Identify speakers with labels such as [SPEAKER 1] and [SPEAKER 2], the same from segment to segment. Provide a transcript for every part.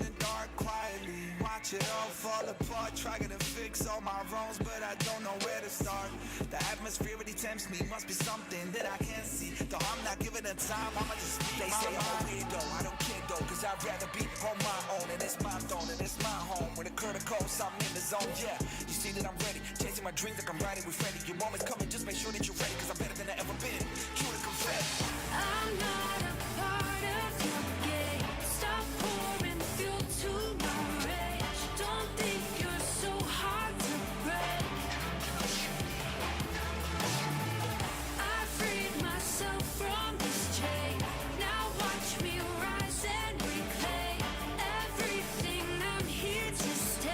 [SPEAKER 1] the dark quietly, watch it all fall apart, trying to fix all my wrongs, but I don't know where to start. The atmosphere really tempts me, must be something that I can't see. Though I'm not giving it time, I'ma just speak. They say I'm a weirdo, I don't care though, cause I'd rather be on my own, and it's my throne, and it's my home. When it occur to coast, I'm in the zone, yeah. You see that I'm ready, chasing my dreams like I'm riding with Freddy. Your moment's coming, just make sure that you're ready, cause I'm better than I ever been. Cue the confetti.
[SPEAKER 2] I'm not a part of your game. Stop pouring fuel to my rage. Don't think you're so hard to break. I freed myself from this chain. Now watch me rise and reclaim everything. I'm here to stay.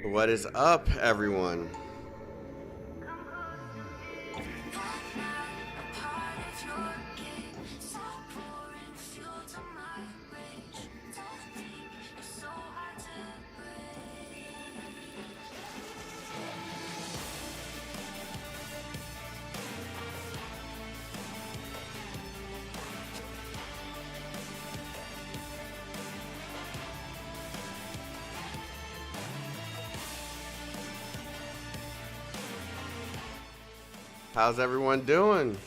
[SPEAKER 3] What is up, everyone? How's everyone doing?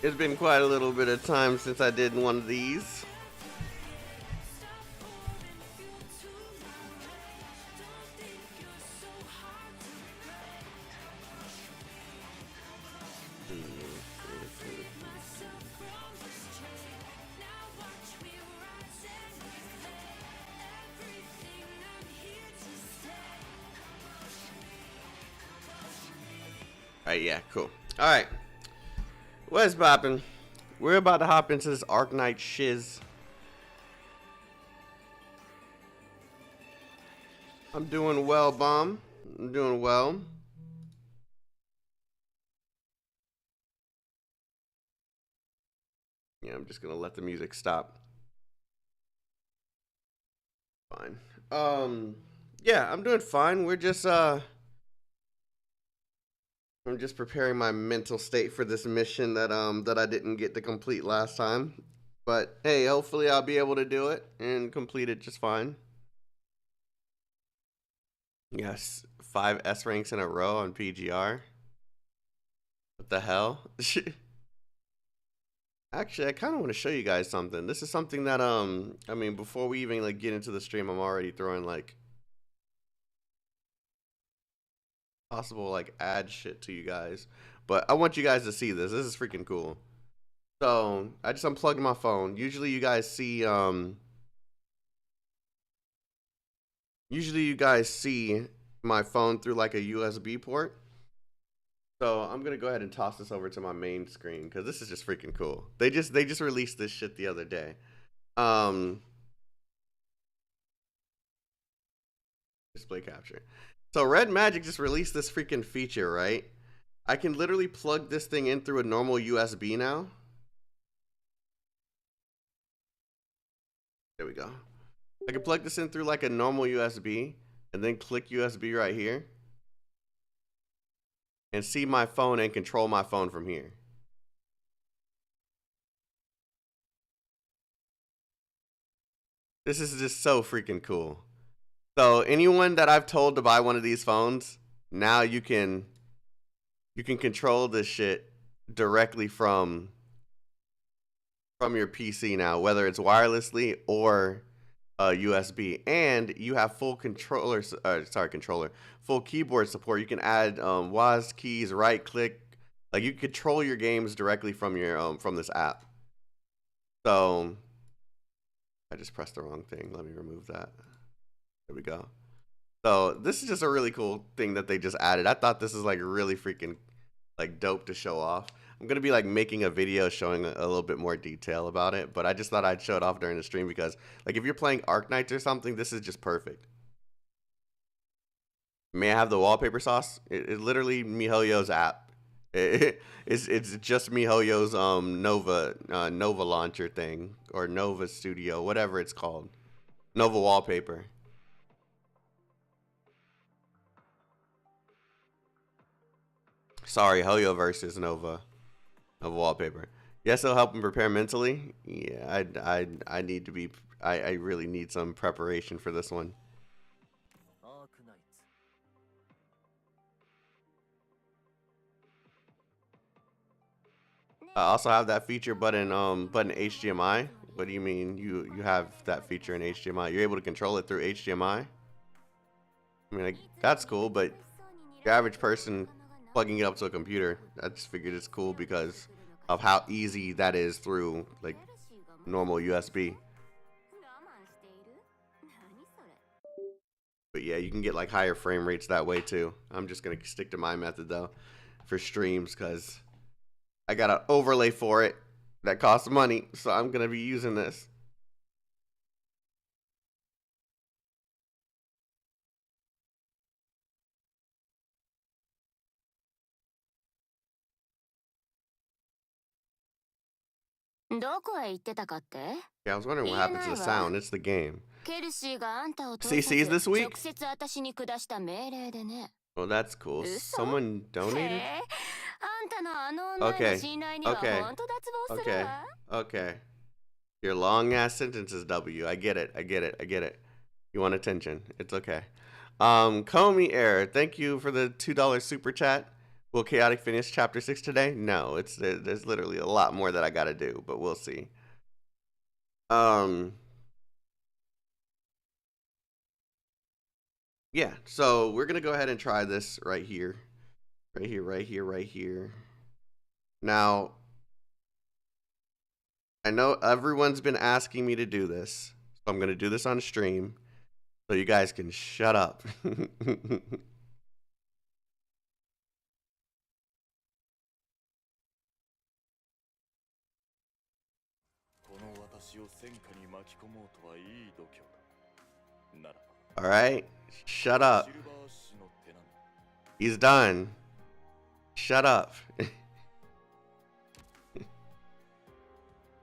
[SPEAKER 3] It's been quite a little bit of time since I did one of these. Alright, yeah, cool. Alright. What's poppin'? We're about to hop into this Arknight shiz. I'm doing well, Bomb. I'm doing well. Yeah, I'm just gonna let the music stop. Fine. Yeah, I'm doing fine. We're just I'm just preparing my mental state for this mission that I didn't get to complete last time. But hey, hopefully I'll be able to do it and complete it just fine. Yes, 5 S ranks in a row on PGR. What the hell? Actually, I kind of want to show you guys something. This is something that I mean, before we even like get into the stream, I'm already throwing like possible like ad shit to you guys, but I want you guys to see this. This is freaking cool. So I just unplugged my phone. Usually you guys see my phone through like a USB port. So I'm gonna go ahead and toss this over to my main screen because this is just freaking cool. They just released this shit the other day. Display capture. So Red Magic just released this freaking feature, right? I can literally plug this thing in through a normal USB now. There we go. I can plug this in through like a normal USB and then click USB right here and see my phone and control my phone from here. This is just so freaking cool. So anyone that I've told to buy one of these phones, now you can control this shit directly from your PC now, whether it's wirelessly or USB, and you have full full keyboard support. You can add WASD keys, right click, like you control your games directly from your from this app. So I just pressed the wrong thing. Let me remove that. There we go. So this is just a really cool thing that they just added. I thought this is like really freaking like dope to show off. I'm gonna be like making a video showing a little bit more detail about it, but I just thought I'd show it off during the stream because like if you're playing Arknights or something, this is just perfect. May I have the wallpaper sauce? It's literally MiHoYo's app. It's just MiHoYo's Nova launcher thing, or Nova Studio, whatever it's called. Nova wallpaper. Sorry, Hoyo versus Nova wallpaper. Yes, it'll help him prepare mentally. Yeah, I need to be. I really need some preparation for this one.
[SPEAKER 4] Arknights.
[SPEAKER 3] I also have that feature button HDMI. What do you mean you have that feature in HDMI? You're able to control it through HDMI? I mean, that's cool, but your average person plugging it up to a computer, I just figured it's cool because of how easy that is through like normal USB. But yeah, you can get like higher frame rates that way too. I'm just gonna stick to my method though for streams because I got an overlay for it that costs money, so I'm gonna be using this. Yeah, I was wondering what happened to the sound. It's the game. CC's this week? Well, that's cool. Someone donated? Okay. Your long ass sentences, W. I get it. You want attention. It's okay. Comey Air, thank you for the $2 super chat. Will Chaotic finish chapter 6 today? No, there's literally a lot more that I gotta do, but we'll see. Yeah, so we're gonna go ahead and try this right here. Right here. Now, I know everyone's been asking me to do this, so I'm gonna do this on stream, so you guys can shut up. All right, shut up. He's done. Shut up.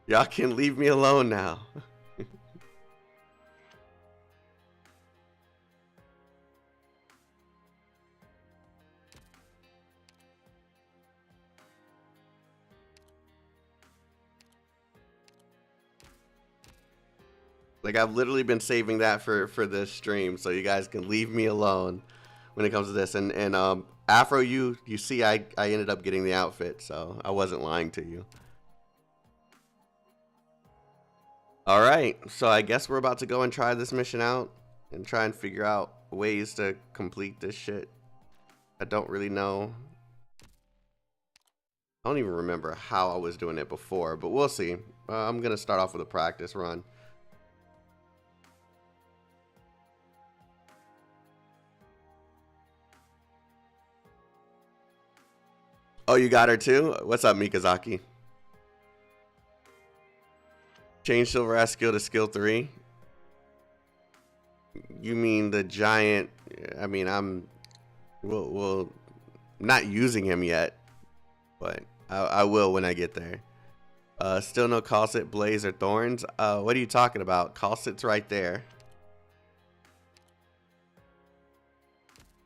[SPEAKER 3] Y'all can leave me alone now. Like, I've literally been saving that for this stream, so you guys can leave me alone when it comes to this. And Afro, you see, I ended up getting the outfit, so I wasn't lying to you. All right, so I guess we're about to go and try this mission out and try and figure out ways to complete this shit. I don't really know. I don't even remember how I was doing it before, but we'll see. I'm gonna start off with a practice run. Oh, you got her too? What's up, Mikazaki? Change Silverash skill to skill 3. You mean the giant? I mean, we'll not using him yet, but I will when I get there. Still no Calcit, Blaze, or Thorns. What are you talking about? Calcit's right there.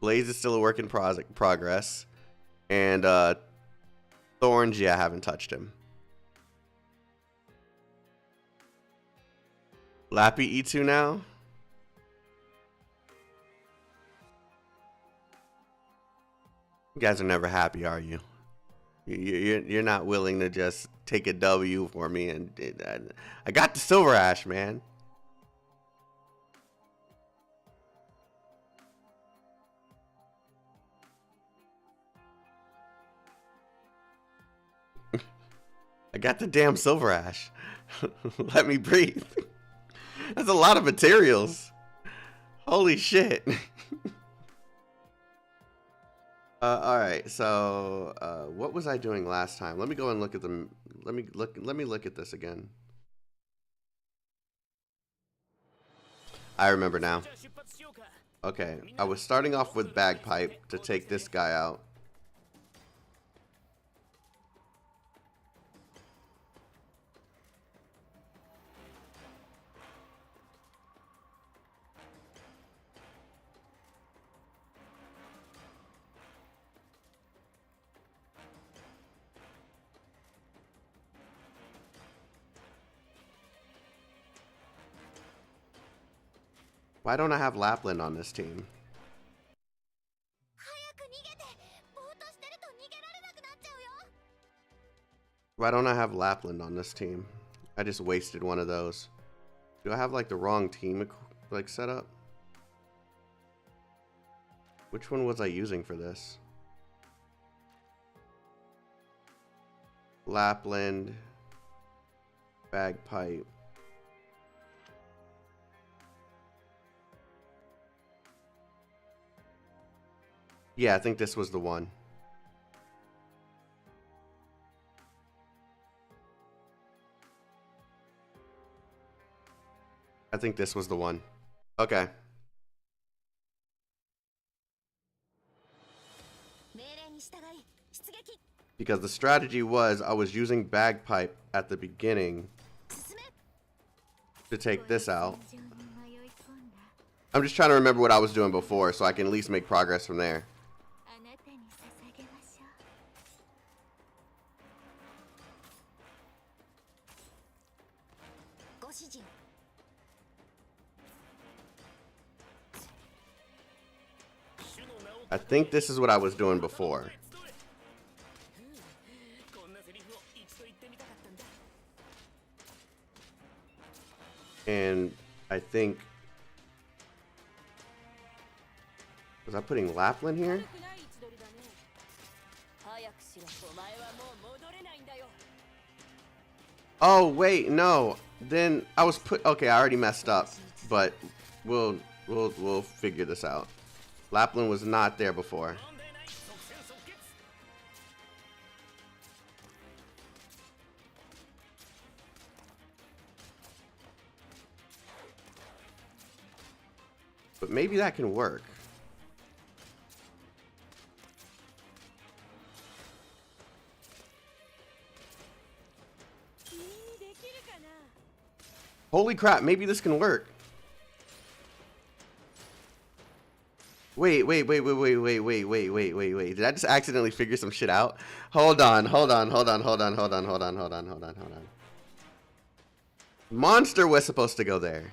[SPEAKER 3] Blaze is still a work in progress, and Thorns, yeah, I haven't touched him. Lappy E2 now. You guys are never happy, are you? You're not willing to just take a W for me, and I got the Silverash, man. I got the damn Silverash. Let me breathe. That's a lot of materials. Holy shit. All right, so what was I doing last time? Let me go and look at them. Let me look at this again. I remember now. Okay, I was starting off with Bagpipe to take this guy out. Why don't I have Lapland on this team?
[SPEAKER 5] 早く逃げて。ぼーっとしてると逃げられなくなっちゃうよ。
[SPEAKER 3] Why don't I have Lapland on this team? I just wasted one of those. Do I have like the wrong team like set up? Which one was I using for this? Lapland, bagpipe. Yeah, I think this was the one. I think this was the one. Okay.
[SPEAKER 5] 命令に従い出撃。
[SPEAKER 3] Because the strategy was I was using bagpipe at the beginning
[SPEAKER 5] 進め。
[SPEAKER 3] to take this out.
[SPEAKER 5] 戦場に迷い込んだ。
[SPEAKER 3] I'm just trying to remember what I was doing before so I can at least make progress from there.
[SPEAKER 5] あなたに捧げましょう。ご指示を。
[SPEAKER 3] I think this is what I was doing before.
[SPEAKER 4] こんなセリフを一度言ってみたかったんだ。
[SPEAKER 3] And I think... Was I putting Lapland here?
[SPEAKER 4] 悪くない位置取りだね。早くしろ。お前はもう戻れないんだよ。
[SPEAKER 3] Oh, wait, no. Then I was put... Okay, I already messed up. But we'll figure this out. Lapland was not there before.
[SPEAKER 4] 問題ない。即戦即決。
[SPEAKER 3] But maybe that can work. Holy crap, maybe this can work. Wait. Did I just accidentally figure some shit out? Hold on. Monster was supposed to go there.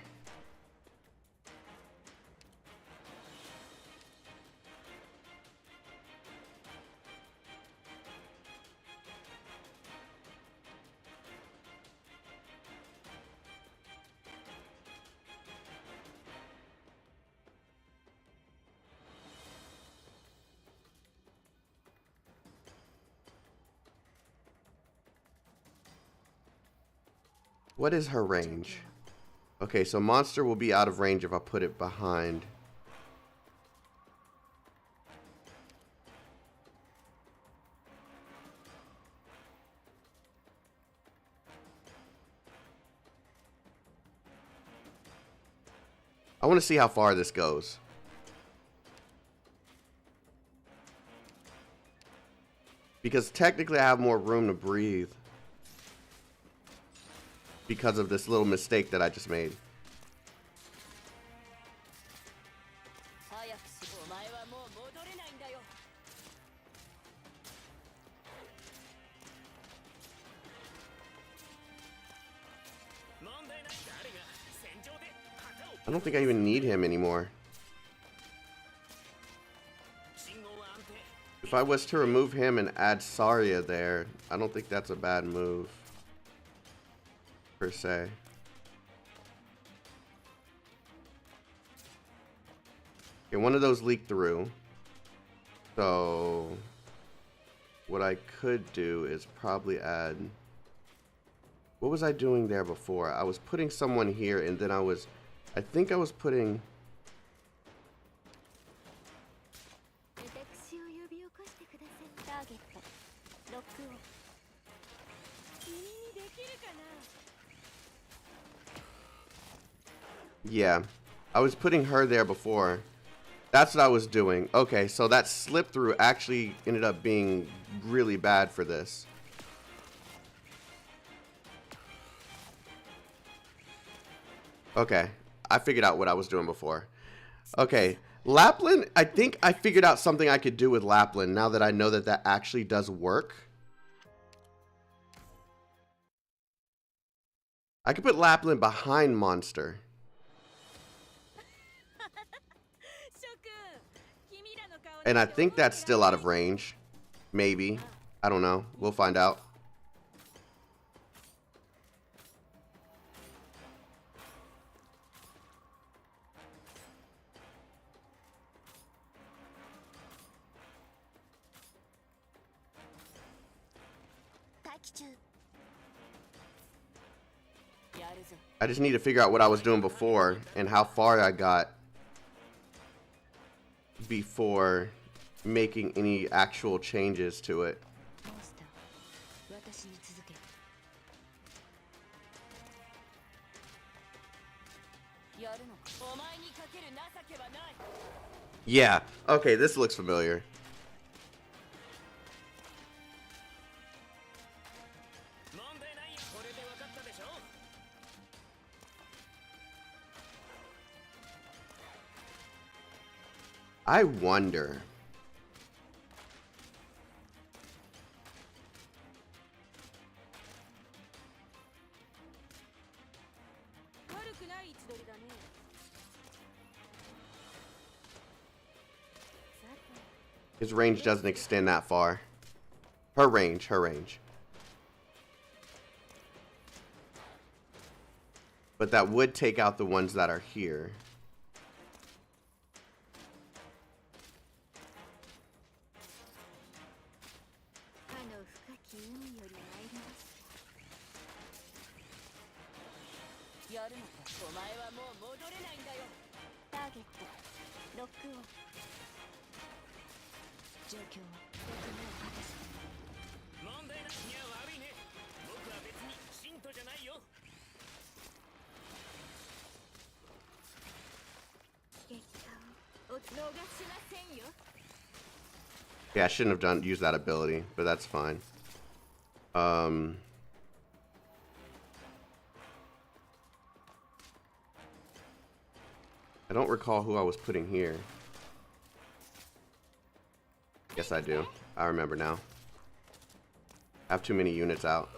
[SPEAKER 3] What is her range? Okay, so monster will be out of range if I put it behind. I want to see how far this goes. Because technically I have more room to breathe. Because of this little mistake that I just made.
[SPEAKER 4] 早くしろ。お前はもう戻れないんだよ。 問題ない。誰が戦場で旗を
[SPEAKER 3] I don't think I even need him anymore.
[SPEAKER 4] 信号は安定。
[SPEAKER 3] If I was to remove him and add Saria there, I don't think that's a bad move. Per se. Okay, one of those leaked through. So what I could do is probably add... What was I doing there before? I was putting someone here and then I think I was putting...
[SPEAKER 5] 私を呼び起こしてください。ターゲットロックオン。君にできるかな。
[SPEAKER 3] Yeah, I was putting her there before. That's what I was doing. Okay, so that slip through actually ended up being really bad for this. Okay, I figured out what I was doing before. Okay, Lapland, I think I figured out something I could do with Lapland now that I know that that actually does work. I could put Lapland behind Monster. And I think that's still out of range. Maybe. I don't know. We'll find out. I just need to figure out what I was doing before and how far I got before making any actual changes to it. Yeah, okay, this looks familiar. I wonder. His range doesn't extend that far. Her range. But that would take out the ones that are here. Yeah, I shouldn't have used that ability, but that's fine. I don't recall who I was putting here. Yes, I do. I remember now. I have too many units out.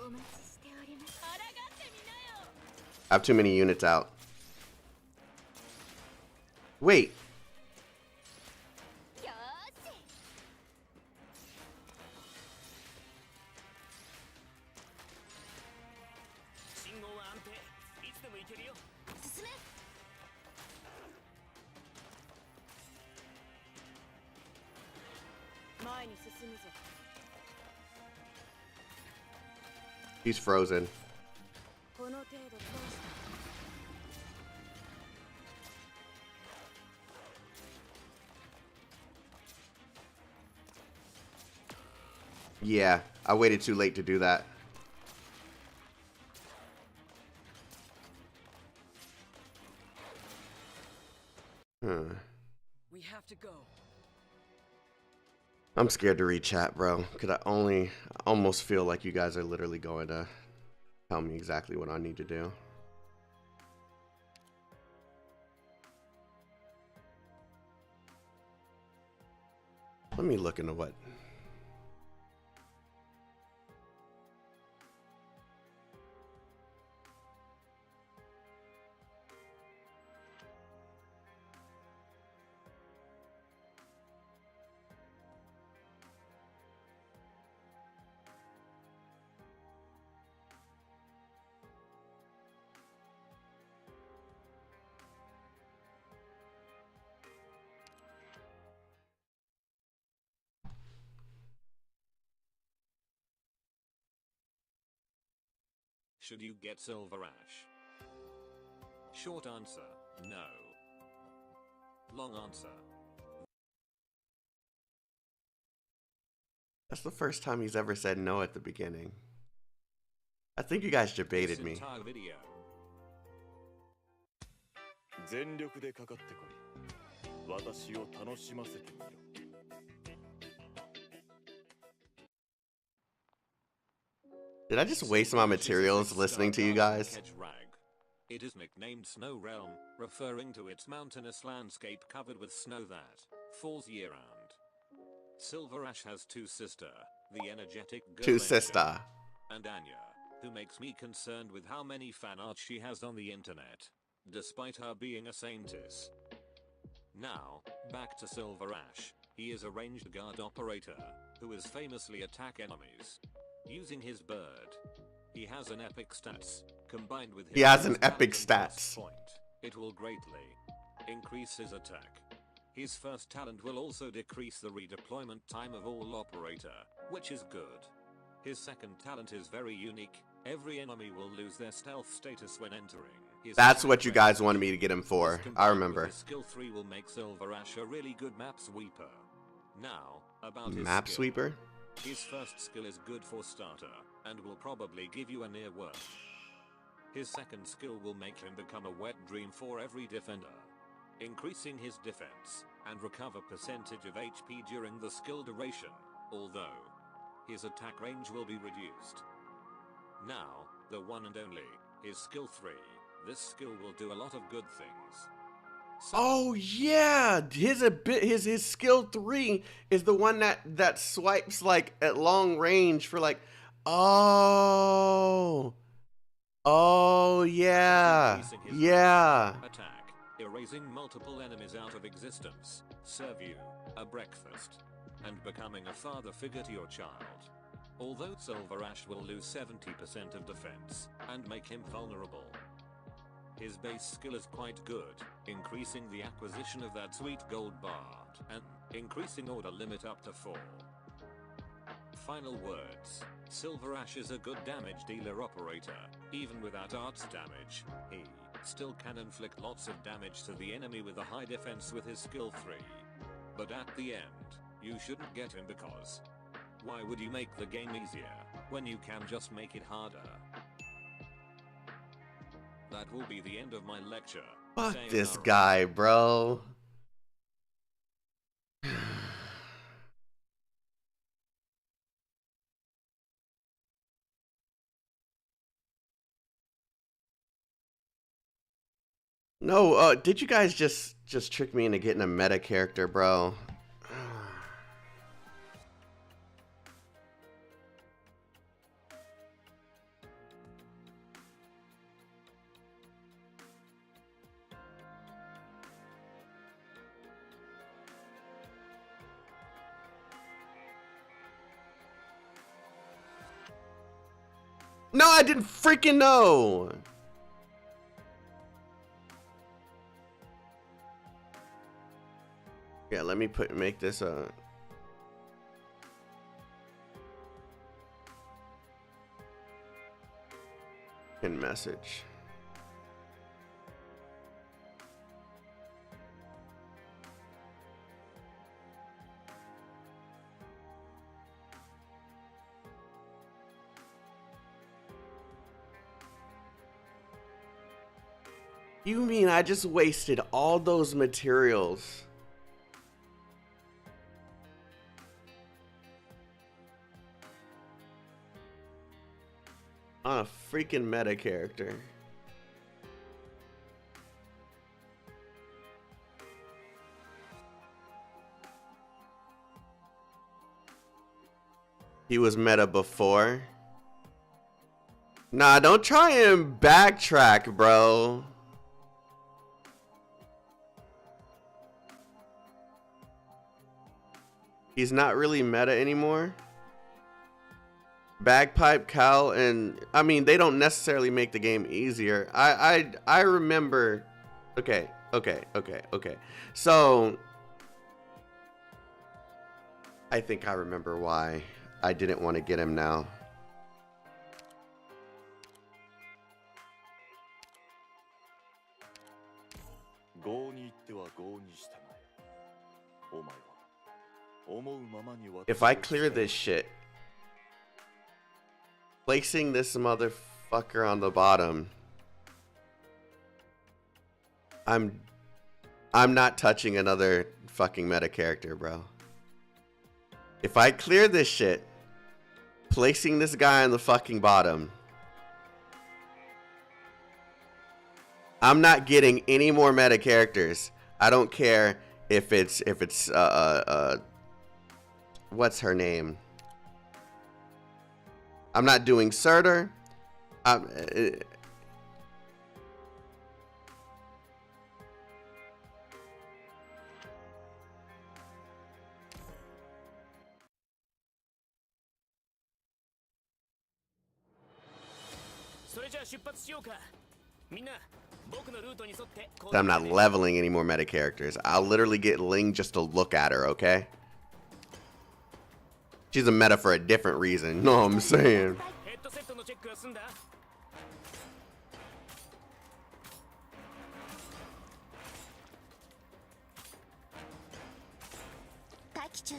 [SPEAKER 3] I have too many units out. Wait. He's frozen. Yeah, I waited too late to do that.
[SPEAKER 6] We have to go.
[SPEAKER 3] I'm scared to read chat, bro. Cause I almost feel like you guys are literally going to tell me exactly what I need to do. Let me look into what.
[SPEAKER 7] Should you get Silverash? Short answer, no. Long answer.
[SPEAKER 3] That's the first time he's ever said no at the beginning. I think you guys debated me.
[SPEAKER 7] Entire video.
[SPEAKER 8] 全力でかかってこい。私を楽しませてみろ。
[SPEAKER 3] Did I just waste my materials listening to you guys?
[SPEAKER 7] It is nicknamed Snow Realm, referring to its mountainous landscape covered with snow that falls year-round. Silverash has two sister, the energetic girl
[SPEAKER 3] Two sister.
[SPEAKER 7] and Anya, who makes me concerned with how many fan art she has on the internet, despite her being a saintess. Now, back to Silverash. He is a ranged guard operator who is famously attack enemies using his bird. He has an epic stats combined with his
[SPEAKER 3] He has an
[SPEAKER 7] first
[SPEAKER 3] epic
[SPEAKER 7] talent and plus
[SPEAKER 3] stats.
[SPEAKER 7] point. It will greatly increase his attack. His first talent will also decrease the redeployment time of all operator, which is good. His second talent is very unique. Every enemy will lose their stealth status when entering. His
[SPEAKER 3] That's
[SPEAKER 7] attack
[SPEAKER 3] what you guys
[SPEAKER 7] range.
[SPEAKER 3] wanted me to get him for.
[SPEAKER 7] This
[SPEAKER 3] I
[SPEAKER 7] combined with
[SPEAKER 3] remember.
[SPEAKER 7] his skill 3 will make Silverash a really good map sweeper. Now, about his
[SPEAKER 3] Map
[SPEAKER 7] skill.
[SPEAKER 3] sweeper?
[SPEAKER 7] His first skill is good for starter, and will probably give you a near worth. His second skill will make him become a wet dream for every defender, increasing his defense and recover percentage of HP during the skill duration, although his attack range will be reduced. Now, the one and only, his skill 3. This skill will do a lot of good things.
[SPEAKER 3] Oh yeah, his skill 3 is the one that swipes like at long range for like oh yeah.
[SPEAKER 7] Increasing his
[SPEAKER 3] Yeah.
[SPEAKER 7] attack, erasing multiple enemies out of existence, serve you a breakfast, and becoming a father figure to your child. Although Silverash will lose 70% of defense and make him vulnerable. His base skill is quite good, increasing the acquisition of that sweet gold bar, and increasing order limit up to 4. Final words. Silverash is a good damage dealer operator. Even without arts damage, he still can inflict lots of damage to the enemy with a high defense with his skill 3. But at the end, you shouldn't get him because why would you make the game easier when you can just make it harder? That will be the end of my lecture.
[SPEAKER 3] Fuck
[SPEAKER 7] Sayonara.
[SPEAKER 3] this guy, bro. No, did you guys just trick me into getting a meta character, bro? No, I didn't freaking know. Yeah, let me make this a pin message. You mean I just wasted all those materials? On a freaking meta character. He was meta before. Nah, don't try and backtrack, bro. He's not really meta anymore. Bagpipe, Cal, and I mean they don't necessarily make the game easier. I remember. Okay. So I think I remember why I didn't want to get him now. If I clear this shit, placing this motherfucker on the bottom, I'm not touching another fucking meta character, bro. If I clear this shit, placing this guy on the fucking bottom, I'm not getting any more meta characters. I don't care if it's what's her name? I'm not doing Surtur. I'm not leveling any more meta characters. I'll literally get Ling just to look at her, okay? She's a meta for a different reason. No, I'm saying.
[SPEAKER 5] 待機中。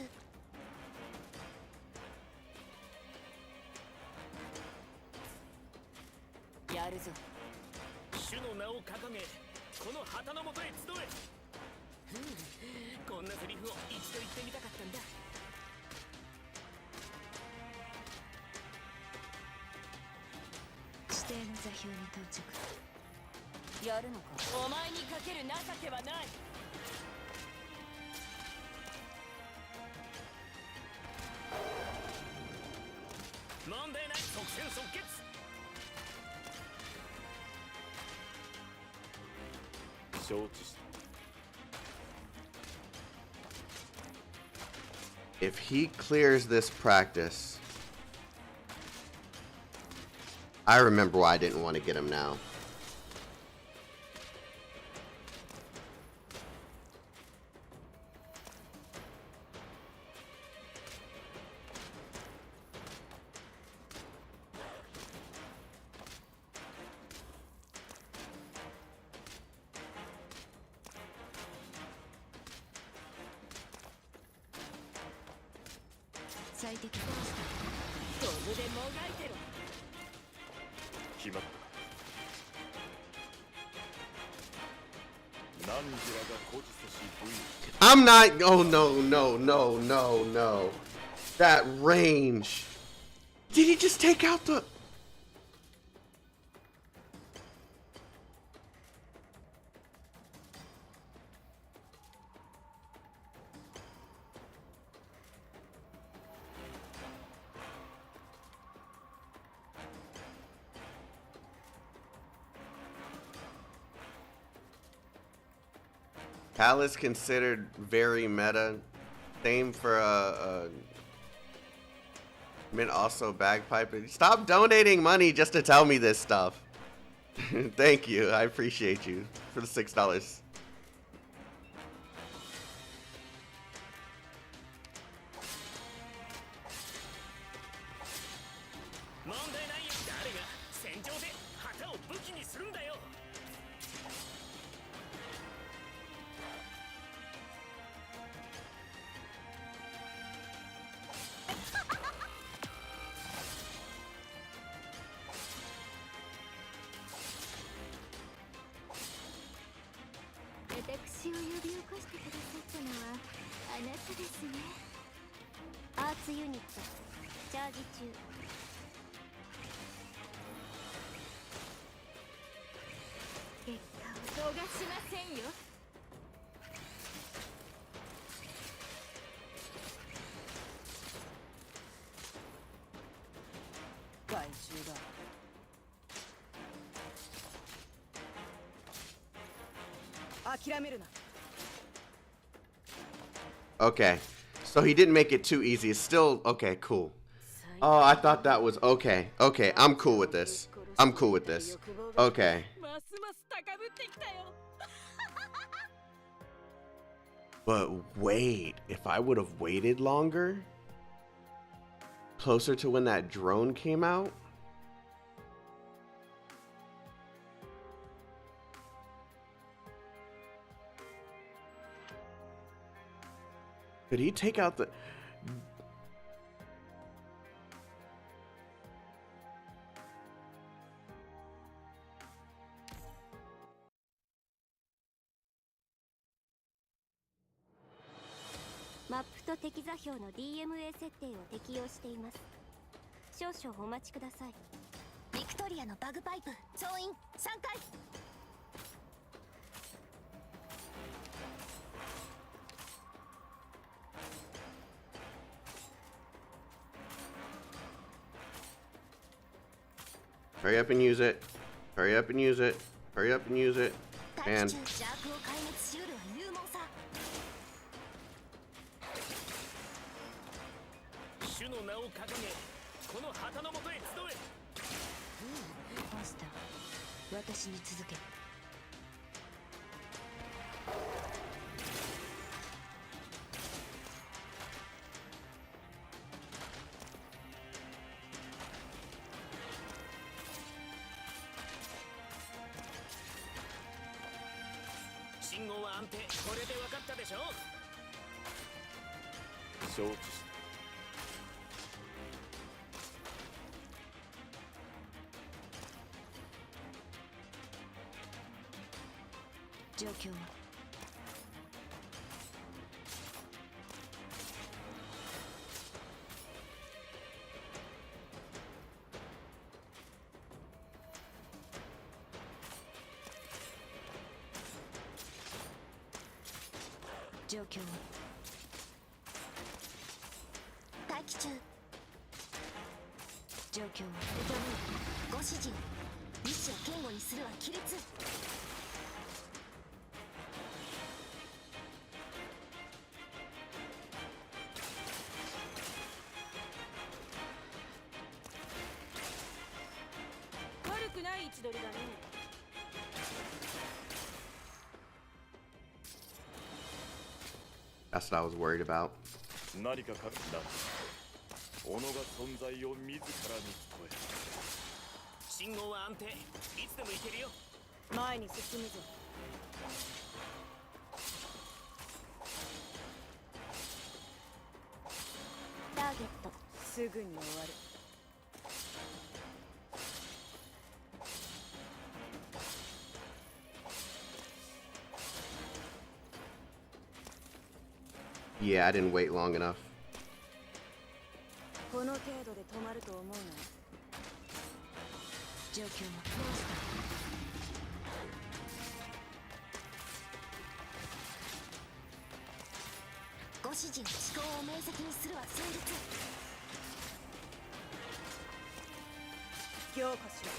[SPEAKER 4] やるぞ。
[SPEAKER 6] 主の名を掲げ、この旗の元へ集え。こんなセリフを一度言ってみたかったんだ。
[SPEAKER 5] 指定の座標に到着。
[SPEAKER 4] やるのか。お前にかける情けはない。
[SPEAKER 6] 問題ない。即戦即決。
[SPEAKER 3] If he clears this practice, I remember why I didn't want to get him now. I'm not. Oh no, no, no, no, no. That range. Did he just take out the. Cal is considered very meta. Same for Mint also bagpipe. Stop donating money just to tell me this stuff. Thank you. I appreciate you for the $6. Okay, so he didn't make it too easy. It's still okay, cool. Oh, I thought that was okay. Okay, I'm cool with this. I'm cool with this. Okay. But wait, if I would have waited longer, closer to when that drone came out. Could he take out the...
[SPEAKER 5] Map と敵座標の DMA 設定を適用しています。少々お待ちください。ビクトリアのバグパイプ調印3回。
[SPEAKER 3] Hurry up and use it. Hurry up and use it. Hurry up and use it. And
[SPEAKER 5] マスター、私に続け。
[SPEAKER 6] 信号は安定。これで分かったでしょ。
[SPEAKER 8] 承知した。
[SPEAKER 5] 状況は？状況は？待機中。状況は？ご指示を。意志を堅固にするは規律。
[SPEAKER 4] 悪くない位置取りだね。
[SPEAKER 3] That's what I was worried about.
[SPEAKER 8] 何か書くんだ。己が存在を自らに問え。
[SPEAKER 6] 信号は安定。いつでも行けるよ。
[SPEAKER 4] 前に進むぞ。
[SPEAKER 5] ターゲット。
[SPEAKER 4] すぐに終わる。
[SPEAKER 3] Yeah, I didn't wait long enough.
[SPEAKER 4] この程度で止まると思うな。
[SPEAKER 5] 状況は？ご指示を。思考を明晰にするは戦術。
[SPEAKER 4] 強化しろ。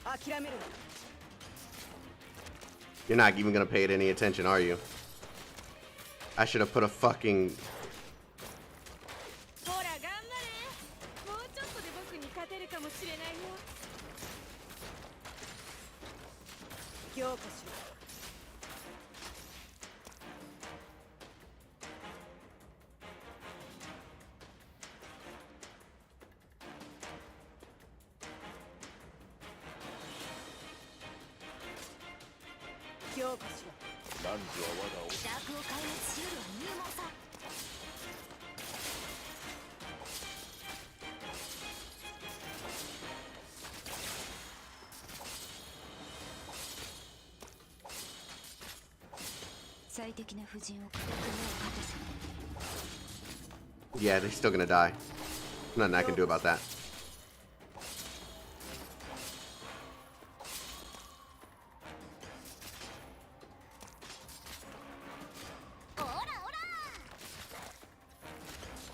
[SPEAKER 4] 諦めるな。
[SPEAKER 3] You're not even gonna pay it any attention, are you? I should have put a fucking.
[SPEAKER 4] ほら頑張れ。もうちょっとで僕に勝てるかもしれないよ。強化しろ。 強化しろ。
[SPEAKER 8] 汝は我が
[SPEAKER 5] ダークを壊滅しうるは入門さ。最適な布陣を固めを勝たせ。
[SPEAKER 3] Yeah, they're still gonna die. Nothing I can do about that.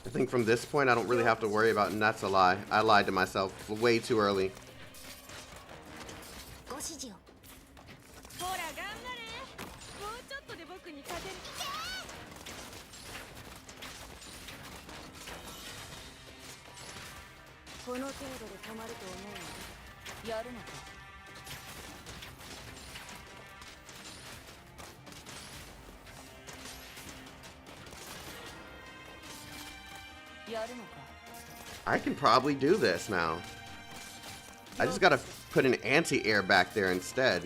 [SPEAKER 3] I think from this point I don't really have to worry about, and that's a lie. I lied to myself way too early.
[SPEAKER 5] ご指示を。
[SPEAKER 4] ほら頑張れ。もうちょっとで僕に勝てる。この程度で止まると思うの？やるのか。
[SPEAKER 3] I can probably do this now. I just gotta put an anti-air back there instead.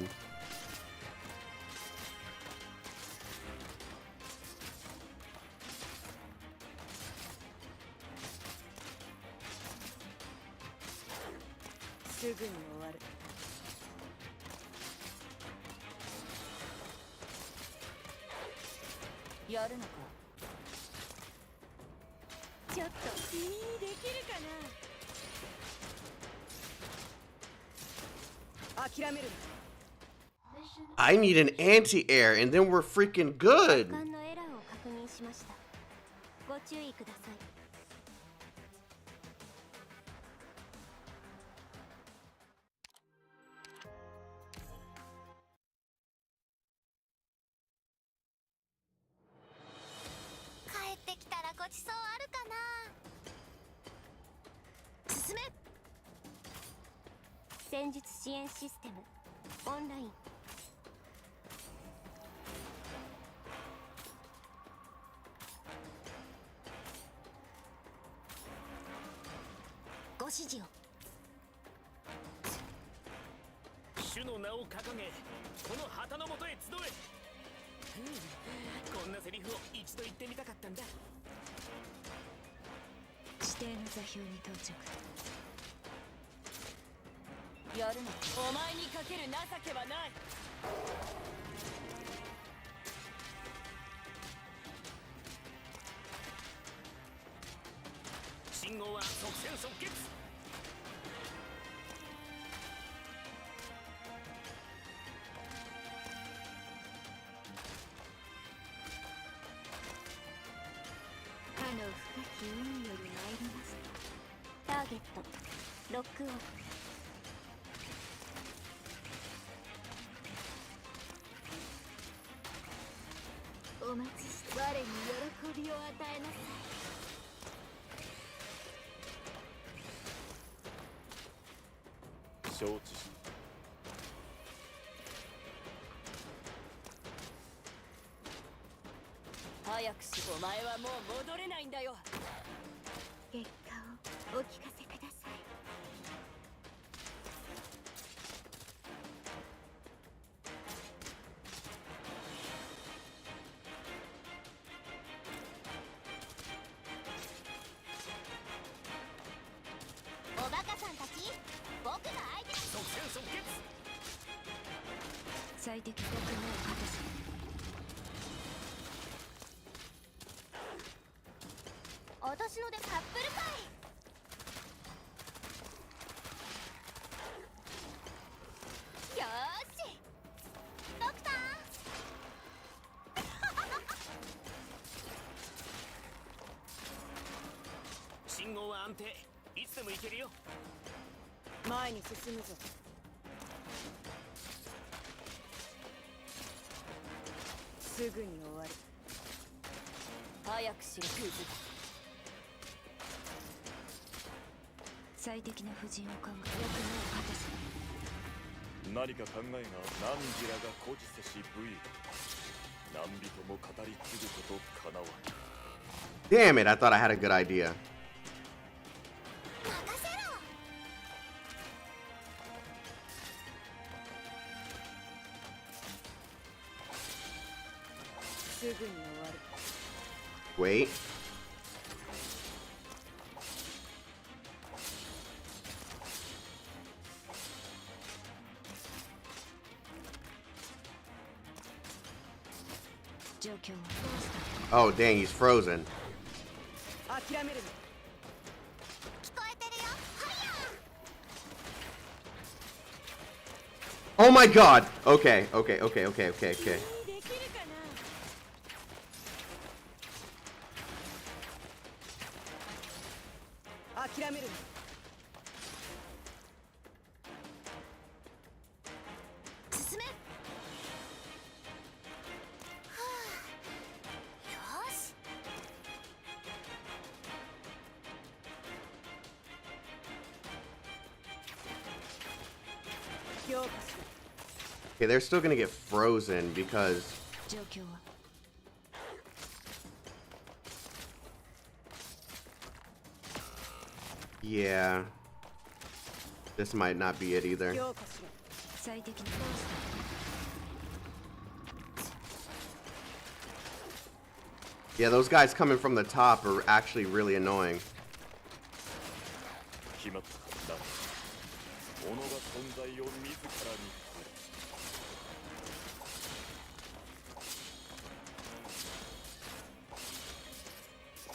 [SPEAKER 3] I need an anti-air and then we're freaking good.
[SPEAKER 5] 艦のエラーを確認しました。ご注意ください。るかな。進め。戦術支援システムオンライン。ご指示を。
[SPEAKER 6] 主の名を掲げこの旗の元へ集え。こんなセリフを一度言ってみたかったんだ。
[SPEAKER 2] 指定の座標に到着。
[SPEAKER 4] やるな。お前にかける情けはない。
[SPEAKER 6] 信号は即戦即決。
[SPEAKER 5] かの深き海より参りました。ターゲットロックオン。お待ちして我に喜びを与えなさい。
[SPEAKER 8] 承知し
[SPEAKER 4] 早くし。お前はもう戻れないんだよ。
[SPEAKER 5] 結果をお聞かせください。おバカさんたち、僕の相手。
[SPEAKER 6] 即戦即決。
[SPEAKER 2] 最適な役目を果たす。
[SPEAKER 5] 私のでカップル会。よーしドクタ
[SPEAKER 6] 信号は安定。いつでも行けるよ。
[SPEAKER 4] 前に進むぞ。すぐに終わる。早くしろクズ。
[SPEAKER 2] 最適な布陣を考え役目を果たす。
[SPEAKER 8] 何か考えが何時らが孤児せし武勇。何人も語り継ぐことかなわん。
[SPEAKER 3] Damn it, I thought I had a good idea.
[SPEAKER 5] 任せろ。
[SPEAKER 4] すぐに終わる。
[SPEAKER 3] Wait.
[SPEAKER 2] 状況は
[SPEAKER 3] Oh, dang, he's frozen.
[SPEAKER 4] 諦めるな。
[SPEAKER 5] 聞こえてるよ。はや。
[SPEAKER 3] Oh my god! Okay, okay, okay, okay, okay, okay.
[SPEAKER 4] できるかな。諦めるな。
[SPEAKER 5] 進め。はあ、よーし。
[SPEAKER 4] 強化しろ。
[SPEAKER 3] Okay, they're still gonna get frozen because
[SPEAKER 2] 状況は
[SPEAKER 3] yeah, this might not be it either.
[SPEAKER 4] 強化しろ。
[SPEAKER 2] 最適な
[SPEAKER 3] Yeah, those guys coming from the top are actually really annoying.
[SPEAKER 8] 決まったはずだ。己が存在を自らに問え。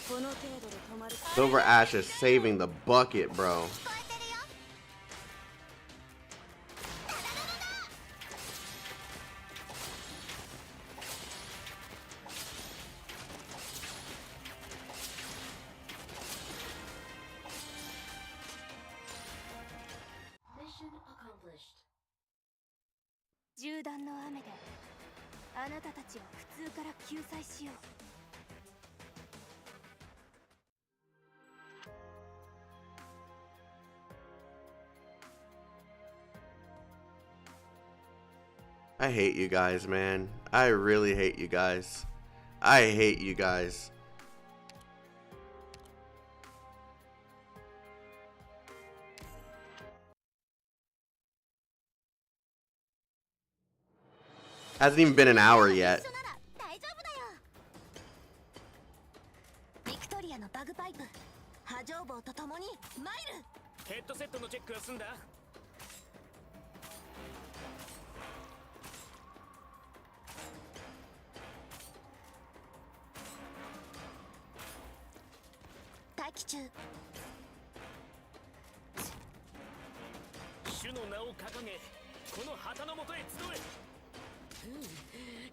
[SPEAKER 4] この程度で止まる。
[SPEAKER 3] Silverash is saving the bucket, bro.
[SPEAKER 5] 聞こえてるよ。ダダダダダ。 銃弾の雨であなたたちを普通から救済しよう。
[SPEAKER 3] I hate you guys, man. I really hate you guys. I hate you guys. Hasn't even been an hour yet.
[SPEAKER 5] 大丈夫だよ。ビクトリアのバグパイプ波状棒とともにマイル。
[SPEAKER 6] ヘッドセットのチェックは済んだ。
[SPEAKER 5] 待機中。
[SPEAKER 6] 主の名を掲げこの旗の下へ集え。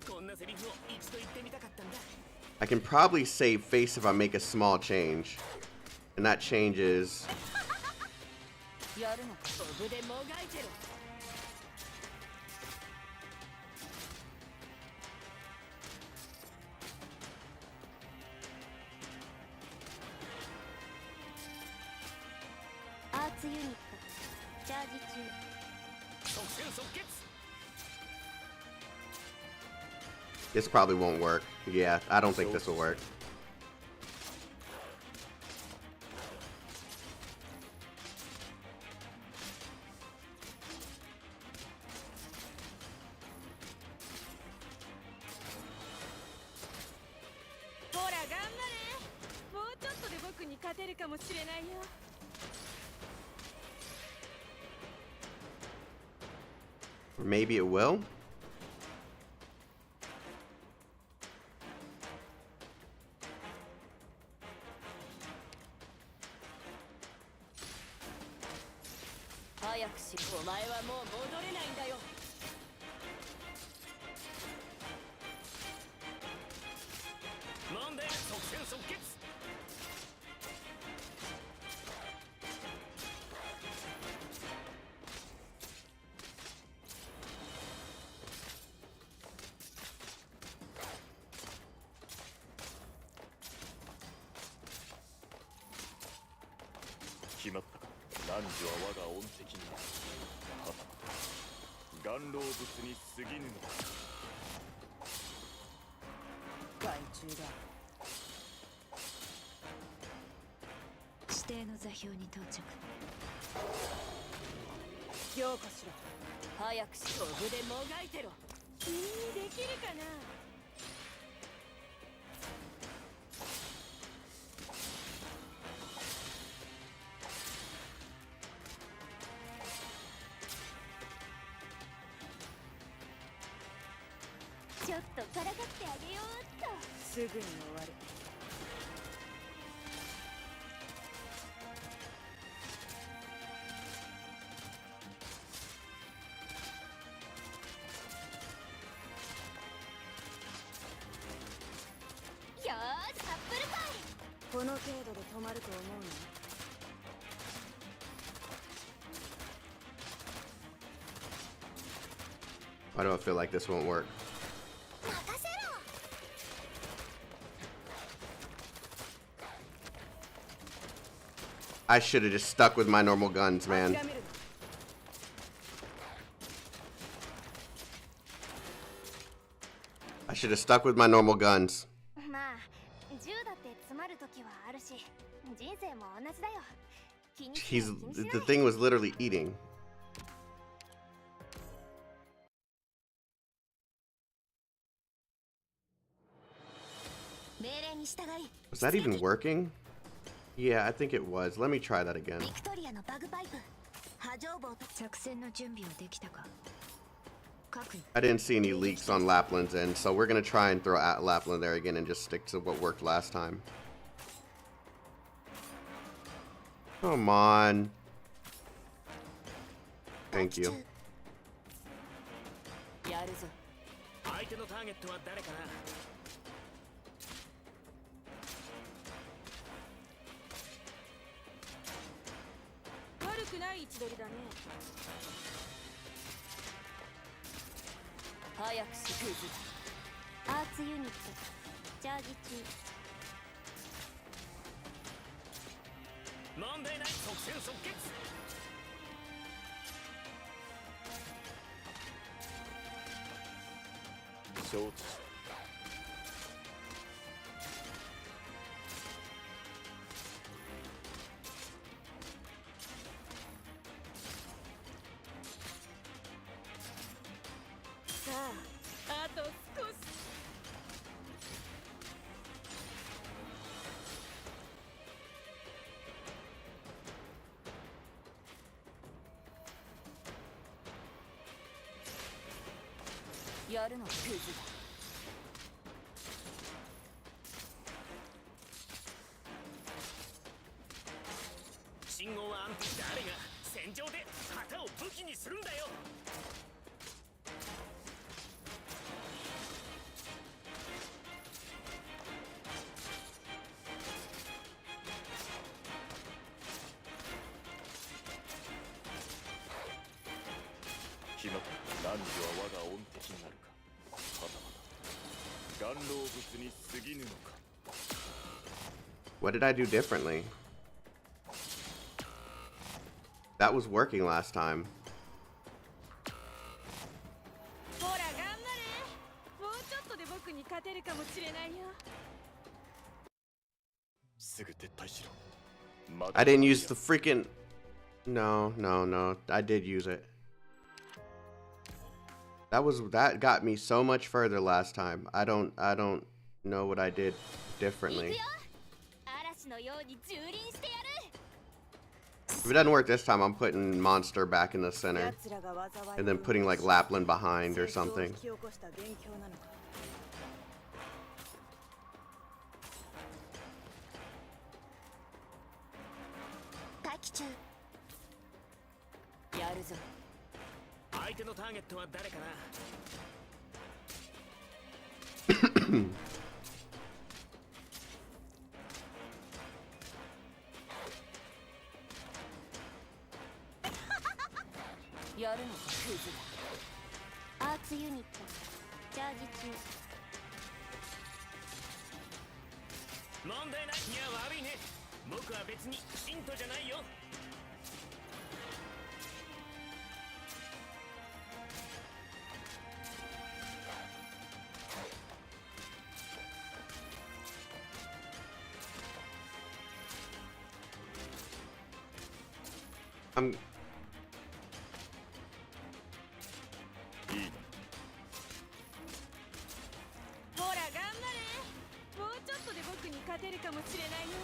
[SPEAKER 6] こんなセリフを一度言ってみたかったんだ。
[SPEAKER 3] I can probably save face if I make a small change. And that change is...
[SPEAKER 4] やるのか。
[SPEAKER 6] ここでもがいてろ。
[SPEAKER 5] アーツユニットチャージ中。
[SPEAKER 6] 即戦即決。
[SPEAKER 3] This probably won't work. Yeah, I don't think this will work.
[SPEAKER 4] ほら頑張れ。もうちょっとで僕に勝てるかもしれないよ。
[SPEAKER 3] Or maybe it will?
[SPEAKER 4] 早くしろ。お前はもう戻れないんだよ。
[SPEAKER 6] なんで即戦即決。
[SPEAKER 8] 決まったか。汝は我が恩敵にはたまた顔老物に過ぎぬのだ。
[SPEAKER 4] 害虫だ。指定の座標に到着。強化しろ。早くしろ。ここでもがいてろ。君にできるかな。
[SPEAKER 5] ちょっとからかってあげようっと。
[SPEAKER 4] すぐに終わる。
[SPEAKER 5] よーしアップルパイ。
[SPEAKER 4] この程度で止まると思うの？
[SPEAKER 3] Why do I feel like this won't work?
[SPEAKER 5] 任せろ。
[SPEAKER 3] I should have just stuck with my normal guns, man. I should have stuck with my normal guns.
[SPEAKER 5] まあ銃だって詰まる時はあるし、人生も同じだよ。気にし
[SPEAKER 3] He's
[SPEAKER 5] ない気にしない
[SPEAKER 3] the thing was literally eating. Was that even working? Yeah, I think it was. Let me try that again.
[SPEAKER 5] ビクトリアのバグパイプ波状棒と。
[SPEAKER 4] 作戦の準備はできたか。各
[SPEAKER 3] I didn't see any leaks on Lapland's end, so we're gonna try and throw at Lapland there again and just stick to what worked last time. Come on. Thank you.
[SPEAKER 4] やるぞ。
[SPEAKER 6] 相手のターゲットは誰かな。
[SPEAKER 4] 悪くない位置取りだね。早くしクイズ。
[SPEAKER 5] アーツユニットチャージ中。
[SPEAKER 6] 問題ない。即戦即決。
[SPEAKER 8] 承知した。
[SPEAKER 4] さあ、あと少し。やるのクズだ。
[SPEAKER 6] 信号は誰が戦場で旗を武器にするんだよ。
[SPEAKER 8] 決まった。何時は我が恩敵になるか。はたまた元老物に過ぎぬのか。
[SPEAKER 3] What did I do differently? That was working last time.
[SPEAKER 4] ほら頑張れ。もうちょっとで僕に勝てるかもしれないよ。
[SPEAKER 8] すぐ撤退しろ。
[SPEAKER 3] I didn't use the freaking... No. I did use it. That got me so much further last time. I don't know what I did differently.
[SPEAKER 5] 嵐のように蹂躙してやる。
[SPEAKER 3] If it doesn't work this time, I'm putting Monster back in the center. And then putting like Lapland behind or something.
[SPEAKER 5] 待機中。
[SPEAKER 4] やるぞ。
[SPEAKER 6] 相手のターゲットは誰かな。
[SPEAKER 4] やるのクズだ。
[SPEAKER 5] アーツユニットチャージ中。
[SPEAKER 6] 問題ない。いや悪いね。僕は別に信徒じゃないよ。
[SPEAKER 3] I'm
[SPEAKER 8] いいな。
[SPEAKER 4] ほら頑張れ。もうちょっとで僕に勝てるかもしれないよ。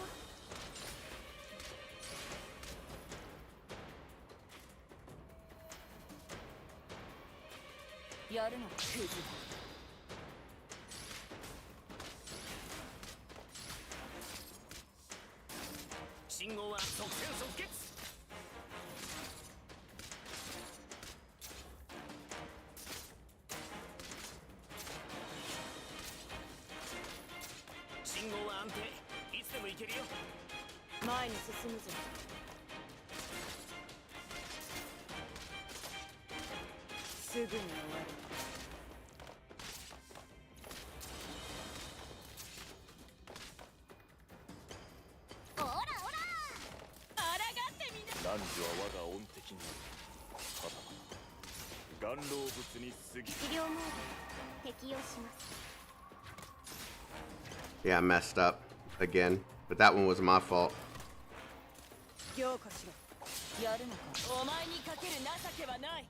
[SPEAKER 4] やるのクズだ。
[SPEAKER 6] 信号は即戦即決。信号は安定。いつでも行けるよ。
[SPEAKER 4] 前に進むぞ。すぐに終わる。
[SPEAKER 5] オラオラ。
[SPEAKER 4] 抗ってみな。
[SPEAKER 8] 汝は我が恩敵になる。はたまた元老物に過ぎ。
[SPEAKER 5] 治療モード適用します。
[SPEAKER 3] Yeah, I messed up again, but that one was my fault.
[SPEAKER 4] 強化しろ。やるのか。お前にかける情けはない。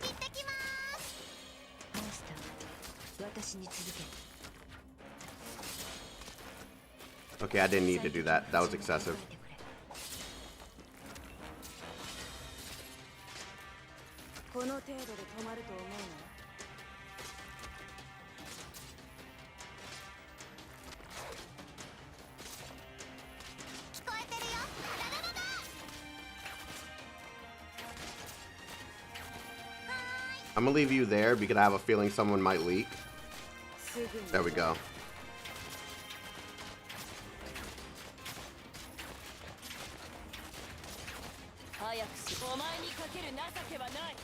[SPEAKER 5] 行ってきまーす。
[SPEAKER 4] モンスター、私に続け。
[SPEAKER 3] Okay, I didn't need to do that. That was excessive.
[SPEAKER 4] この程度で止まると思うの？
[SPEAKER 5] 聞こえてるよ。ダダダダ。
[SPEAKER 3] I'm gonna leave you there because I have a feeling someone might leak. There we go.
[SPEAKER 4] 早くし。お前にかける情けはない。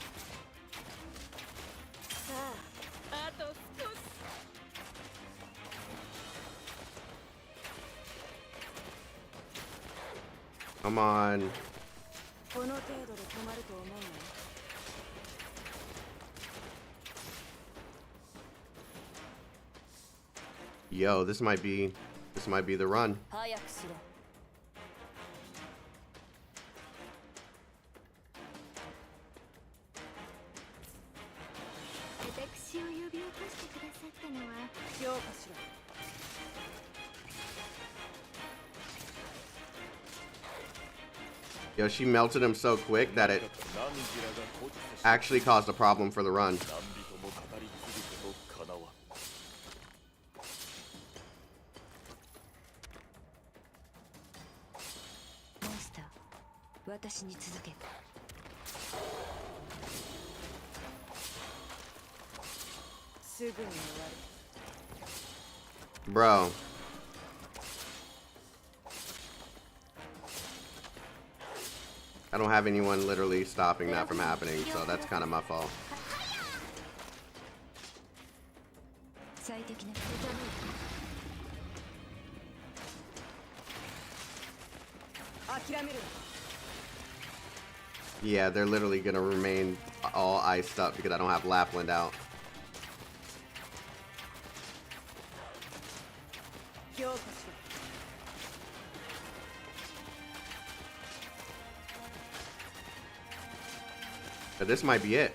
[SPEAKER 4] さあ、あと少し。
[SPEAKER 3] Come on.
[SPEAKER 4] この程度で止まると思うの？
[SPEAKER 3] Yo, this might be the run.
[SPEAKER 4] 早くしろ
[SPEAKER 5] 私を呼び起こしてくださったのは
[SPEAKER 4] 評価しろ
[SPEAKER 3] Yo, she melted him so quick that it
[SPEAKER 8] 何時らが固辞せし
[SPEAKER 3] actually caused a problem for the run.
[SPEAKER 8] 何人も語り継ぐことかなわん。
[SPEAKER 4] モンスター私に続けすぐに終わる
[SPEAKER 3] Bro. I don't have anyone literally stopping that from happening, so that's kind of my fault.
[SPEAKER 4] 最適な 諦める
[SPEAKER 3] Yeah, they're literally gonna remain all iced up because I don't have Lapland out.
[SPEAKER 4] 評価しろ
[SPEAKER 3] But this might be it.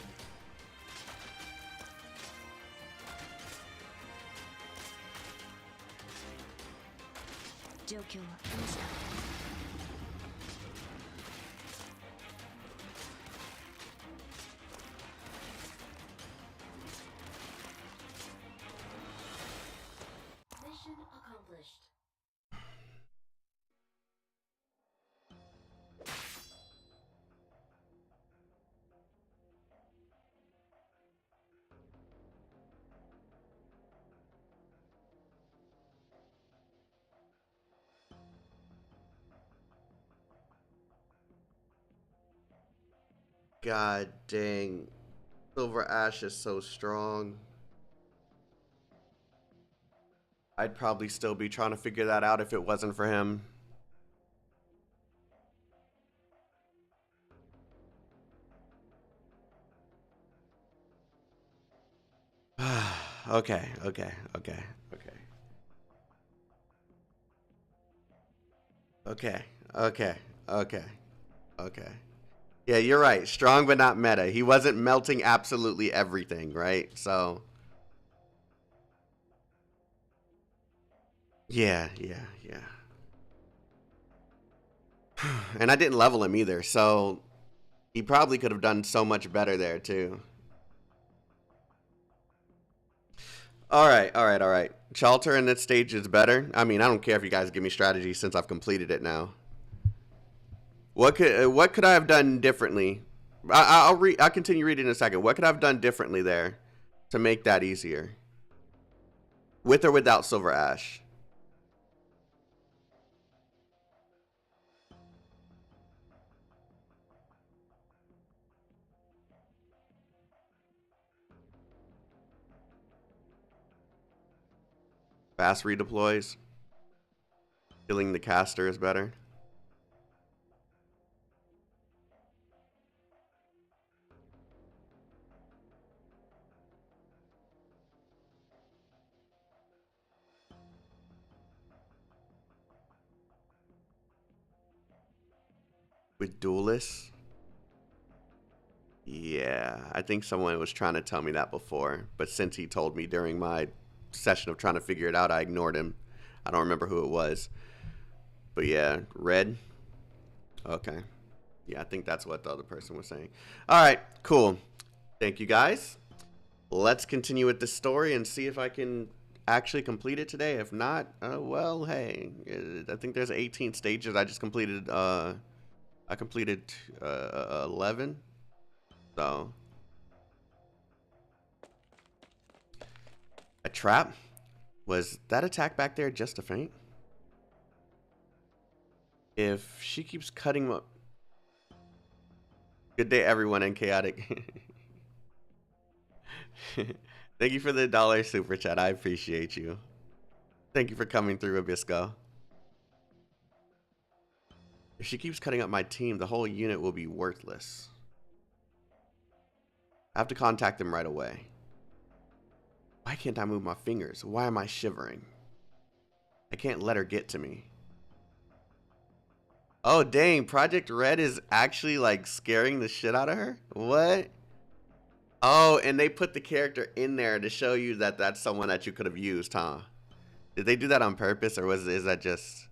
[SPEAKER 4] 状況はどうした
[SPEAKER 5] Mission accomplished.
[SPEAKER 3] God dang. Silverash is so strong. I'd probably still be trying to figure that out if it wasn't for him. Okay. Yeah, you're right. Strong but not meta. He wasn't melting absolutely everything, right? So yeah. And I didn't level him either, so he probably could have done so much better there too. All right. Chalter in this stage is better. I mean, I don't care if you guys give me strategy since I've completed it now. What could I have done differently? I'll continue reading in a second. What could I have done differently there to make that easier? With or without Silverash? Fast redeploys. Killing the caster is better. With duelists? Yeah, I think someone was trying to tell me that before, but since he told me during my session of trying to figure it out, I ignored him. I don't remember who it was. But yeah, red. Okay. Yeah, I think that's what the other person was saying. All right, cool. Thank you guys. Let's continue with the story and see if I can actually complete it today. If not, well, hey, I think there's 18 stages. I just completed, I completed 11. So a trap? Was that attack back there just a feint? If she keeps cutting up. Good day, everyone, and chaotic. Thank you for the $1 super chat. I appreciate you. Thank you for coming through, Abisco. If she keeps cutting up my team, the whole unit will be worthless. I have to contact them right away. Why can't I move my fingers? Why am I shivering? I can't let her get to me. Oh, dang. Project Red is actually, like, scaring the shit out of her? What? Oh, and they put the character in there to show you that that's someone that you could have used, huh? Did they do that on purpose, or is that just...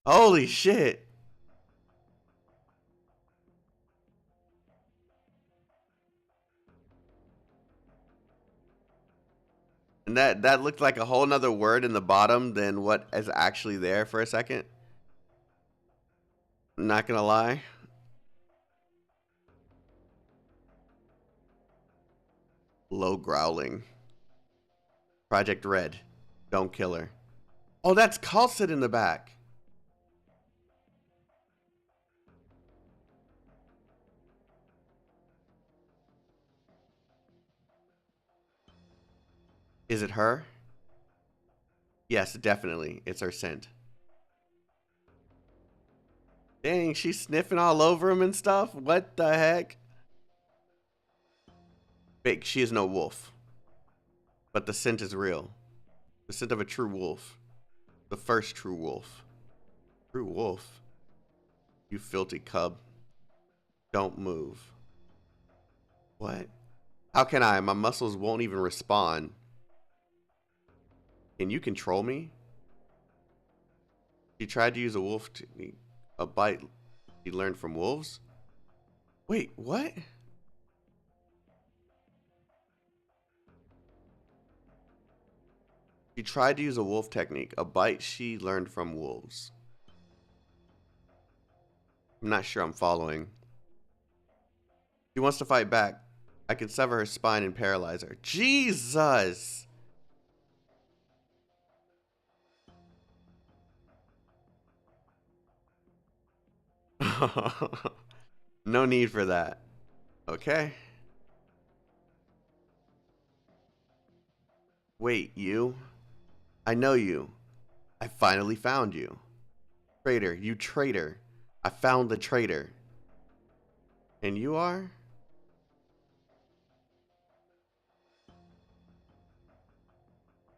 [SPEAKER 3] Holy shit. And that looked like a whole nother word in the bottom than what is actually there for a second. I'm not gonna lie. Low growling. Project Red. Don't kill her. Oh, that's Khalsid in the back. Is it her? Yes, definitely. It's her scent. Dang, she's sniffing all over him and stuff? What the heck? Fake, she is no wolf. But the scent is real. The scent of a true wolf. The first true wolf. True wolf? You filthy cub. Don't move. What? How can I? My muscles won't even respond. Can you control me? She tried to use a wolf technique. A bite he learned from wolves? Wait, what? She tried to use a wolf technique. A bite she learned from wolves. I'm not sure I'm following. She wants to fight back. I can sever her spine and paralyze her. Jesus! No need for that. Okay. Wait, you? I know you. I finally found you. Traitor, you traitor. I found the traitor. And you are?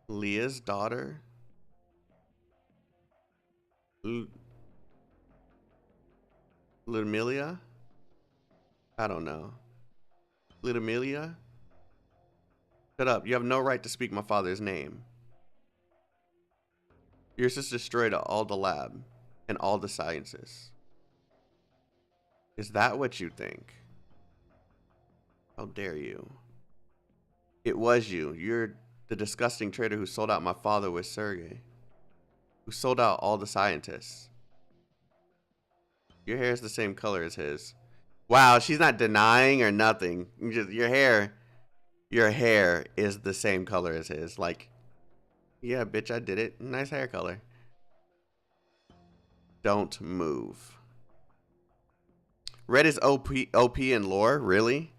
[SPEAKER 3] Leah's daughter? Ludmilla? I don't know. Ludmilla? Shut up. You have no right to speak my father's name. Your sister destroyed all the lab and all the sciences. Is that what you think? How dare you? It was you. You're the disgusting traitor who sold out my father with Sergei. Who sold out all the scientists. Your hair is the same color as his. Wow, she's not denying or nothing. Just your hair is the same color as his. Like, yeah, bitch, I did it. Nice hair color. Don't move. Red is OP in lore, really?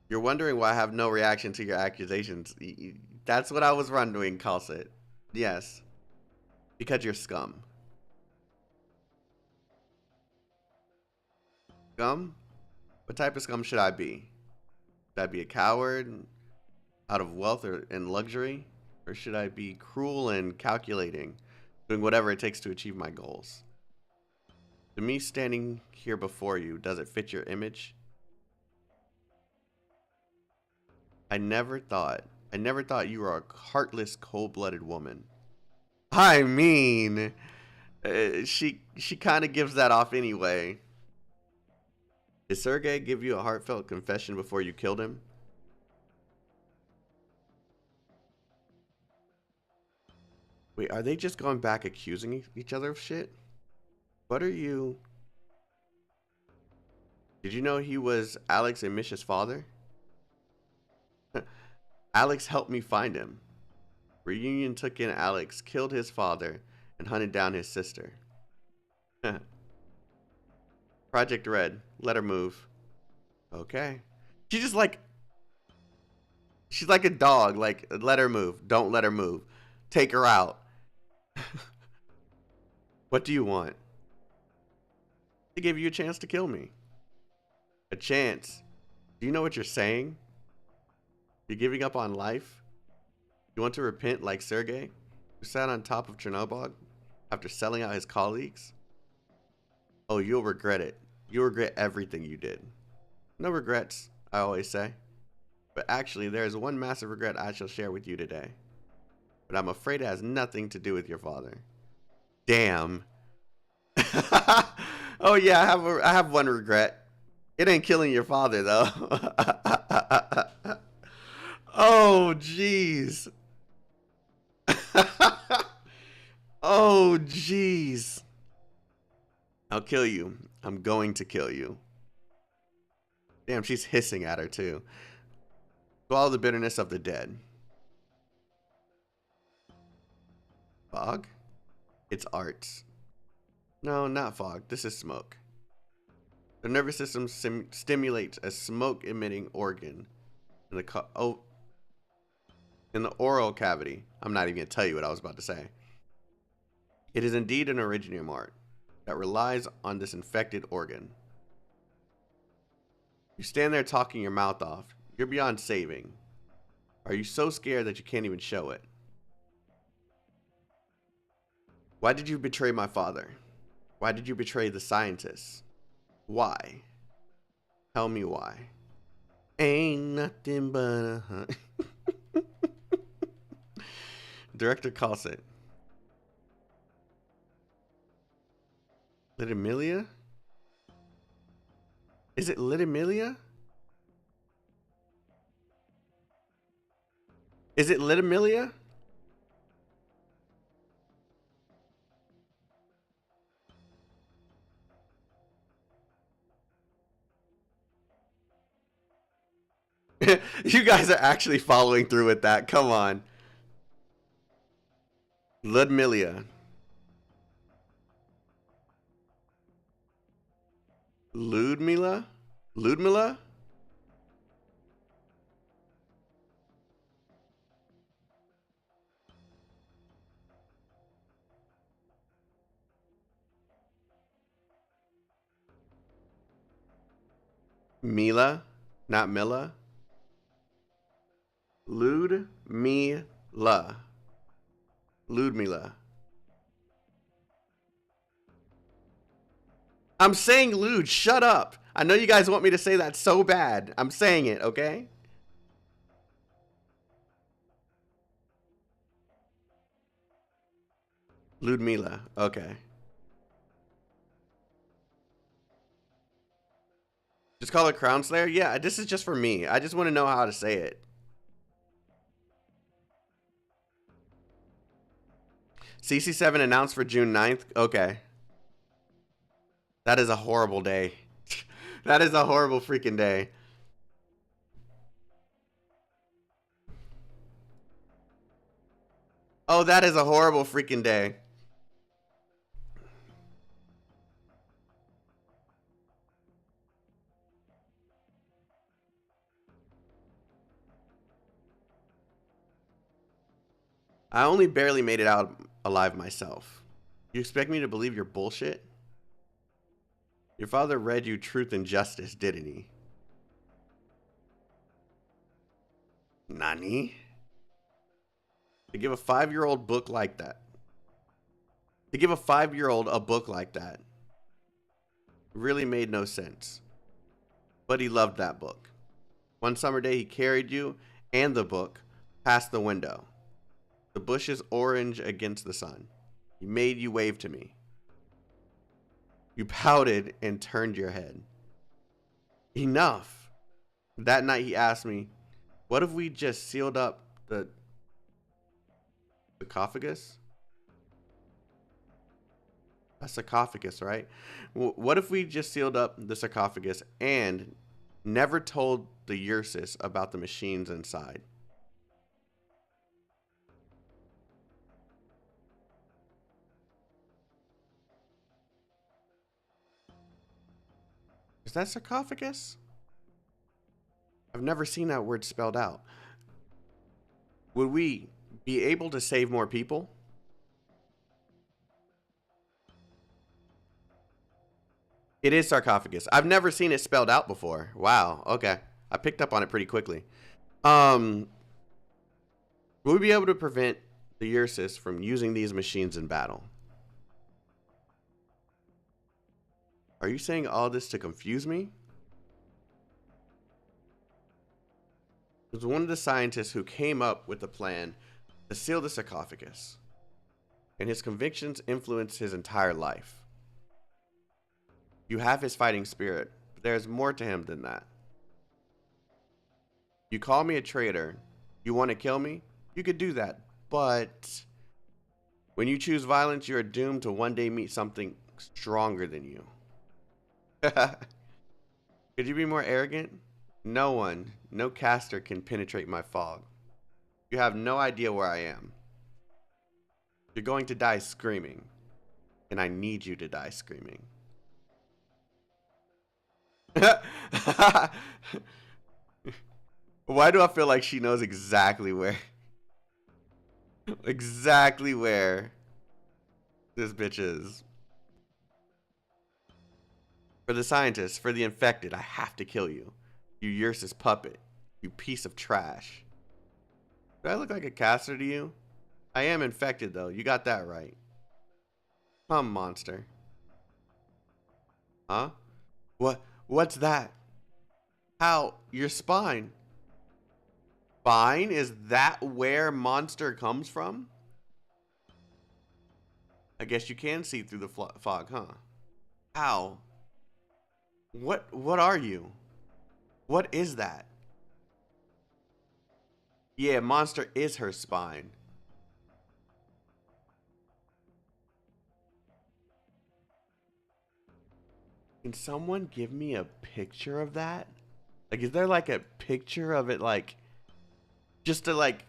[SPEAKER 3] You're wondering why I have no reaction to your accusations. That's what I was wondering, Khalsid. Yes. Because you're scum. Scum? What type of scum should I be? Should I be a coward out of wealth and luxury? Or should I be cruel and calculating, doing whatever it takes to achieve my goals? To me, standing here before you, does it fit your image? I never thought you were a heartless, cold-blooded woman. I mean, she kind of gives that off anyway. Did Sergei give you a heartfelt confession before you killed him? Wait, are they just going back accusing each other of shit? What are you... Did you know he was Alex and Misha's father? Alex helped me find him. Reunion took in Alex, killed his father, and hunted down his sister. Project Red, let her move. Okay. She's like a dog, like, let her move. Don't let her move. Take her out. What do you want? They gave you a chance to kill me. A chance. Do you know what you're saying? You're giving up on life? You want to repent like Sergei, who sat on top of Chernobyl after selling out his colleagues? Oh, you'll regret it. You'll regret everything you did. No regrets, I always say. But actually, there is one massive regret I shall share with you today. But I'm afraid it has nothing to do with your father. Damn. Oh yeah, I have one regret. It ain't killing your father though. Oh jeez. Oh jeez. I'll kill you. I'm going to kill you. Damn, she's hissing at her too. Swallow the bitterness of the dead. Fog? It's arts. No, not fog. This is smoke. The nervous system stimulates a smoke-emitting organ in the oral cavity. I'm not even going to tell you what I was about to say. It is indeed an originium art that relies on this infected organ. You stand there talking your mouth off. You're beyond saving. Are you so scared that you can't even show it? Why did you betray my father? Why did you betray the scientists? Why? Tell me why. Ain't nothing but a Director calls it. Litimilia? Is it Litimilia? Is it Litimilia? You guys are actually following through with that. Come on. Ludmilla. Ludmilla? Ludmilla? Mila? Not Milla? Ludmilla. Ludmilla. I'm saying Lude, shut up. I know you guys want me to say that so bad. I'm saying it, okay? Ludmilla, okay. Just call it Crown Slayer? Yeah, this is just for me. I just want to know how to say it. CC7 announced for June 9th? Okay. That is a horrible day. That is a horrible freaking day. Oh, that is a horrible freaking day. I only barely made it out alive myself. You expect me to believe your bullshit? Your father read you Truth and Justice, didn't he? Nani? To give a 5-year-old book like that. To give a 5-year-old a book like that really made no sense. But he loved that book. One summer day he carried you and the book past the window. The bushes orange against the sun. He made you wave to me. You pouted and turned your head. Enough. That night he asked me, what if we just sealed up the sarcophagus? A sarcophagus, right? What if we just sealed up the sarcophagus and never told the Ursus about the machines inside? Is that sarcophagus? I've never seen that word spelled out. Would we be able to save more people? It is sarcophagus. I've never seen it spelled out before. Wow. Okay. I picked up on it pretty quickly. Will we be able to prevent the Ursus from using these machines in battle? Are you saying all this to confuse me? It was one of the scientists who came up with the plan to seal the sarcophagus, and his convictions influenced his entire life. You have his fighting spirit, but there's more to him than that. You call me a traitor. You want to kill me? You could do that, but when you choose violence, you are doomed to one day meet something stronger than you. Could you be more arrogant? No one, no caster can penetrate my fog. You have no idea where I am. You're going to die screaming, and I need you to die screaming. Why do I feel like she knows exactly where this bitch is? For the scientists, for the infected, I have to kill you. You Ursus puppet. You piece of trash. Do I look like a caster to you? I am infected though. You got that right. Come, monster. Huh? What's that? How? Your spine. Spine? Is that where monster comes from? I guess you can see through the fog, huh? How? What are you? What is that? Yeah, monster is her spine. Can someone give me a picture of that? Like, is there like a picture of it, like, just to like...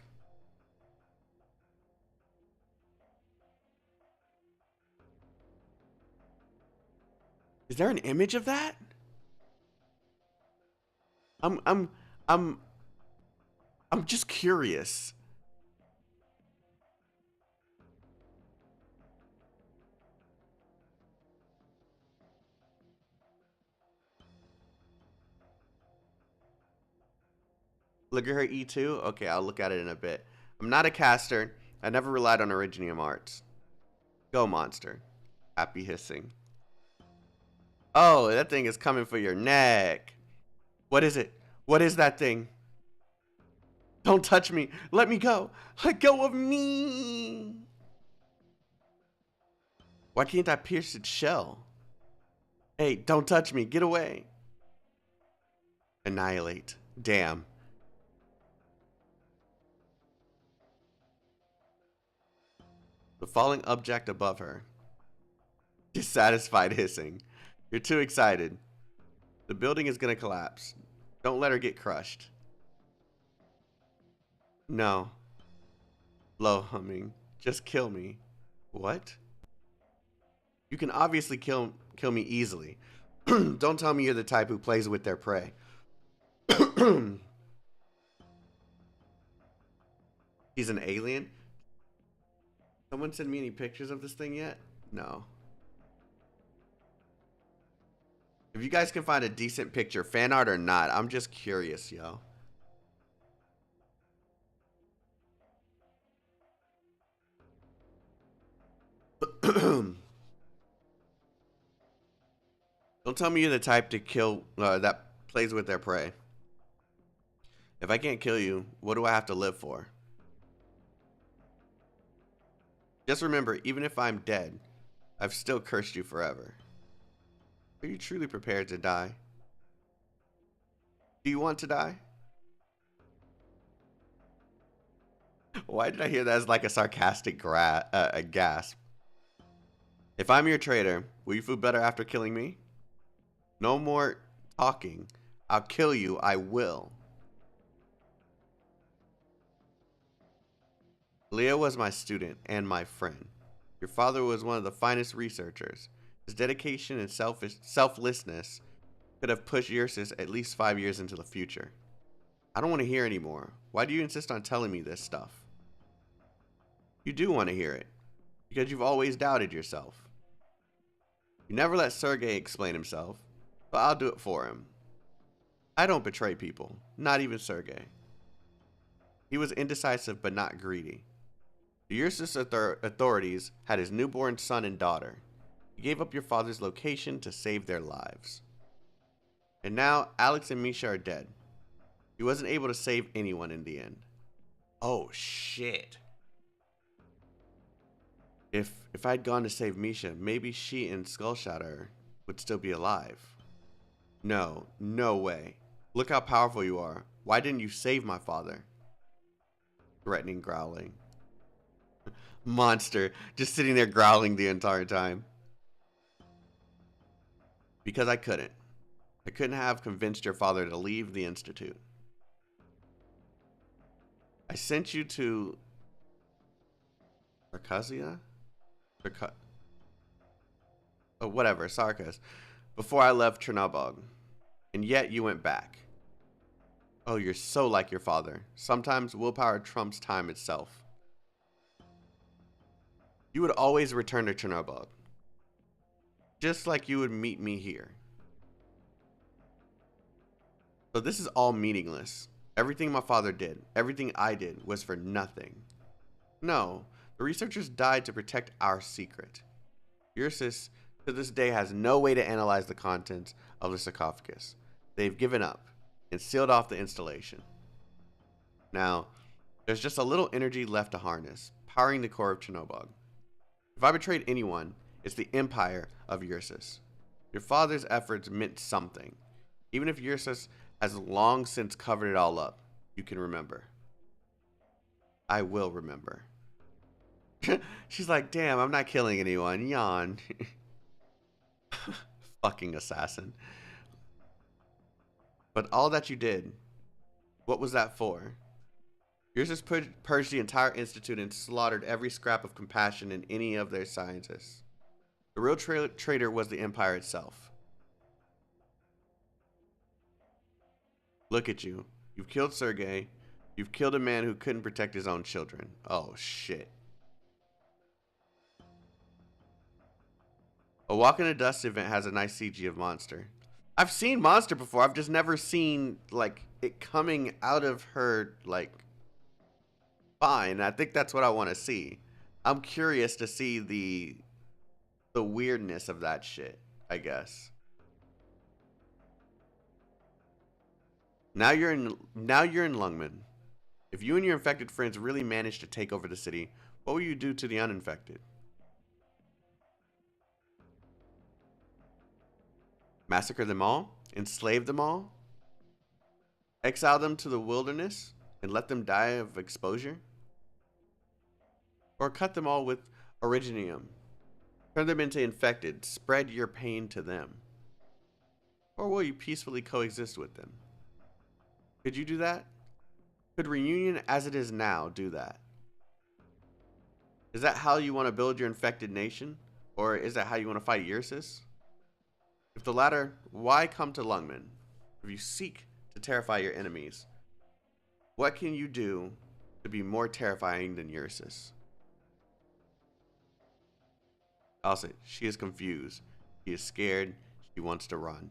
[SPEAKER 3] Is there an image of that? I'm just curious. Look at her E2? Okay, I'll look at it in a bit. I'm not a caster. I never relied on Originium arts. Go, monster. Happy hissing. Oh, that thing is coming for your neck. What is it? What is that thing? Don't touch me. Let me go. Let go of me. Why can't I pierce its shell? Hey, don't touch me. Get away. Annihilate. Damn. The falling object above her. Dissatisfied hissing. You're too excited. The building is gonna collapse. Don't let her get crushed. No. Low humming. Just kill me. What? You can obviously kill me easily. Don't tell me you're the type who plays with their prey. He's an alien? Someone send me any pictures of this thing yet? No. If you guys can find a decent picture, fan art or not, I'm just curious, yo. Don't tell me you're the type to kill that plays with their prey. If I can't kill you, what do I have to live for? Just remember, even if I'm dead, I've still cursed you forever. Are you truly prepared to die? Do you want to die? Why did I hear that as like a sarcastic gasp? If I'm your traitor, will you feel better after killing me? No more talking. I'll kill you. I will. Leah was my student and my friend. Your father was one of the finest researchers. His dedication and selflessness could have pushed Ursus at least 5 years into the future. I don't want to hear anymore. Why do you insist on telling me this stuff? You do want to hear it, because you've always doubted yourself. You never let Sergei explain himself, but I'll do it for him. I don't betray people, not even Sergei. He was indecisive but not greedy. The Ursus authorities had his newborn son and daughter. He gave up your father's location to save their lives. And now Alex and Misha are dead. He wasn't able to save anyone in the end. Oh shit. If I'd gone to save Misha, maybe she and Skullshatter would still be alive. No, no way. Look how powerful you are. Why didn't you save my father? Threatening growling. Monster, just sitting there growling the entire time. Because I couldn't. I couldn't have convinced your father to leave the Institute. I sent you to Sarkazia? Oh, whatever, Sarkaz. Before I left Chernobyl. And yet you went back. Oh, you're so like your father. Sometimes willpower trumps time itself. You would always return to Chernobyl. Just like you would meet me here. So this is all meaningless. Everything my father did, everything I did, was for nothing. No, the researchers died to protect our secret. Ursus, to this day, has no way to analyze the contents of the sarcophagus. They've given up and sealed off the installation. Now, there's just a little energy left to harness, powering the core of Chernobyl. If I betrayed anyone, it's the empire of Ursus. Your father's efforts meant something. Even if Ursus has long since covered it all up, you can remember. I will remember. She's like, damn, I'm not killing anyone. Yawn. Fucking assassin. But all that you did, what was that for? Ursus purged the entire institute and slaughtered every scrap of compassion in any of their scientists. The real traitor was the empire itself. Look at you. You've killed Sergei. You've killed a man who couldn't protect his own children. Oh, shit. A Walk in the Dust event has a nice CG of Monster. I've seen Monster before. I've just never seen, like, it coming out of her, like, spine. I think that's what I want to see. I'm curious to see the weirdness of that shit, I guess. Now you're in Lungman. If you and your infected friends really managed to take over the city, what will you do to the uninfected? Massacre them all? Enslave them all? Exile them to the wilderness and let them die of exposure? Or cut them all with originium? Turn them into infected, spread your pain to them? Or will you peacefully coexist with them? Could you do that? Could Reunion as it is now do that? Is that how you want to build your infected nation? Or is that how you want to fight Ursus? If the latter, why come to Lungman? If you seek to terrify your enemies, what can you do to be more terrifying than Ursus? Also, she is confused. She is scared. She wants to run.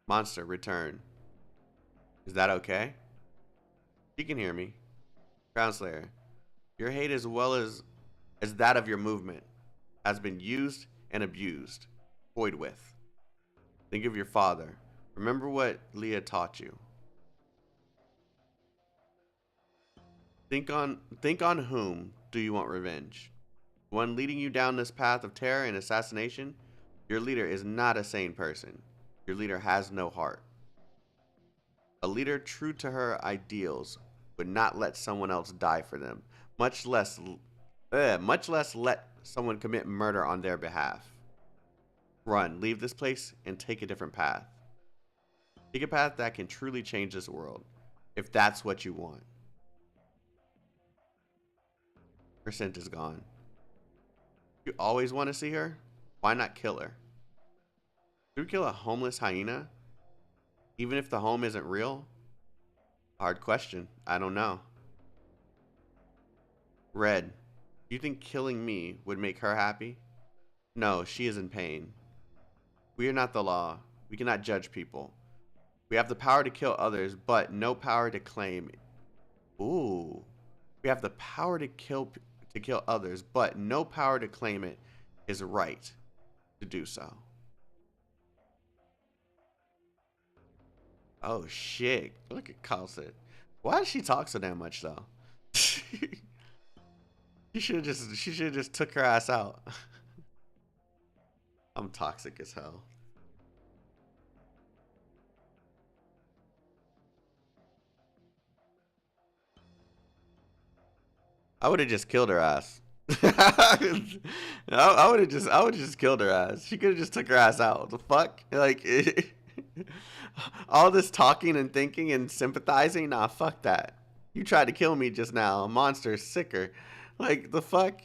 [SPEAKER 3] Monster, return. Is that okay? She can hear me. Crownslayer, your hate as well as that of your movement has been used and abused, toyed with. Think of your father. Remember what Leah taught you. Think on whom do you want revenge? One leading you down this path of terror and assassination? Your leader is not a sane person. Your leader has no heart. A leader true to her ideals would not let someone else die for them, much less let someone commit murder on their behalf. Run, leave this place, and take a different path. Take a path that can truly change this world, if that's what you want. Her scent is gone. You always want to see her? Why not kill her? Should we kill a homeless hyena? Even if the home isn't real? Hard question. I don't know. Red, do you think killing me would make her happy? No, she is in pain. We are not the law. We cannot judge people. We have the power to kill others, but no power to claim. Ooh. We have the power to kill others, but no power to claim it is right to do so. Oh shit. Look at Carlson. Why does she talk so damn much though? She should have just took her ass out. I'm toxic as hell. I would have just killed her ass. I would have just killed her ass. She could have just took her ass out. The fuck? Like all this talking and thinking and sympathizing? Nah, fuck that. You tried to kill me just now. A monster is sicker. Like, the fuck?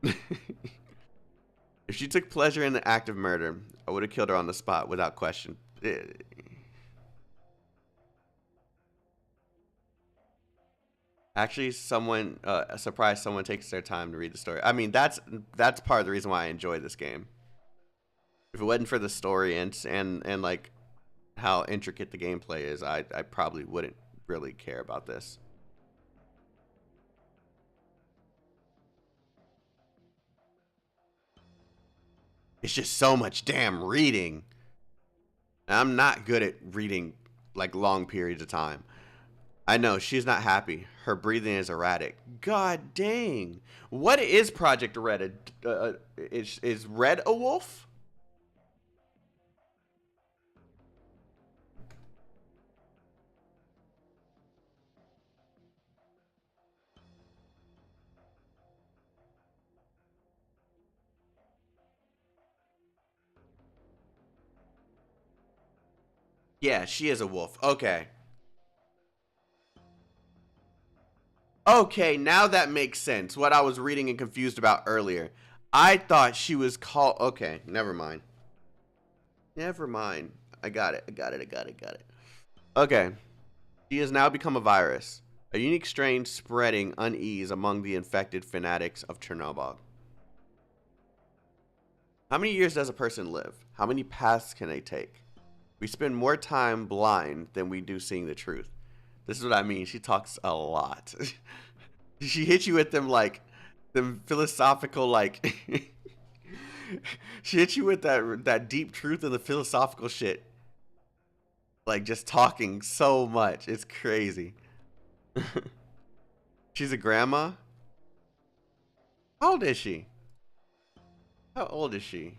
[SPEAKER 3] If she took pleasure in the act of murder, I would have killed her on the spot without question. Actually, someone surprised someone takes their time to read the story. I mean, that's part of the reason why I enjoy this game. If it wasn't for the story and like how intricate the gameplay is, I probably wouldn't really care about this. It's just so much damn reading. I'm not good at reading like long periods of time. I know she's not happy. Her breathing is erratic. God dang. What is Project Red? Is Red a wolf? Yeah, she is a wolf. Okay. Okay, now that makes sense. What I was reading and confused about earlier. I thought she was called... Okay, never mind. Never mind. I got it. Okay. She has now become a virus. A unique strain spreading unease among the infected fanatics of Chernobyl. How many years does a person live? How many paths can they take? We spend more time blind than we do seeing the truth. This is what I mean. She talks a lot. She hits you with them like them philosophical like she hits you with that deep truth and the philosophical shit. Like just talking so much. It's crazy. She's a grandma? How old is she? How old is she?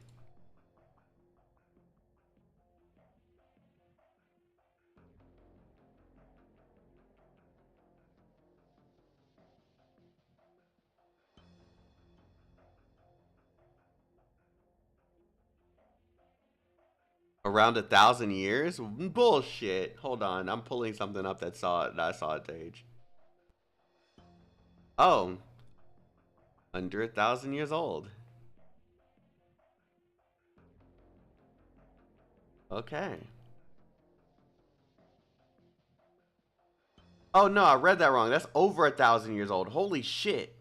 [SPEAKER 3] Around 1,000 years? Bullshit. Hold on. I'm pulling something up that I saw its age. Oh. Under 1,000 years old. Okay. Oh no, I read that wrong. That's over 1,000 years old. Holy shit.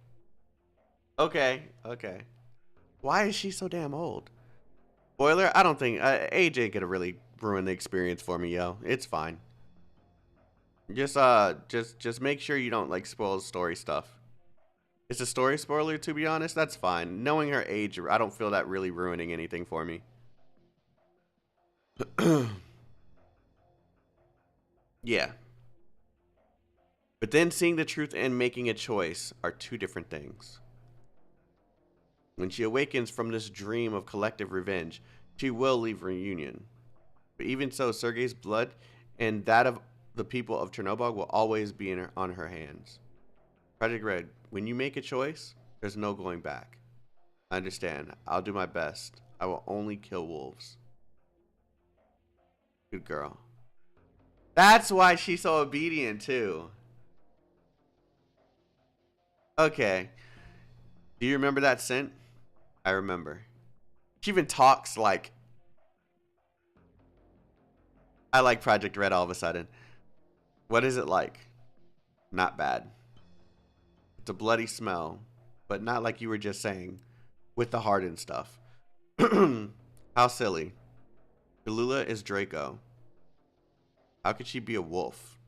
[SPEAKER 3] Okay. Why is she so damn old? Spoiler, I don't think age ain't gonna really ruin the experience for me, yo. It's fine. Just make sure you don't like spoil story stuff. It's a story spoiler, to be honest. That's fine. Knowing her age, I don't feel that really ruining anything for me. Yeah. But then seeing the truth and making a choice are two different things. When she awakens from this dream of collective revenge, she will leave Reunion. But even so, Sergei's blood and that of the people of Chernobyl will always be on her hands. Project Red, when you make a choice, there's no going back. I understand. I'll do my best. I will only kill wolves. Good girl. That's why she's so obedient, too. Okay. Do you remember that scent? I remember. She even talks like... I like Project Red all of a sudden. What is it like? Not bad. It's a bloody smell, but not like you were just saying. with the hardened stuff. How silly. Galula is Draco. How could she be a wolf?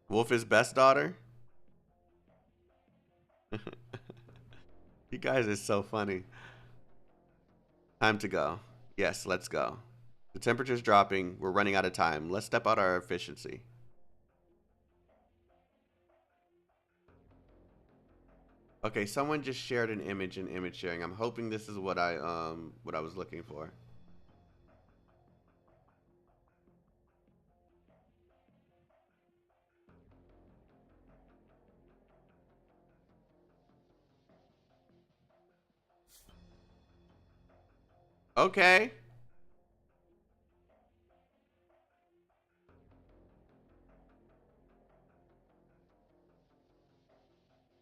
[SPEAKER 3] Wolf is best daughter? You guys are so funny. Time to go. Yes, let's go. The temperature's dropping. We're running out of time. Let's step out our efficiency. Okay, someone just shared an image in image sharing. I'm hoping this is what I was looking for. Okay.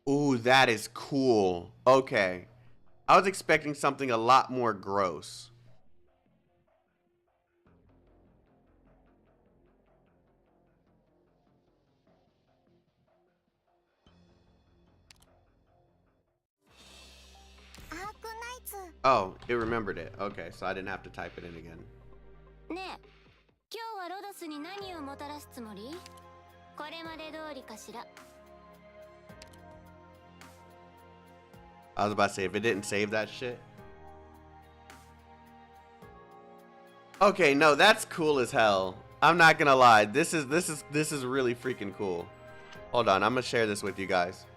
[SPEAKER 3] Ooh, that is cool. Okay. I was expecting something a lot more gross.
[SPEAKER 5] Arknights.
[SPEAKER 3] Oh, it remembered it. Okay, so I didn't have to type it in again.
[SPEAKER 5] ねえ、今日はロドスに何をもたらすつもり？これまで通りかしら。
[SPEAKER 3] I was about to say, if it didn't save that shit. Okay, no, that's cool as hell. I'm not gonna lie. This is really freaking cool. Hold on, I'm gonna share this with you guys.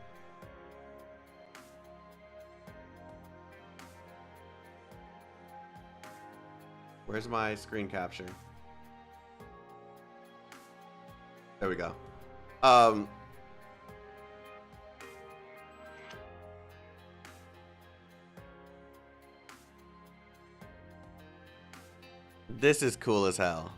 [SPEAKER 3] Where's my screen capture? There we go. This is cool as hell.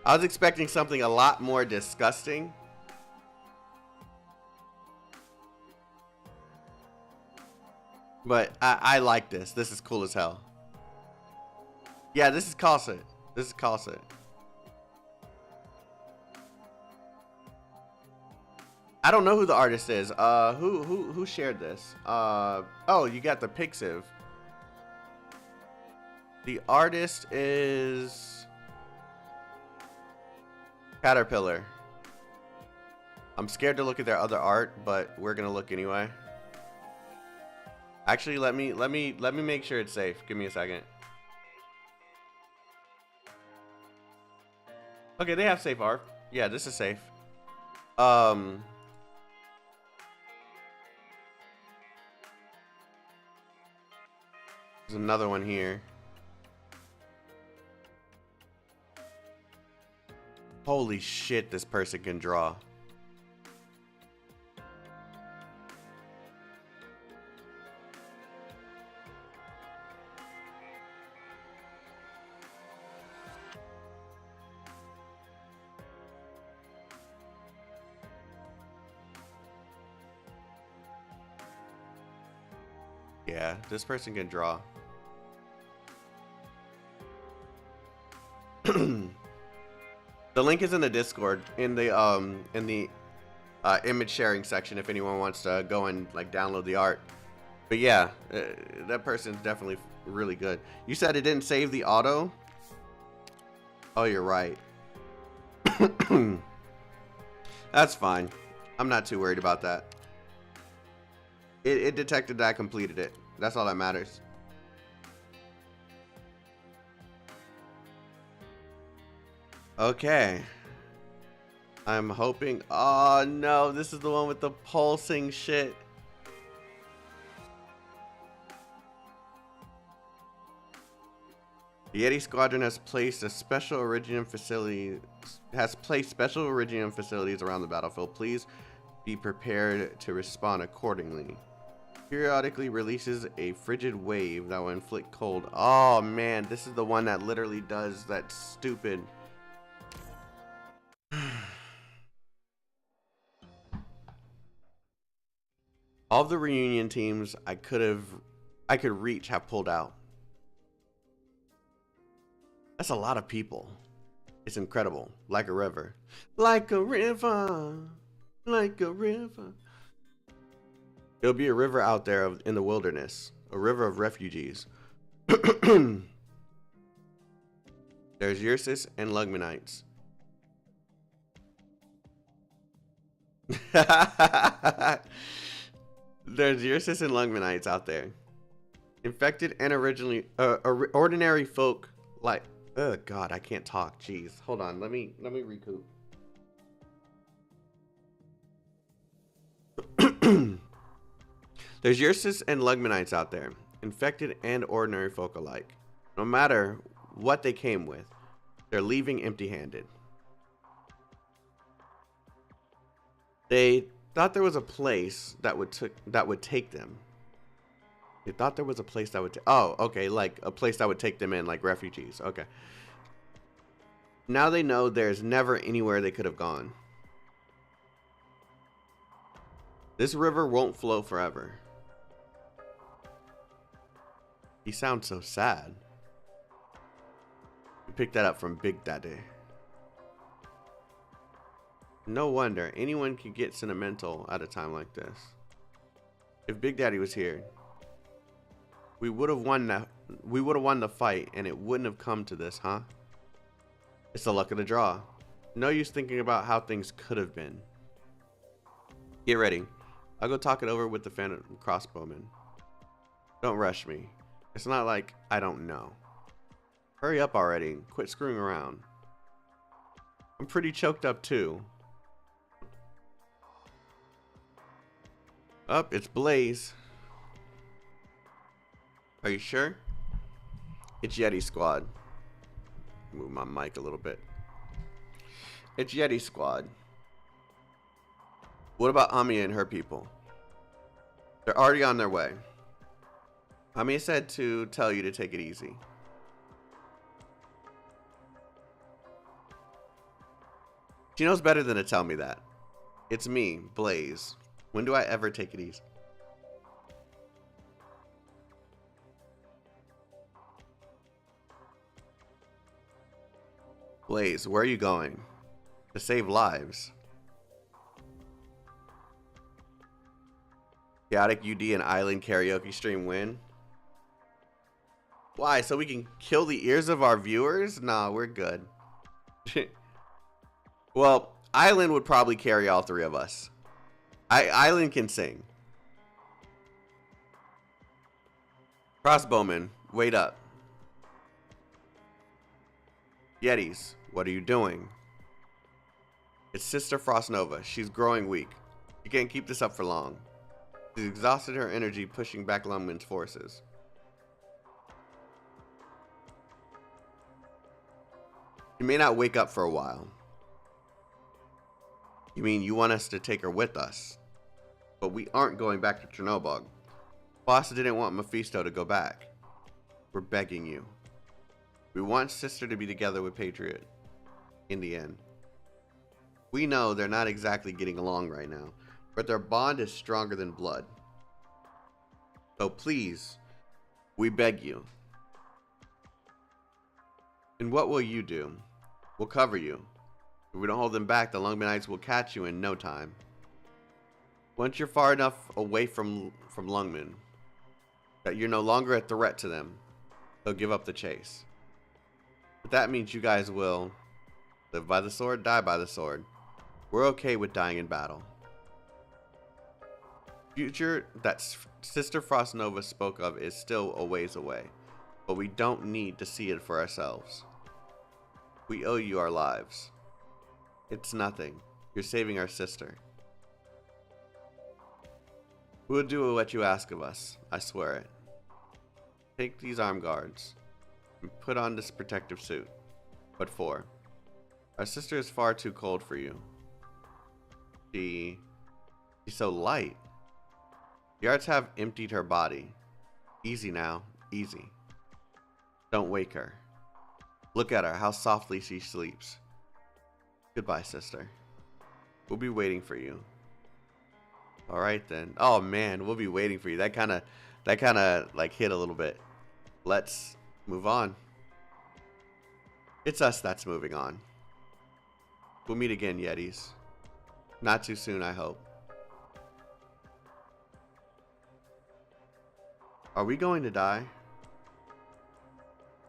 [SPEAKER 3] I was expecting something a lot more disgusting. But I like this. This is cool as hell. Yeah, this is Calcit. This is Calcit. I don't know who the artist is. Who shared this? Oh, you got the Pixiv. The artist is Caterpillar. I'm scared to look at their other art, but we're gonna look anyway. Actually, let me make sure it's safe. Give me a second. Okay, they have safe art. Yeah, this is safe. There's another one here. Holy shit, this person can draw. Yeah, this person can draw. The link is in the Discord in the image sharing section if anyone wants to go and like download the art. But yeah, that person's definitely really good. You said it didn't save the auto? Oh, you're right. That's fine. I'm not too worried about that. It detected that I completed it. That's all that matters. Okay. I'm hoping. Oh no, this is the one with the pulsing shit. The Yeti Squadron has placed a special Iridium facility. Has placed special Iridium facilities around the battlefield. Please be prepared to respond accordingly. Periodically releases a frigid wave that will inflict cold. Oh man, this is the one that literally does that stupid. All of the reunion teams I could reach have pulled out. That's a lot of people. It's incredible. Like a river. Like a river. Like a river. There'll be a river out there in the wilderness. A river of refugees. There's Ursus and Lugmanites. There's Ursus and Lugmanites out there. Infected and ordinary folk like... Oh god, I can't talk. Jeez. Hold on. Let me recoup. There's Ursus and Lugmanites out there. Infected and ordinary folk alike. No matter what they came with, they're leaving empty-handed. They thought there was a place that would take them. They thought there was a place that would oh, okay, like a place that would take them in, like refugees. Okay. Now they know there's never anywhere they could have gone. This river won't flow forever. He sounds so sad. We picked that up from Big Daddy. No wonder anyone could get sentimental at a time like this. If Big Daddy was here, we would have won the fight, and it wouldn't have come to this, huh? It's the luck of the draw. No use thinking about how things could have been. Get ready. I'll go talk it over with the Phantom Crossbowman. Don't rush me. It's not like I don't know. Hurry up already. Quit screwing around. I'm pretty choked up too. Up, it's Blaze. Are you sure? It's Yeti Squad. Move my mic a little bit. It's Yeti Squad. What about Amiya and her people? They're already on their way. Amiya said to tell you to take it easy. She knows better than to tell me that. It's me, Blaze. When do I ever take it easy? Blaze, where are you going? To save lives. Chaotic UD and Island karaoke stream win. Why? So we can kill the ears of our viewers? Nah, we're good. Well, Island would probably carry all three of us. Island can sing. Crossbowman, wait up. Yetis, what are you doing? It's Sister Frostnova. She's growing weak. You can't keep this up for long. She's exhausted her energy pushing back Lungman's forces. You may not wake up for a while. You mean you want us to take her with us? But we aren't going back to Chernobyl. Boss didn't want Mephisto to go back. We're begging you. We want Sister to be together with Patriot. In the end. We know they're not exactly getting along right now, but their bond is stronger than blood. So please, we beg you. And what will you do? We'll cover you. If we don't hold them back, the Lungmanites will catch you in no time. Once you're far enough away from Lungman that you're no longer a threat to them, they'll give up the chase. But that means you guys will live by the sword, die by the sword. We're okay with dying in battle. Future that Sister Frostnova spoke of is still a ways away, but we don't need to see it for ourselves. We owe you our lives. It's nothing. You're saving our sister. We'll do what you ask of us. I swear it. Take these arm guards and put on this protective suit. What for? Our sister is far too cold for you. She's so light. The arts have emptied her body. Easy now. Easy. Don't wake her. Look at her, how softly she sleeps. Goodbye, sister. We'll be waiting for you. Alright then. Oh man, we'll be waiting for you. That kinda like hit a little bit. Let's move on. It's us that's moving on. We'll meet again, Yetis. Not too soon, I hope. Are we going to die?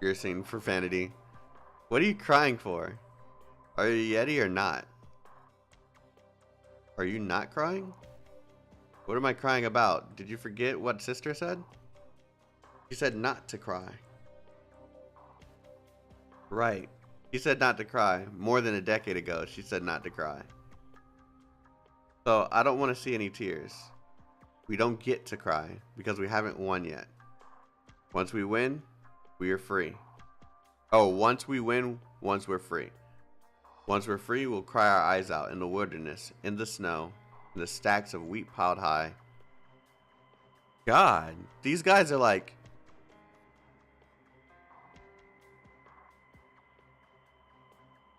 [SPEAKER 3] You're singing profanity. What are you crying for? Are you a Yeti or not? Are you not crying? What am I crying about? Did you forget what sister said? She said not to cry. Right. She said not to cry. More than a decade ago, she said not to cry. So I don't want to see any tears. We don't get to cry because we haven't won yet. Once we win, we are free. Oh, once we win, once we're free. Once we're free, we'll cry our eyes out in the wilderness, in the snow, in the stacks of wheat piled high. God, these guys are like...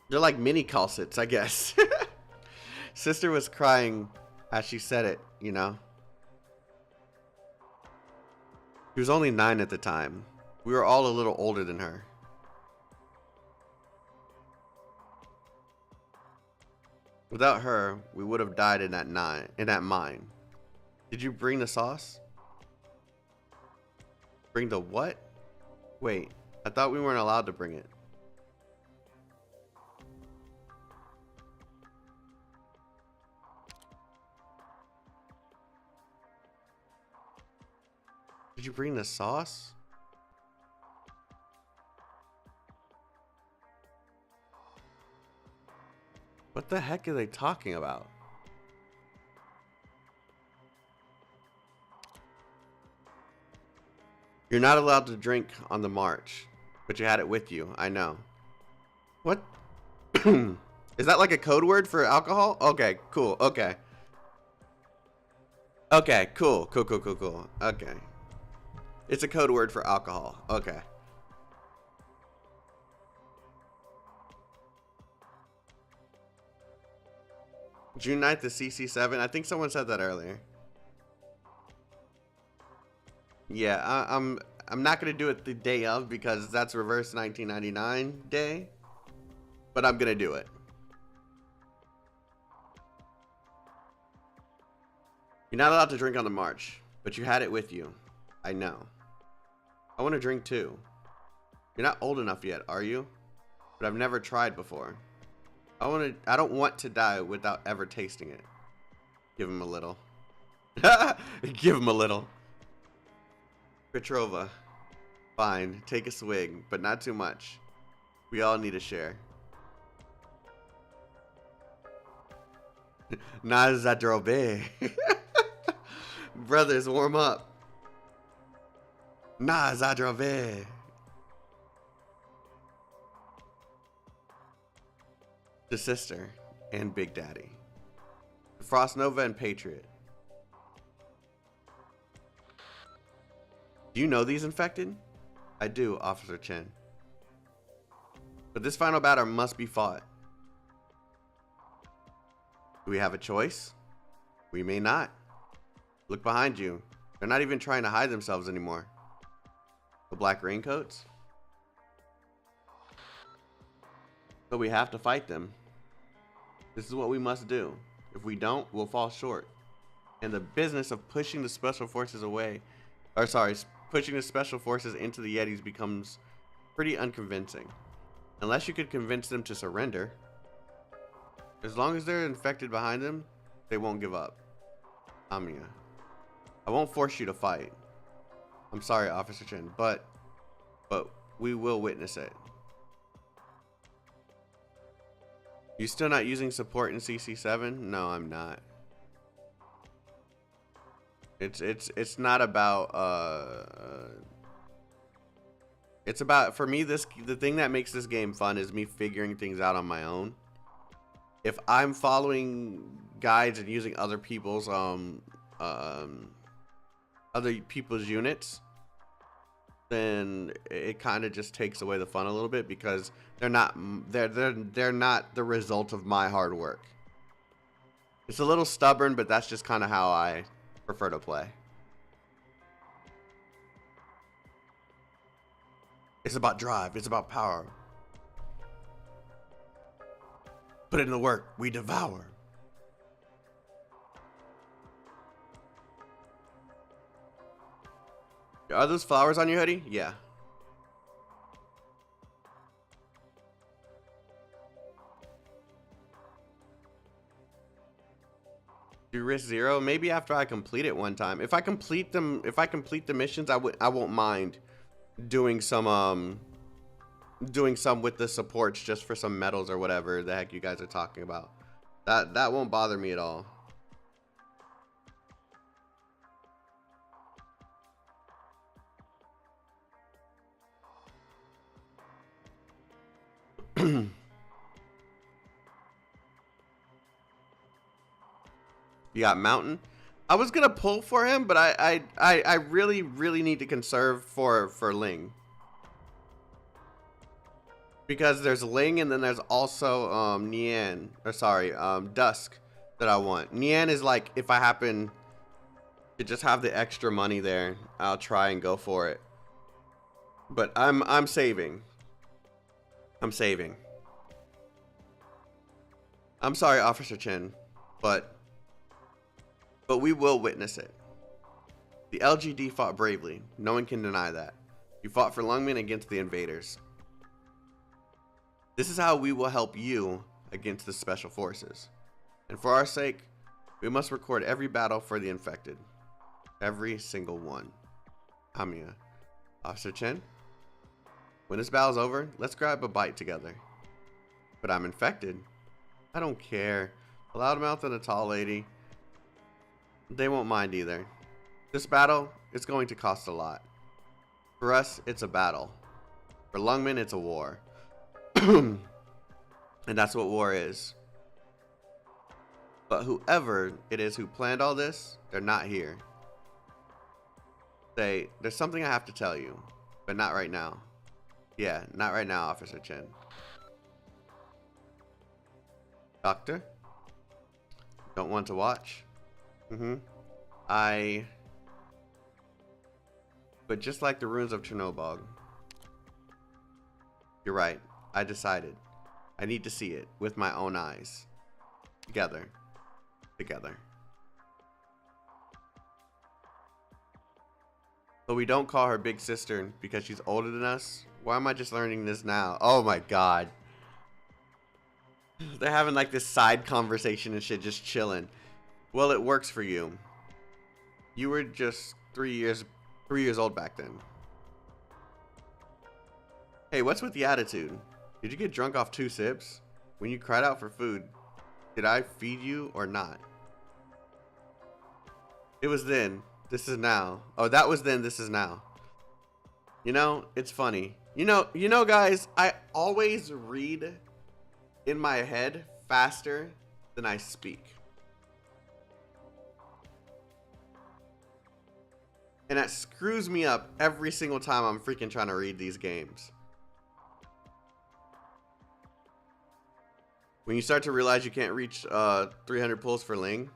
[SPEAKER 3] They're like mini Calcits, I guess. Sister was crying as she said it, you know. She was only 9 at the time. We were all a little older than her. Without her, we would have died in that mine. Did you bring the sauce? Bring the what? Wait, I thought we weren't allowed to bring it. Did you bring the sauce? What the heck are they talking about? You're not allowed to drink on the march, but you had it with you. I know. What? Is that like a code word for alcohol? Okay, cool. Okay. Okay, cool. Cool. Okay. It's a code word for alcohol. Okay. June 9th is CC7. I think someone said that earlier. Yeah, I'm not gonna do it the day of because that's reverse 1999 day, but I'm gonna do it. You're not allowed to drink on the march, but you had it with you. I know. I want to drink too. You're not old enough yet, are you? But I've never tried before. I don't want to die without ever tasting it. Give him a little. Give him a little. Petrova. Fine, take a swig, but not too much. We all need a share. Na zadrobe. Brothers, warm up. Na zadrobe. The sister and Big Daddy. Frostnova and Patriot. Do you know these infected? I do, Officer Chen. But this final battle must be fought. Do we have a choice? We may not. Look behind you. They're not even trying to hide themselves anymore. The black raincoats? So we have to fight them. This is what we must do. If we don't, we'll fall short. And the business of pushing the special forces away, pushing the special forces into the Yetis becomes pretty unconvincing. Unless you could convince them to surrender. As long as they're infected behind them, they won't give up. Amiya. I won't force you to fight. I'm sorry, Officer Chen, but we will witness it. You still not using support in CC7? No, I'm not. It's not about it's about, for me, the thing that makes this game fun is me figuring things out on my own. If I'm following guides and using other people's units, then it kind of just takes away the fun a little bit because they're not the result of my hard work. It's a little stubborn, but that's just kind of how I prefer to play. It's about drive. It's about power. Put in the work, we devour. Are those flowers on your hoodie? Yeah. Do risk 0? Maybe after I complete it one time. If I complete them, if I complete the missions, I won't mind doing some with the supports just for some medals or whatever the heck you guys are talking about. That won't bother me at all. You got Mountain. I was gonna pull for him, but I really need to conserve for Ling. Because there's Ling and then there's also Nian, or sorry, Dusk that I want. Nian is like, if I happen to just have the extra money there, I'll try and go for it. But I'm saving. I'm saving. I'm sorry, Officer Chen, but we will witness it. The LGD fought bravely. No one can deny that. You fought for Lungmen against the invaders. This is how we will help you against the special forces. And for our sake, we must record every battle for the infected. Every single one. Amiya. Officer Chen? When this battle's over, let's grab a bite together. But I'm infected. I don't care. A loudmouth and a tall lady. They won't mind either. This battle is going to cost a lot. For us, it's a battle. For Lungmen, it's a war. And that's what war is. But whoever it is who planned all this, they're not here. There's something I have to tell you, but not right now. Yeah, not right now, Officer Chen. Doctor? Don't want to watch? But just like the ruins of Chernobyl. You're right. I decided. I need to see it with my own eyes. Together. Together. But we don't call her big sister because she's older than us. Why am I just learning this now? Oh my god. They're having like this side conversation and shit, just chilling. Well, it works for you. You were just 3 years old back then. Hey, what's with the attitude? Did you get drunk off 2 sips? When you cried out for food, did I feed you or not? It was then. This is now. Oh, that was then. This is now. You know, it's funny. You know, guys, I always read in my head faster than I speak. And that screws me up every single time I'm freaking trying to read these games. When you start to realize you can't reach 300 pulls for Ling.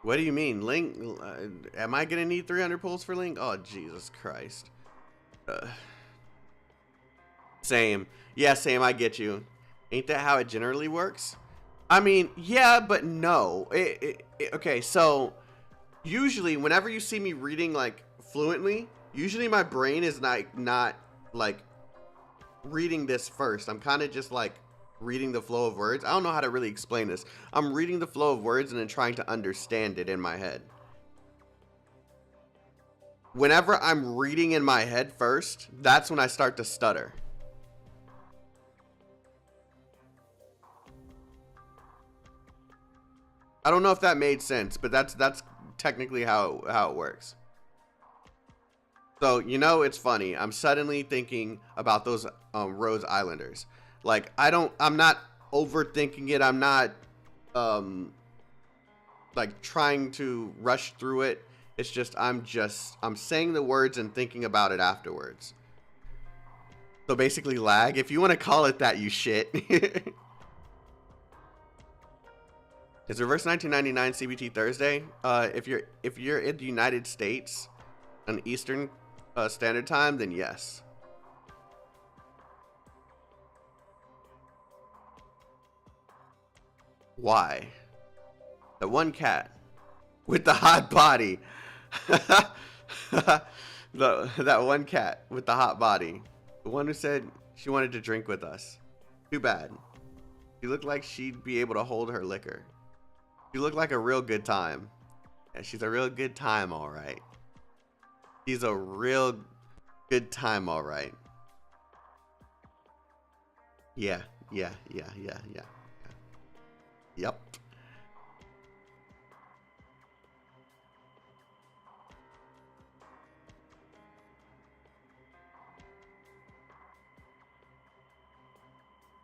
[SPEAKER 3] What do you mean? Ling? Am I gonna need 300 pulls for Ling? Oh, Jesus Christ. Same. Yeah, same, I get you. Ain't that how it generally works? I mean, yeah, but no. Okay, so usually whenever you see me reading like fluently, usually my brain is not like reading this first. I'm kind of just like reading the flow of words. I don't know how to really explain this. I'm reading the flow of words and then trying to understand it in my head. Whenever I'm reading in my head first, that's when I start to stutter. I don't know if that made sense, but that's technically how it works. So, you know, it's funny. I'm suddenly thinking about those Rhodes Islanders. Like, I'm not overthinking it. I'm not like trying to rush through it. It's just I'm saying the words and thinking about it afterwards. So basically lag. If you want to call it that, you shit. Is Reverse 1999 CBT Thursday? If you're in the United States on Eastern standard time, then yes. Why? The one cat with the hot body. That one cat with the hot body. The one who said she wanted to drink with us. Too bad. She looked like she'd be able to hold her liquor. She looked like a real good time. Yeah, she's a real good time, all right. She's a real good time, all right. Yeah. Yep.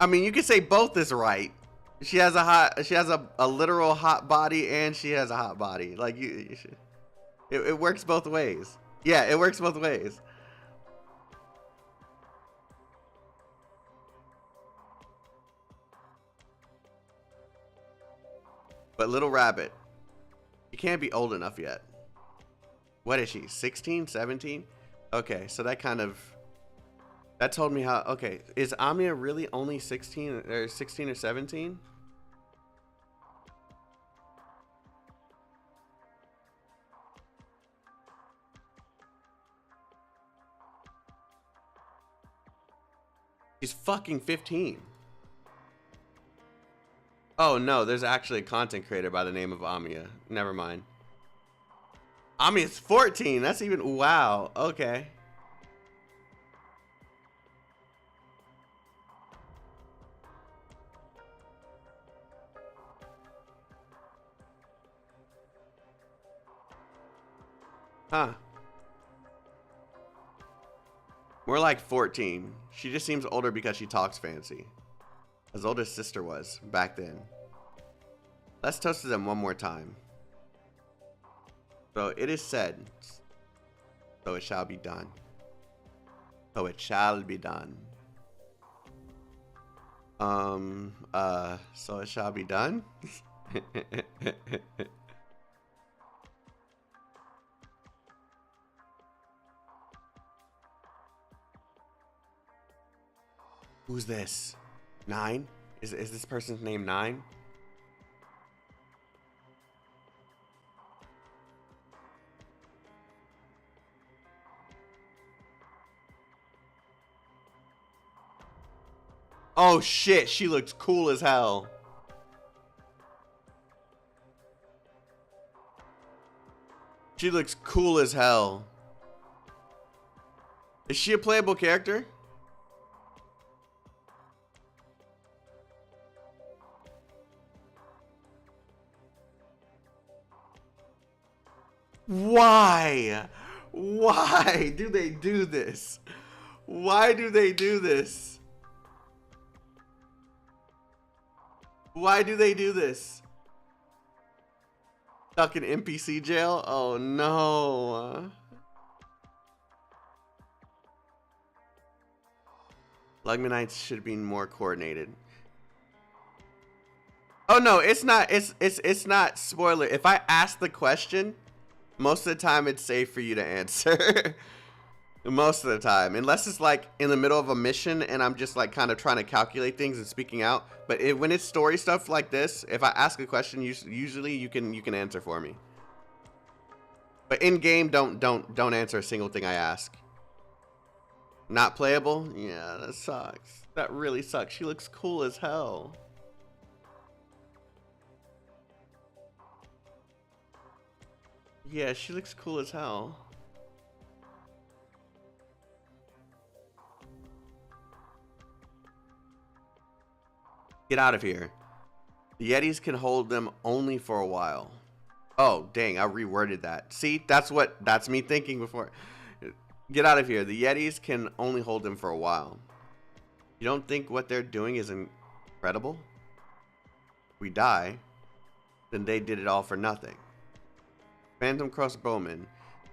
[SPEAKER 3] I mean, you could say both is right. She has a literal hot body, and she has a hot body. Like it works both ways. Yeah, it works both ways. But little rabbit, you can't be old enough yet. What is she? 16, 17? Okay, so that told me how. Okay, is Amiya really only 16 or 17? She's fucking 15. Oh no, there's actually a content creator by the name of Amiya. Never mind. Amiya's 14. That's even, wow. Okay. Huh. More like 14. She just seems older because she talks fancy. As old as sister was back then. Let's toast to them one more time. So it is said. So it shall be done. So it shall be done. So it shall be done. Who's this? 9? Is this person's name 9? Oh shit, she looks cool as hell. She looks cool as hell. Is she a playable character? Why? Why do they do this? Why do they do this? Why do they do this? Stuck in NPC jail? Oh no. Arknights should be more coordinated. Oh no, it's not. It's not spoiler. If I ask the question, most of the time it's safe for you to answer. Most of the time, unless it's like in the middle of a mission and I'm just like kind of trying to calculate things and speaking out. But when it's story stuff like this, if I ask a question, usually you can answer for me. But in game, don't answer a single thing I ask. Not playable? Yeah, that sucks. That really sucks. She looks cool as hell. Yeah, she looks cool as hell. Get out of here. The Yetis can hold them only for a while. Oh, dang, I reworded that. See, that's me thinking before. Get out of here. The Yetis can only hold them for a while. You don't think what they're doing is incredible? If we die, then they did it all for nothing. Phantom Crossbowmen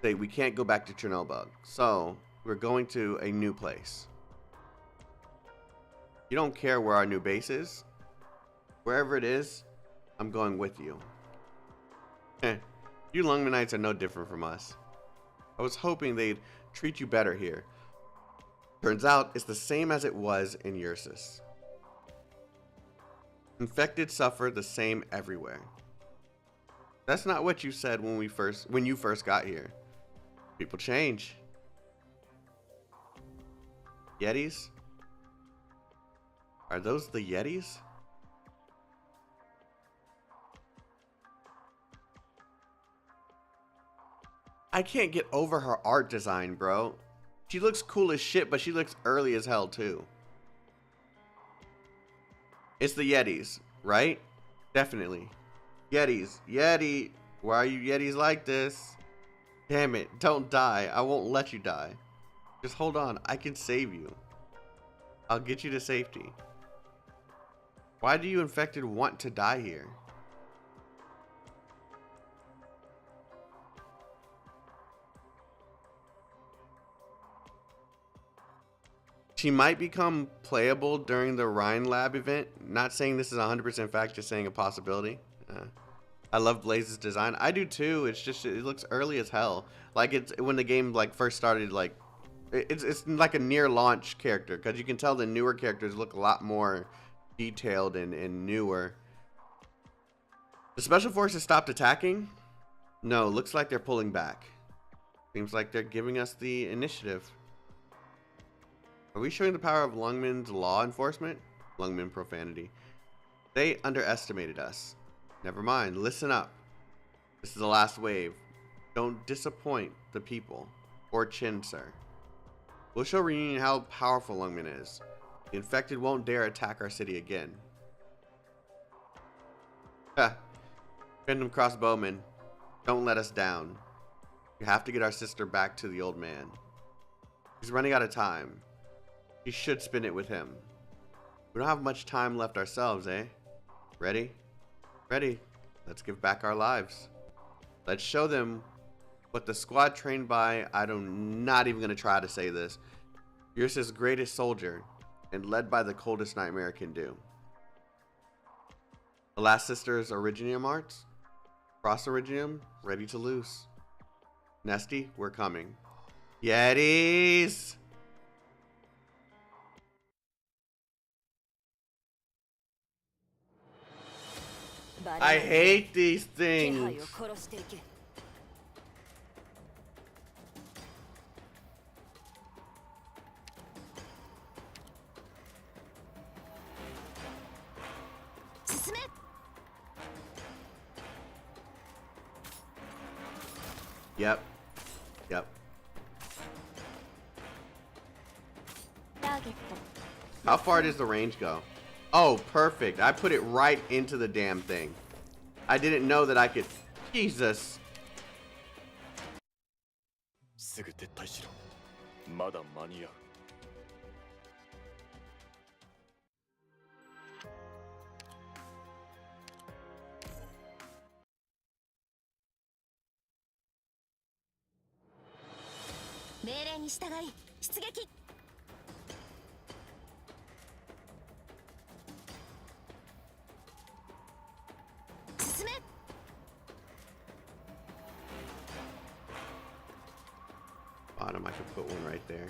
[SPEAKER 3] say we can't go back to Chernobyl, so we're going to a new place. You don't care where our new base is? Wherever it is, I'm going with you. You Arknights are no different from us. I was hoping they'd treat you better here. Turns out it's the same as it was in Ursus. Infected suffer the same everywhere. That's not what you said when you first got here. People change. Yetis? Are those the Yetis? I can't get over her art design, bro. She looks cool as shit, but she looks early as hell too. It's the Yetis, right? Definitely. Yetis. Yeti. Why are you Yetis like this? Damn it. Don't die. I won't let you die. Just hold on. I can save you. I'll get you to safety. Why do you infected want to die here? She might become playable during the Rhine Lab event. Not saying this is 100% fact, just saying a possibility. I love Blaze's design. I do too. It's just, it looks early as hell. Like it's when the game like first started, like it's like a near launch character, because you can tell the newer characters look a lot more detailed and newer. The special forces stopped attacking? No, looks like they're pulling back. Seems like they're giving us the initiative. Are we showing the power of Lungmen's law enforcement? Lungmen profanity. They underestimated us. Never mind, listen up. This is the last wave. Don't disappoint the people. Or Chen, sir. We'll show Reunion how powerful Lungmen is. The infected won't dare attack our city again. Ha! Random crossbowmen. Don't let us down. You have to get our sister back to the old man. He's running out of time. You should spend it with him. We don't have much time left ourselves, eh? Ready? Ready. Let's give back our lives. Let's show them what the squad trained by, I'm not even going to try to say this, Ursus' greatest soldier and led by the coldest nightmare can do. The last sister's Originium arts? Cross Originium, ready to loose. Nesty, we're coming. Yetis! I hate these things. Yep. Yep. How far does the range go? Oh, perfect. I put it right into the damn thing. I didn't know that I could. Jesus.
[SPEAKER 8] すぐ撤退しろ。まだ間に合う。
[SPEAKER 5] 命令に従い出撃。進め。
[SPEAKER 3] Bottom, I could put one right there.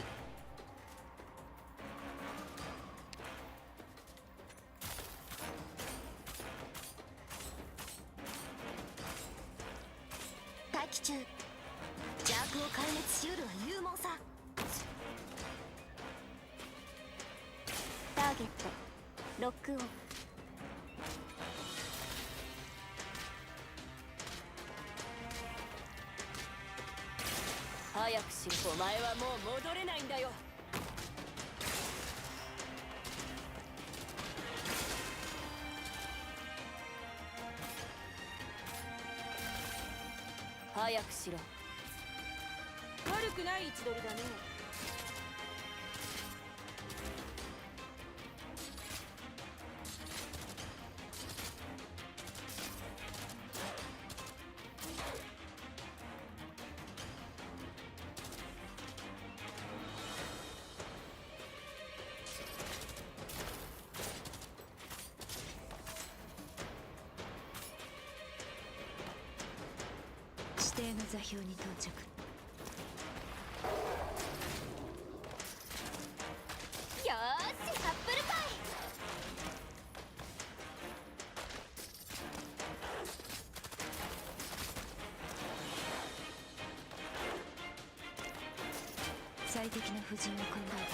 [SPEAKER 5] 最適な布陣を考え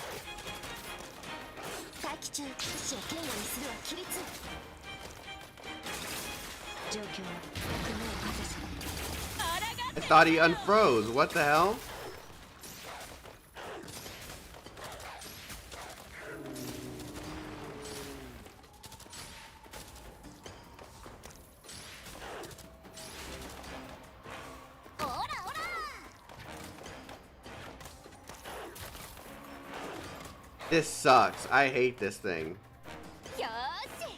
[SPEAKER 5] た。待機中、物資を堅固にするは規律。状況は雲をかざす。
[SPEAKER 3] I thought he unfroze. What the hell? This sucks. I hate this thing.
[SPEAKER 5] よーし。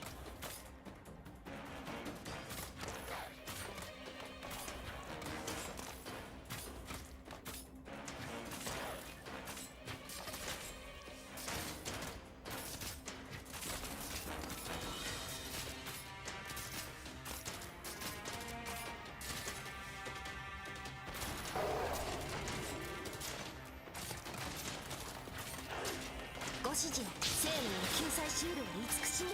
[SPEAKER 5] ご指示を生命の救済シールを慈しみ。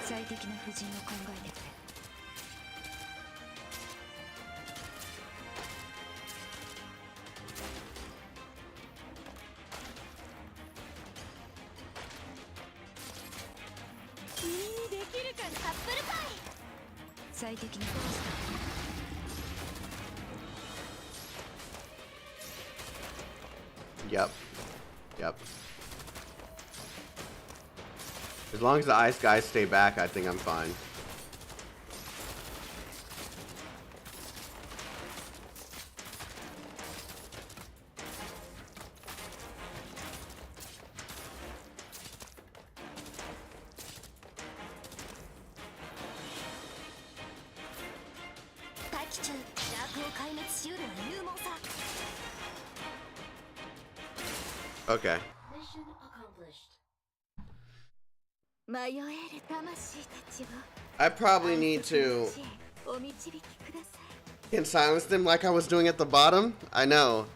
[SPEAKER 5] 最適な布陣を考えてくれ。できるかな。アップルパイ。最適なコースだ。
[SPEAKER 3] Yep. Yep. As long as the ice guys stay back, I think I'm fine. Okay.
[SPEAKER 4] Mission accomplished.
[SPEAKER 3] I probably need to can silence them like I was doing at the bottom. I know.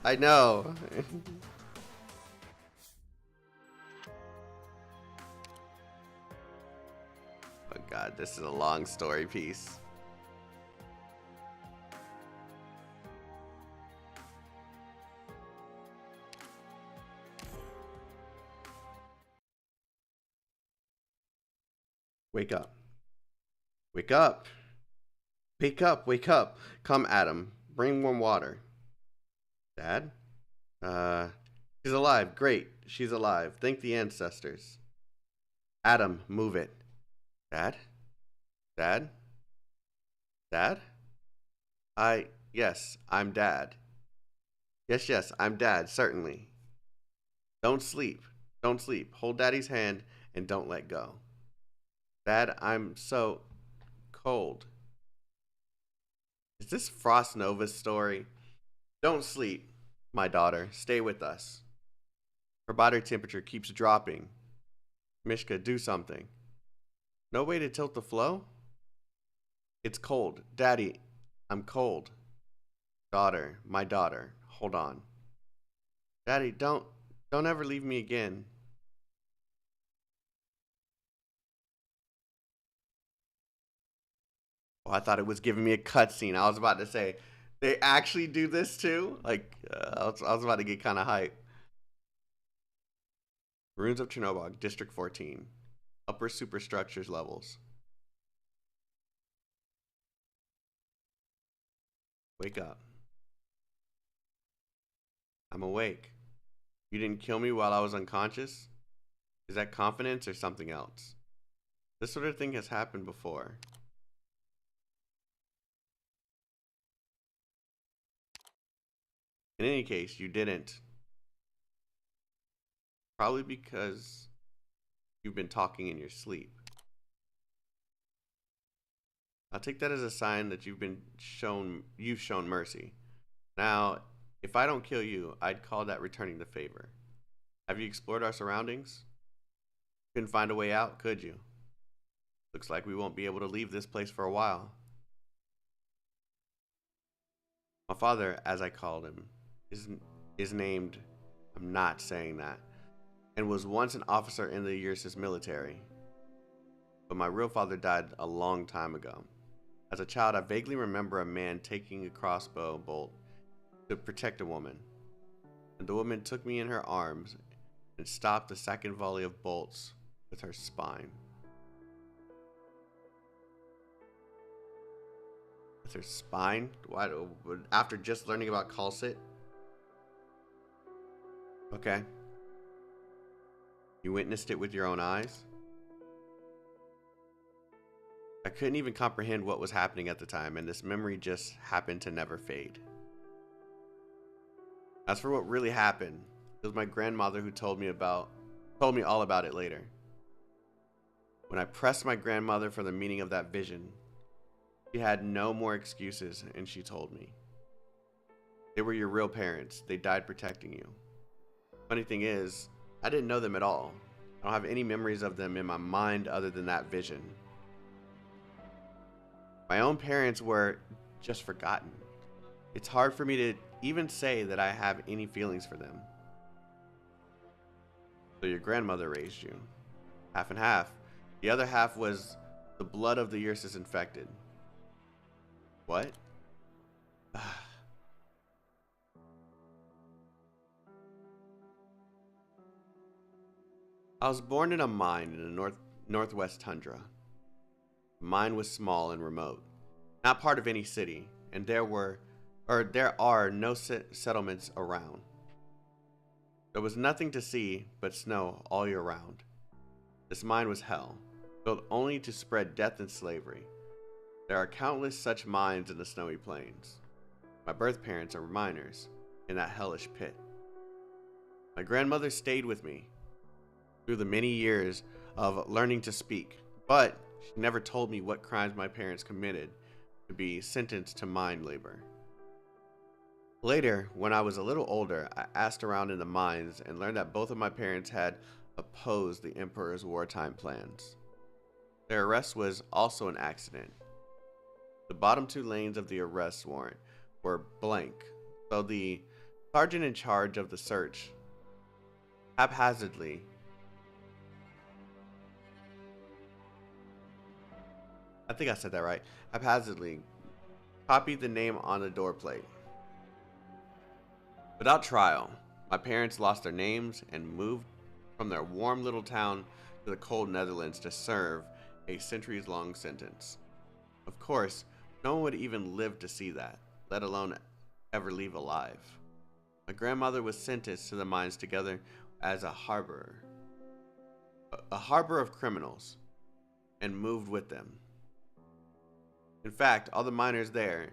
[SPEAKER 3] I know. Oh god, this is a long story piece. Wake up. Wake up. Wake up, wake up. Come, Adam. Bring warm water. Dad? She's alive. Great. She's alive. Thank the ancestors. Adam, move it. Dad? Dad? Dad? Yes, I'm Dad. Yes, I'm Dad, certainly. Don't sleep. Don't sleep. Hold Daddy's hand and don't let go. Dad, I'm so cold. Is this Frostnova's story? Don't sleep, my daughter. Stay with us. Her body temperature keeps dropping. Mishka, do something. No way to tilt the flow? It's cold. Daddy, I'm cold. Daughter, my daughter, hold on. Daddy, don't ever leave me again. Oh, I thought it was giving me a cutscene. I was about to say, they actually do this too? Like, I was about to get kind of hyped. Ruins of Chernobyl, District 14. Upper superstructures levels. Wake up. I'm awake. You didn't kill me while I was unconscious? Is that confidence or something else? This sort of thing has happened before. In any case, you didn't. Probably because you've been talking in your sleep. I'll take that as a sign that you've shown mercy. Now, if I don't kill you, I'd call that returning the favor. Have you explored our surroundings? Couldn't find a way out, could you? Looks like we won't be able to leave this place for a while. My father, as I called him, is named, I'm not saying that, and was once an officer in the Ursus military. But my real father died a long time ago. As a child, I vaguely remember a man taking a crossbow bolt to protect a woman. And the woman took me in her arms and stopped the second volley of bolts with her spine. With her spine? Why, after just learning about Calcit? Okay. You witnessed it with your own eyes? I couldn't even comprehend what was happening at the time, and this memory just happened to never fade. As for what really happened, it was my grandmother who told me all about it later. When I pressed my grandmother for the meaning of that vision, she had no more excuses, and she told me. They were your real parents. They died protecting you. Funny thing is, I didn't know them at all. I don't have any memories of them in my mind other than that vision. My own parents were just forgotten. It's hard for me to even say that I have any feelings for them. So your grandmother raised you. Half and half. The other half was the blood of the Ursus infected. What? I was born in a mine in the northwest tundra. The mine was small and remote, not part of any city, and there are no settlements around. There was nothing to see but snow all year round. This mine was hell, built only to spread death and slavery. There are countless such mines in the snowy plains. My birth parents are miners in that hellish pit. My grandmother stayed with me through the many years of learning to speak, but she never told me what crimes my parents committed to be sentenced to mine labor. Later, when I was a little older, I asked around in the mines and learned that both of my parents had opposed the Emperor's wartime plans. Their arrest was also an accident. The bottom two lanes of the arrest warrant were blank, so the sergeant in charge of the search haphazardly copied the name on the door plate. Without trial, my parents lost their names and moved from their warm little town to the cold Netherlands to serve a centuries-long sentence. Of course, no one would even live to see that, let alone ever leave alive. My grandmother was sentenced to the mines together as a harbor of criminals, and moved with them. In fact, all the miners there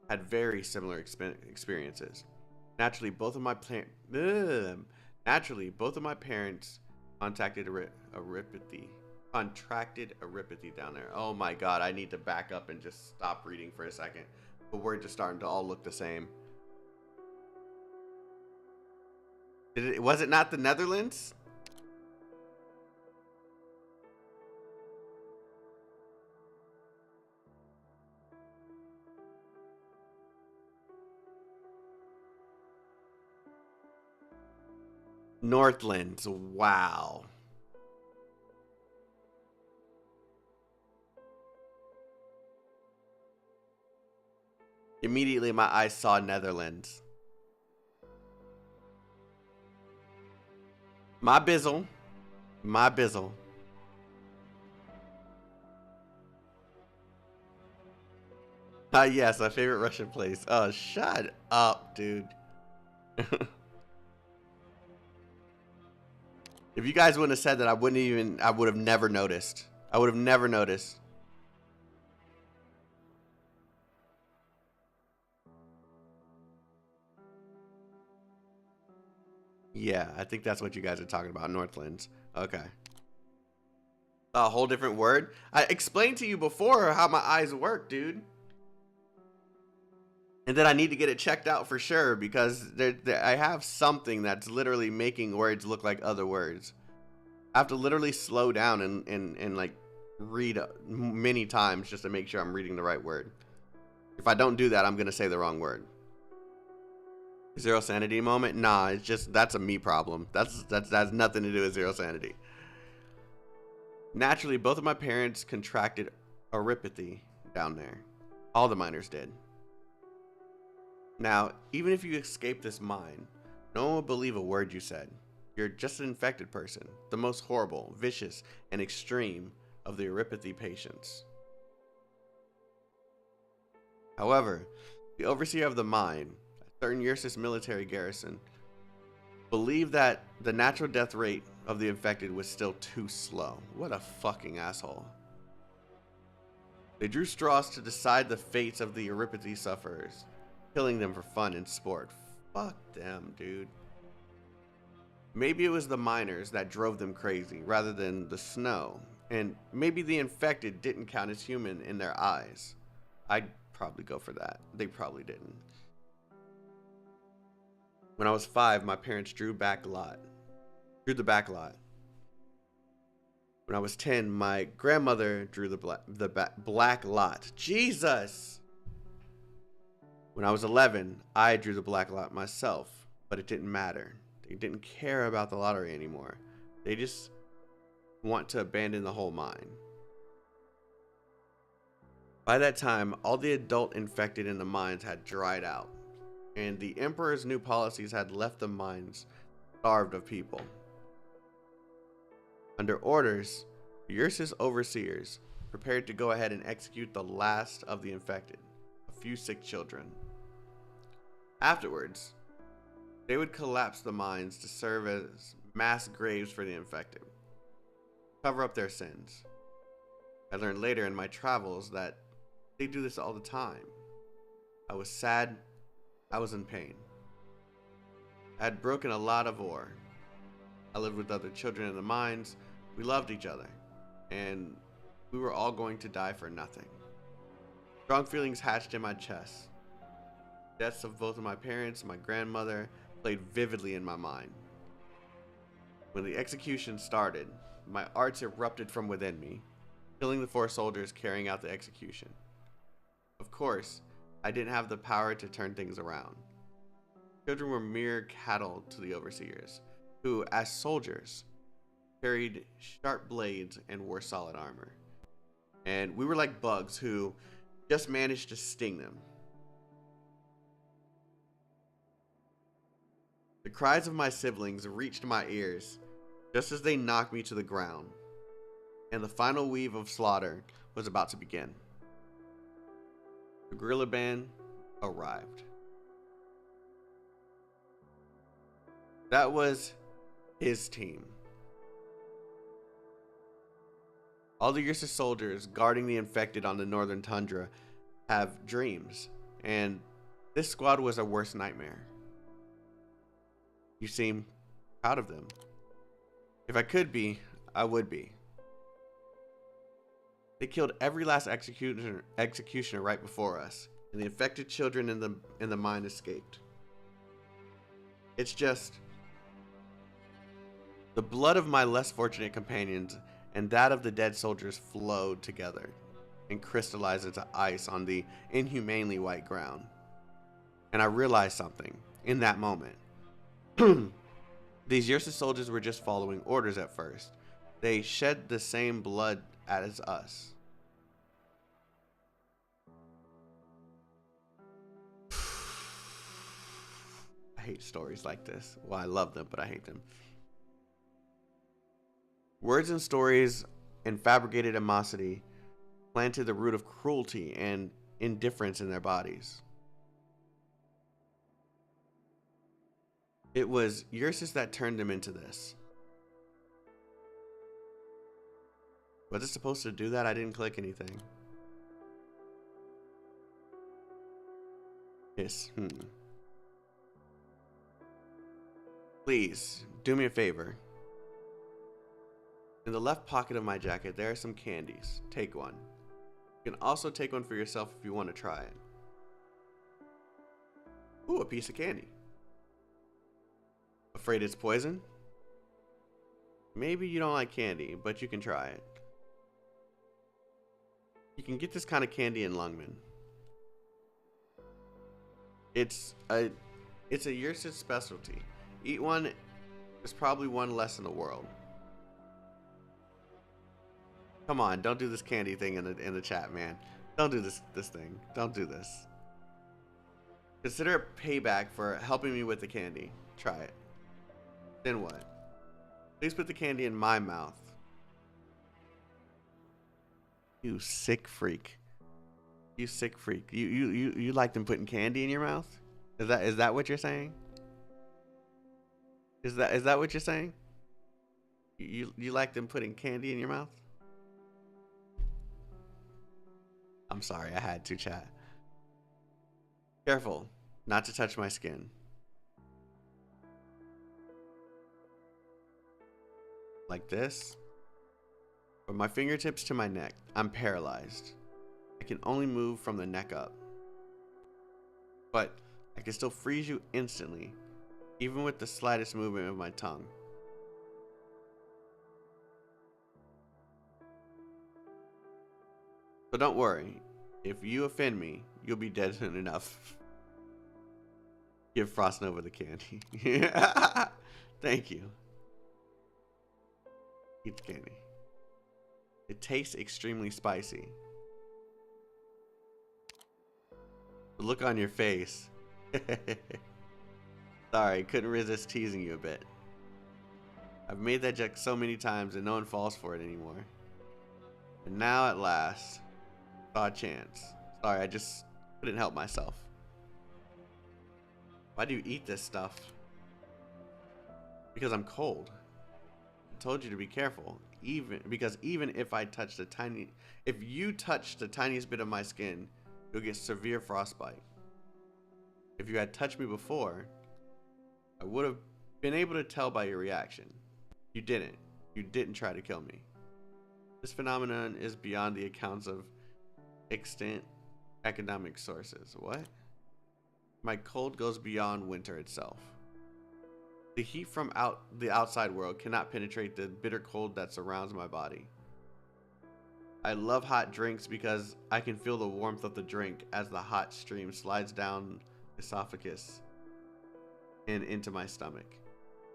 [SPEAKER 3] had very similar experiences. Naturally, both of my parents contracted erupts down there. Oh my god, I need to back up and just stop reading for a second. The words are starting to all look the same. Was it not the Netherlands? Northlands, wow. Immediately my eyes saw Netherlands. My bizzle. Yes, my favorite Russian place. Oh, shut up, dude. If you guys wouldn't have said that, I would have never noticed. I would have never noticed. Yeah, I think that's what you guys are talking about, Northlands. Okay. A whole different word? I explained to you before how my eyes work, dude. And then I need to get it checked out for sure, because I have something that's literally making words look like other words. I have to literally slow down and like read many times just to make sure I'm reading the right word. If I don't do that, I'm gonna say the wrong word. Zero sanity moment? Nah, it's just, that's a me problem. That's nothing to do with zero sanity. Naturally, both of my parents contracted erupts down there. All the miners did. Now, even if you escape this mine, no one will believe a word you said. You're just an infected person, the most horrible, vicious, and extreme of the Erupts patients. However, the overseer of the mine, a certain Ursus military garrison, believed that the natural death rate of the infected was still too slow. What a fucking asshole. They drew straws to decide the fates of the Erupts sufferers, killing them for fun and sport. Fuck them, dude. Maybe it was the miners that drove them crazy rather than the snow, and maybe the infected didn't count as human in their eyes. I'd probably go for that. They probably didn't. When I was 5, my parents drew the back lot. When I was 10, my grandmother drew the black lot. Jesus! When I was 11, I drew the black lot myself, but it didn't matter. They didn't care about the lottery anymore. They just want to abandon the whole mine. By that time, all the adult infected in the mines had dried out, and the Emperor's new policies had left the mines starved of people. Under orders, the Ursus overseers prepared to go ahead and execute the last of the infected, a few sick children. Afterwards, they would collapse the mines to serve as mass graves for the infected, cover up their sins. I learned later in my travels that they do this all the time. I was sad. I was in pain. I had broken a lot of ore. I lived with other children in the mines. We loved each other, and we were all going to die for nothing. Strong feelings hatched in my chest. Deaths of both of my parents and my grandmother played vividly in my mind. When the execution started, my arts erupted from within me, killing the 4 soldiers carrying out the execution. Of course, I didn't have the power to turn things around. Children were mere cattle to the overseers, who, as soldiers, carried sharp blades and wore solid armor. And we were like bugs who just managed to sting them. The cries of my siblings reached my ears just as they knocked me to the ground, and the final weave of slaughter was about to begin. The guerrilla band arrived. That was his team. All the Ursus soldiers guarding the infected on the northern tundra have dreams, and this squad was our worst nightmare. You seem proud of them. If I could be, I would be. They killed every last executioner right before us, and the infected children in the mine escaped. It's just the blood of my less fortunate companions and that of the dead soldiers flowed together and crystallized into ice on the inhumanely white ground. And I realized something in that moment. These Ursus soldiers were just following orders at first. They shed the same blood as us. I hate stories like this. Well, I love them, but I hate them. Words and stories and fabricated animosity planted the root of cruelty and indifference in their bodies. It was Ursus that turned them into this. Was it supposed to do that? I didn't click anything. Yes. Please, do me a favor. In the left pocket of my jacket, there are some candies. Take one. You can also take one for yourself if you want to try it. Ooh, a piece of candy. Afraid it's poison? Maybe you don't like candy, but you can try it. You can get this kind of candy in Lungman. It's a Ursus specialty. Eat one, there's probably one less in the world. Come on, don't do this candy thing in the chat, man. Don't do this thing. Don't do this. Consider it payback for helping me with the candy. Try it. Then what? Please put the candy in my mouth. You sick freak. You sick freak. You like them putting candy in your mouth? Is that what you're saying? Is that what you're saying? You like them putting candy in your mouth? I'm sorry, I had to, chat. Careful not to touch my skin. Like this. From my fingertips to my neck, I'm paralyzed. I can only move from the neck up. But I can still freeze you instantly, even with the slightest movement of my tongue. So don't worry, if you offend me, you'll be dead soon enough. Give Frostnova the candy. Thank you. Eat the candy. It tastes extremely spicy. The look on your face. Sorry, couldn't resist teasing you a bit. I've made that joke so many times and no one falls for it anymore. And now at last, saw a chance. Sorry, I just couldn't help myself. Why do you eat this stuff? Because I'm cold. I told you to be careful. Even if you touch the tiniest bit of my skin, you'll get severe frostbite. If you had touched me before, I would have been able to tell by your reaction. You didn't. You didn't try to kill me. This phenomenon is beyond the accounts of extant academic sources. What? My cold goes beyond winter itself. The heat from the outside world cannot penetrate the bitter cold that surrounds my body. I love hot drinks because I can feel the warmth of the drink as the hot stream slides down the esophagus and into my stomach.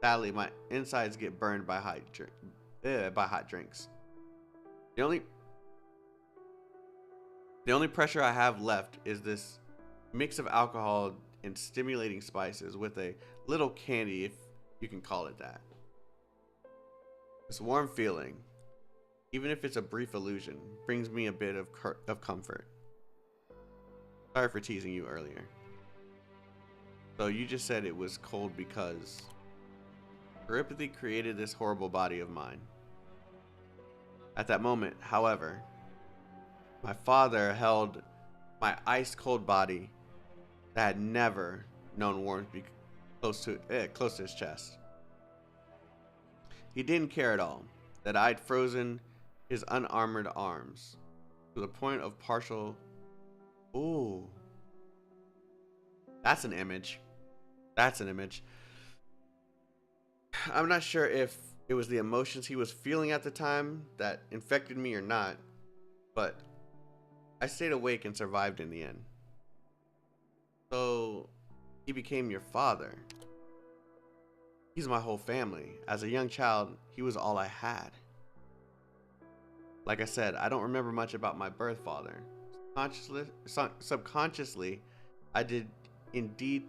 [SPEAKER 3] Sadly, my insides get burned by hot drinks. The only pressure I have left is this mix of alcohol and stimulating spices with a little candy, if you can call it that. This warm feeling, even if it's a brief illusion, brings me a bit of comfort. Sorry for teasing you earlier. So you just said it was cold because telepathy created this horrible body of mine. At that moment, however, my father held my ice-cold body that had never known warmth be close to his chest. He didn't care at all that I'd frozen his unarmored arms to the point of partial... Ooh. That's an image. That's an image. I'm not sure if it was the emotions he was feeling at the time that infected me or not, but I stayed awake and survived in the end. So, he became your father. He's my whole family. As a young child, he was all I had. Like I said, I don't remember much about my birth father. Subconsciously, I did indeed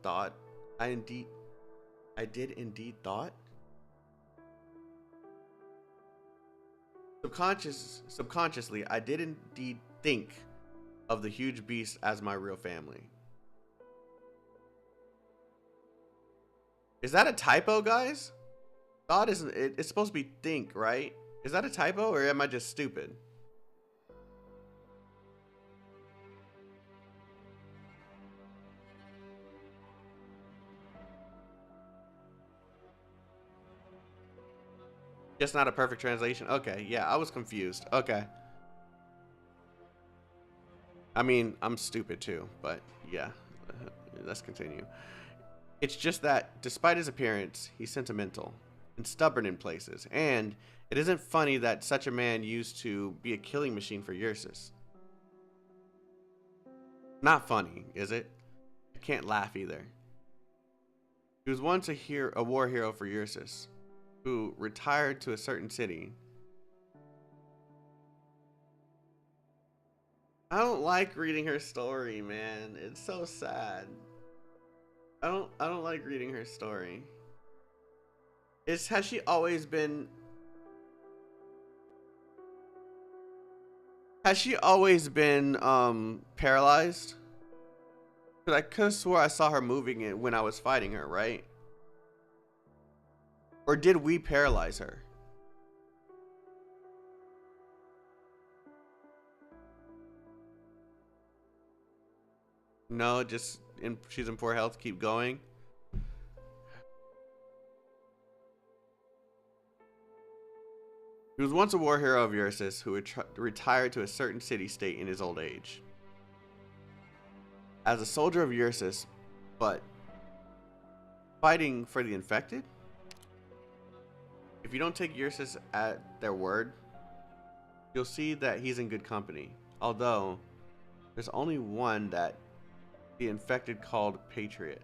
[SPEAKER 3] thought. Subconsciously, I did indeed think of the huge beast as my real family. Is that a typo, guys? Thought isn't it? It's supposed to be think, right? Is that a typo or am I just stupid? Just not a perfect translation. Okay, yeah, I was confused. Okay. I mean, I'm stupid too, but yeah, let's continue. It's just that, despite his appearance, he's sentimental and stubborn in places, and it isn't funny that such a man used to be a killing machine for Ursus. Not funny, is it? I can't laugh either. He was once a war hero for Ursus, who retired to a certain city. I don't like reading her story, man. It's so sad. I don't like reading her story. Has she always been paralyzed? Cause I could have swore I saw her moving it when I was fighting her, right? Or did we paralyze her? No, just she's in poor health. Keep going. He was once a war hero of Ursus who retired to a certain city-state in his old age. As a soldier of Ursus, but fighting for the infected? If you don't take Ursus at their word, you'll see that he's in good company. Although, there's only one that the infected called Patriot.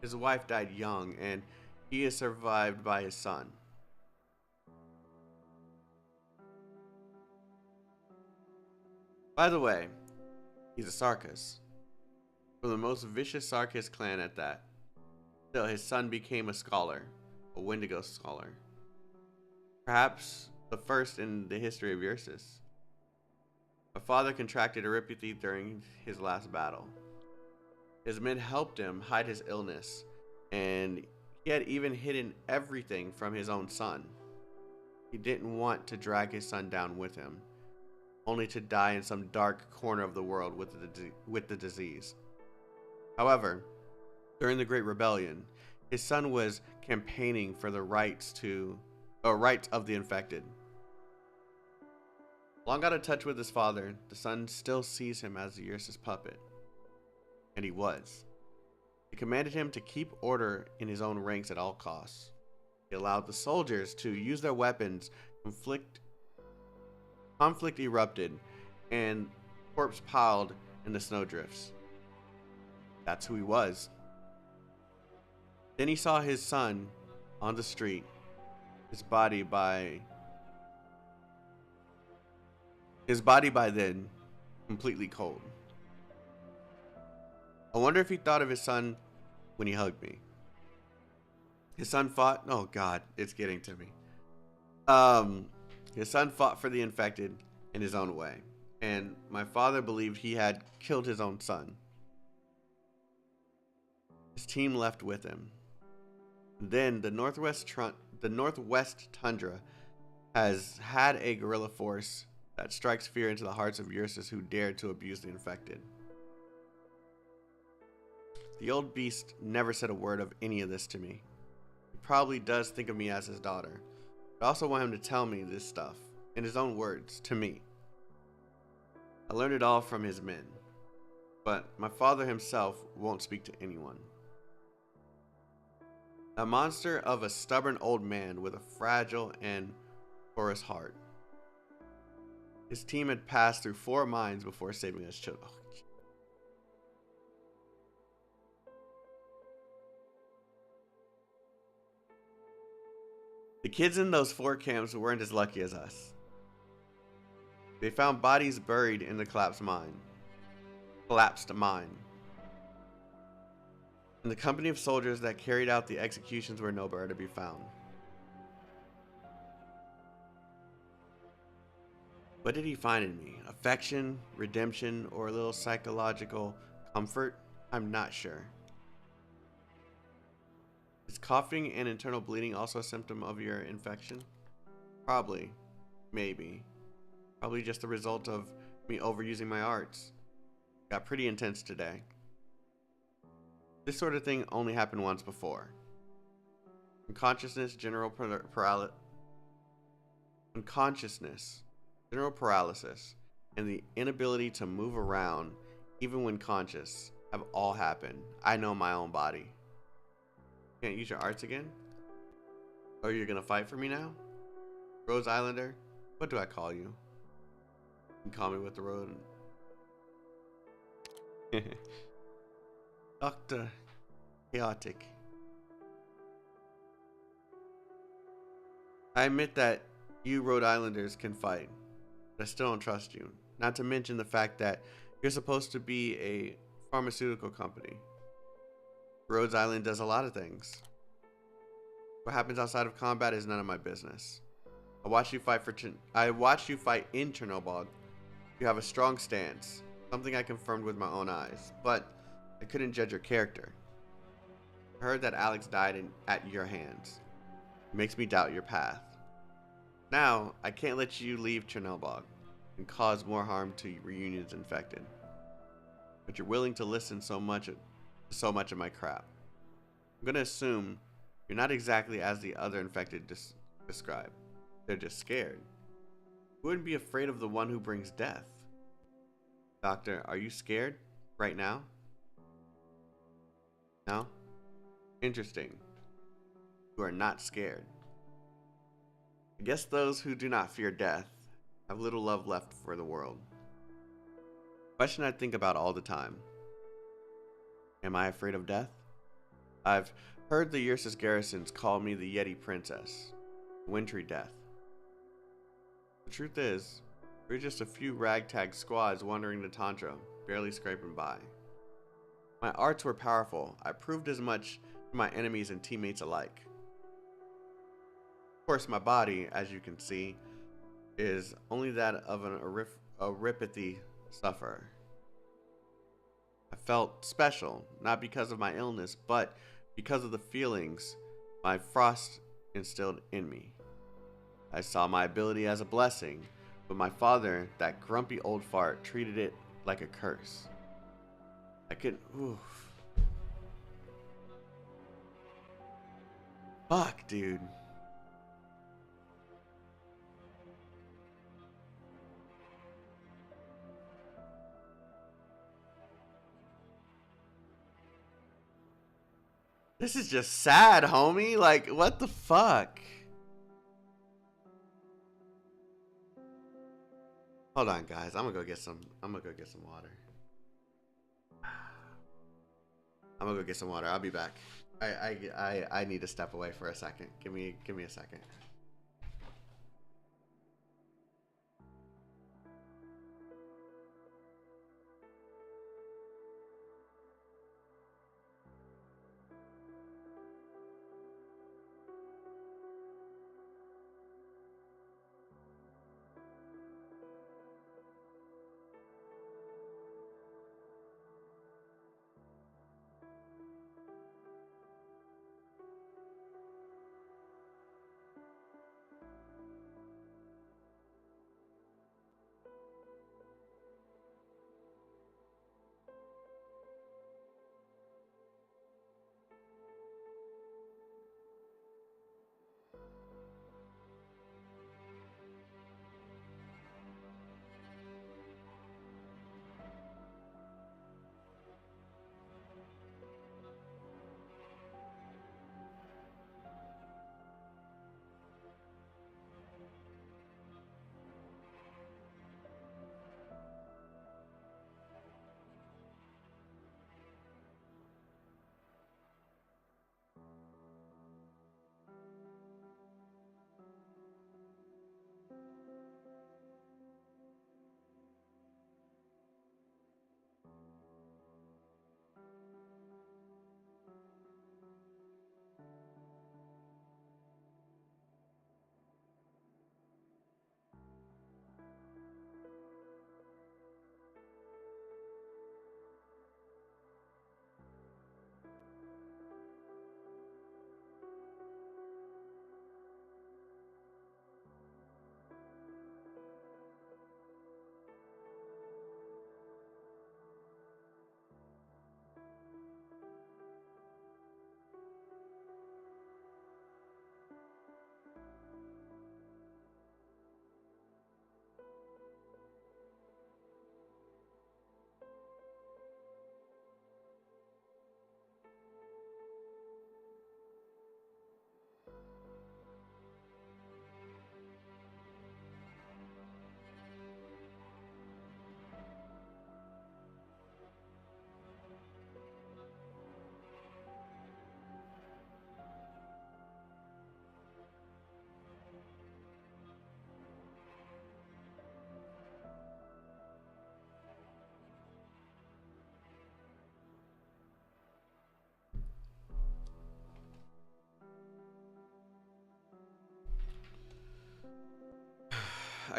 [SPEAKER 3] His wife died young, and he is survived by his son. By the way, he's a Sarkis. From the most vicious Sarkis clan at that. Still, his son became a scholar, a Wendigo scholar. Perhaps the first in the history of Ursus. My father contracted erupts during his last battle. His men helped him hide his illness, and he had even hidden everything from his own son. He didn't want to drag his son down with him, only to die in some dark corner of the world with the disease. However, during the Great Rebellion, his son was campaigning for the rights of the infected. Long out of touch with his father, the son still sees him as the Ursus puppet. And he was. He commanded him to keep order in his own ranks at all costs. He allowed the soldiers to use their weapons. Conflict erupted, and corpse piled in the snowdrifts. That's who he was. Then he saw his son on the street, his body by then completely cold. I wonder if he thought of his son when he hugged me. His son fought. Oh God, it's getting to me. His son fought for the infected in his own way, and my father believed he had killed his own son. His team left with him. Then the Northwest Tundra has had a guerrilla force that strikes fear into the hearts of Ursus who dared to abuse the infected. The old beast never said a word of any of this to me. He probably does think of me as his daughter. I also want him to tell me this stuff, in his own words, to me. I learned it all from his men, but my father himself won't speak to anyone. A monster of a stubborn old man with a fragile and porous heart. His team had passed through 4 mines before saving us children. The kids in those 4 camps weren't as lucky as us. They found bodies buried in the collapsed mine. And the company of soldiers that carried out the executions were nowhere to be found. What did he find in me? Affection, redemption, or a little psychological comfort? I'm not sure. Is coughing and internal bleeding also a symptom of your infection? Probably. Maybe. Probably just the result of me overusing my arts. Got pretty intense today. This sort of thing only happened once before. Unconsciousness, general paralysis, and the inability to move around, even when conscious, have all happened. I know my own body. Can't use your arts again? Oh, you're gonna fight for me now? Rhodes Islander? What do I call you? You can call me with the road. Dr. Chaotic. I admit that you Rhode Islanders can fight, but I still don't trust you. not to mention the fact that you're supposed to be a pharmaceutical company. Rhodes Island does a lot of things. What happens outside of combat is none of my business. I watched you fight in Chernobyl. You have a strong stance, something I confirmed with my own eyes, but I couldn't judge your character. I heard that Alex died at your hands. It makes me doubt your path. Now, I can't let you leave Chernobyl and cause more harm to Reunion's infected. But you're willing to listen so much of my crap. I'm gonna assume you're not exactly as the other infected describe. They're just scared. You wouldn't be afraid of the one who brings death. Doctor, are you scared right now? No? Interesting. You are not scared. I guess those who do not fear death have little love left for the world. Question I think about all the time. Am I afraid of death? I've heard the Ursus garrisons call me the Yeti Princess, Wintry Death. The truth is, we're just a few ragtag squads wandering the Tantra, barely scraping by. My arts were powerful. I proved as much to my enemies and teammates alike. Of course, my body, as you can see, is only that of an erupts sufferer. I felt special, not because of my illness, but because of the feelings my frost instilled in me. I saw my ability as a blessing, but my father, that grumpy old fart, treated it like a curse. I could, fuck, dude. This is just sad, homie. Like, what the fuck? Hold on, guys. I'm gonna go get some water. I'm gonna go get some water. I'll be back. I need to step away for a second. Give me a second.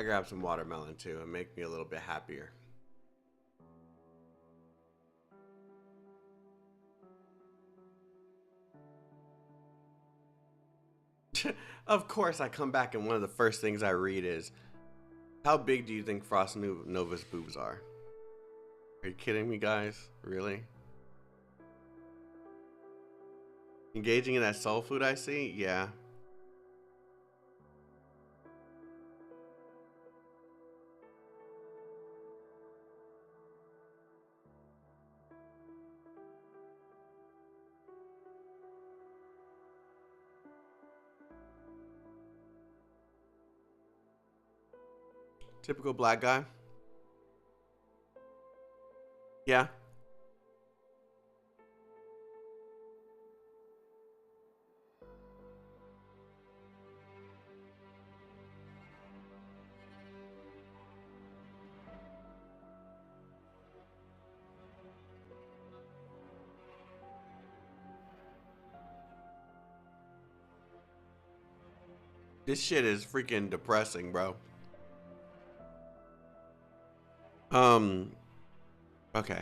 [SPEAKER 3] I grabbed some watermelon too and make me a little bit happier. Of course, I come back and one of the first things I read is, how big do you think Frostnova's boobs are? Are you kidding me, guys? Really? Engaging in that soul food I see? Yeah. Typical black guy. Yeah. This shit is freaking depressing, bro. Okay.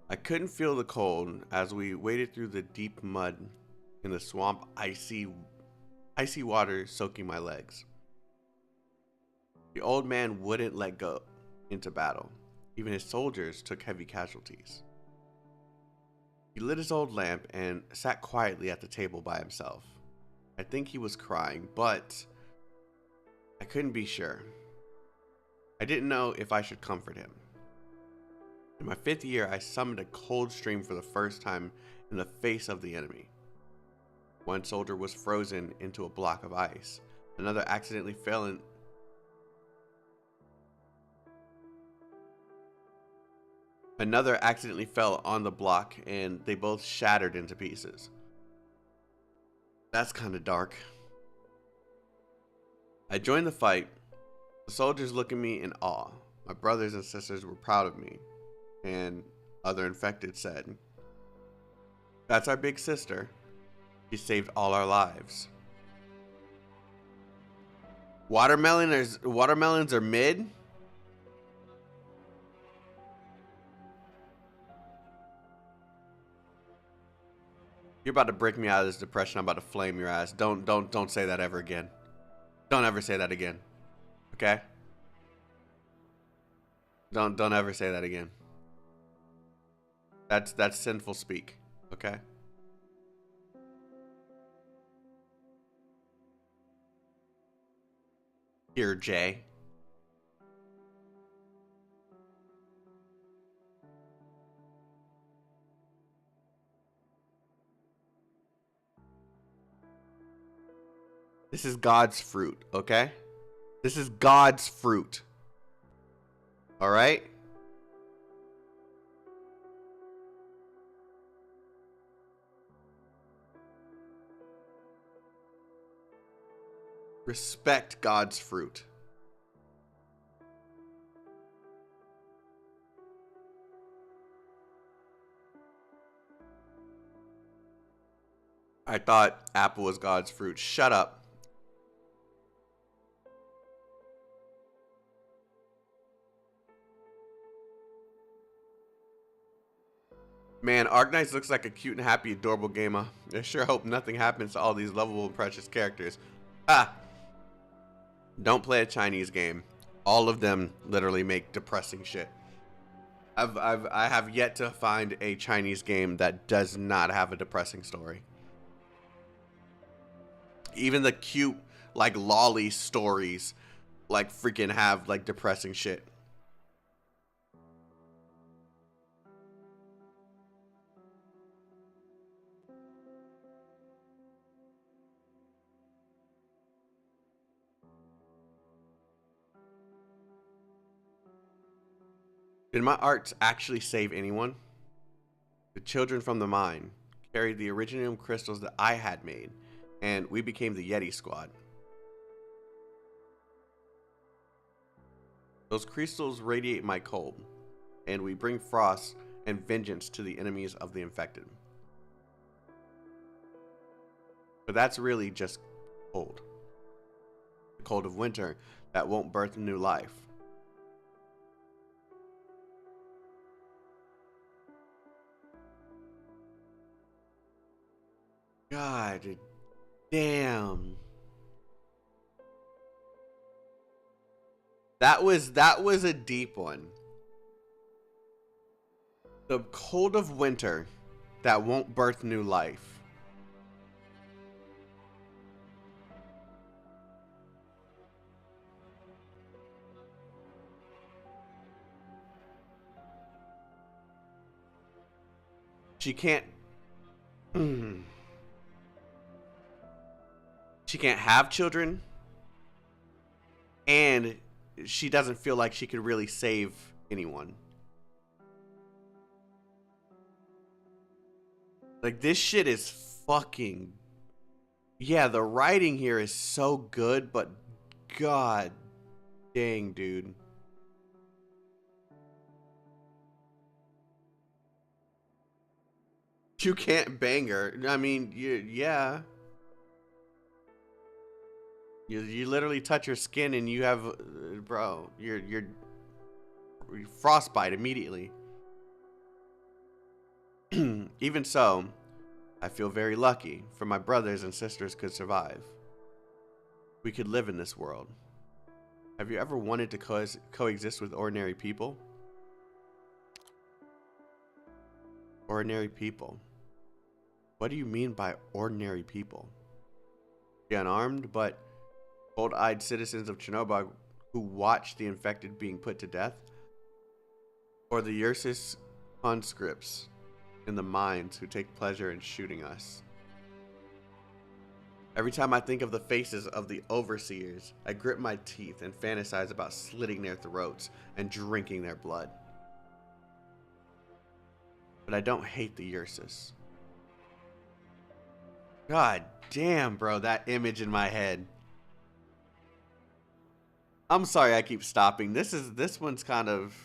[SPEAKER 3] I couldn't feel the cold as we waded through the deep mud in the swamp, icy water soaking my legs. The old man wouldn't let go into battle. Even his soldiers took heavy casualties. He lit his old lamp and sat quietly at the table by himself. I think he was crying, but I couldn't be sure. I didn't know if I should comfort him. In my 5th year, I summoned a cold stream for the first time in the face of the enemy. One soldier was frozen into a block of ice. Another accidentally fell on the block, and they both shattered into pieces. That's kind of dark. I joined the fight. The soldiers looked at me in awe. My brothers and sisters were proud of me. And other infected said, "That's our big sister. She saved all our lives." Watermelons are mid? You're about to break me out of this depression. I'm about to flame your ass. Don't say that ever again. Don't ever say that again. Okay? Don't ever say that again. That's sinful speak. Okay? Here, Jay. This is God's fruit, okay? This is God's fruit. All right? Respect God's fruit. I thought apple was God's fruit. Shut up. Man, Arknights looks like a cute and happy, adorable gamer. I sure hope nothing happens to all these lovable and precious characters. Ah! Don't play a Chinese game. All of them literally make depressing shit. I have yet to find a Chinese game that does not have a depressing story. Even the cute, like, lolly stories, like, freaking have, like, depressing shit. Did my arts actually save anyone? The children from the mine carried the Originium crystals that I had made, and we became the Yeti Squad. Those crystals radiate my cold, and we bring frost and vengeance to the enemies of the infected. But that's really just cold. cold of winter that won't birth new life. God damn. That was a deep one. The cold of winter that won't birth new life. She can't she can't have children, and she doesn't feel like she could really save anyone. Like, this shit is fucking... Yeah, the writing here is so good, but god dang, dude. You can't bang her. I mean, yeah. You literally touch her skin and you have, bro, you're frostbite immediately. Even so, I feel very lucky, for my brothers and sisters could survive. We could live in this world. Have you ever wanted to coexist with ordinary people? Ordinary people. What do you mean by ordinary people? The unarmed but cold-eyed citizens of Chernobyl who watched the infected being put to death? Or the Ursus conscripts in the mines who take pleasure in shooting us? Every time I think of the faces of the overseers, I grip my teeth and fantasize about slitting their throats and drinking their blood. But I don't hate the Ursus. God damn, bro, that image in my head. I'm sorry I keep stopping. This one's kind of...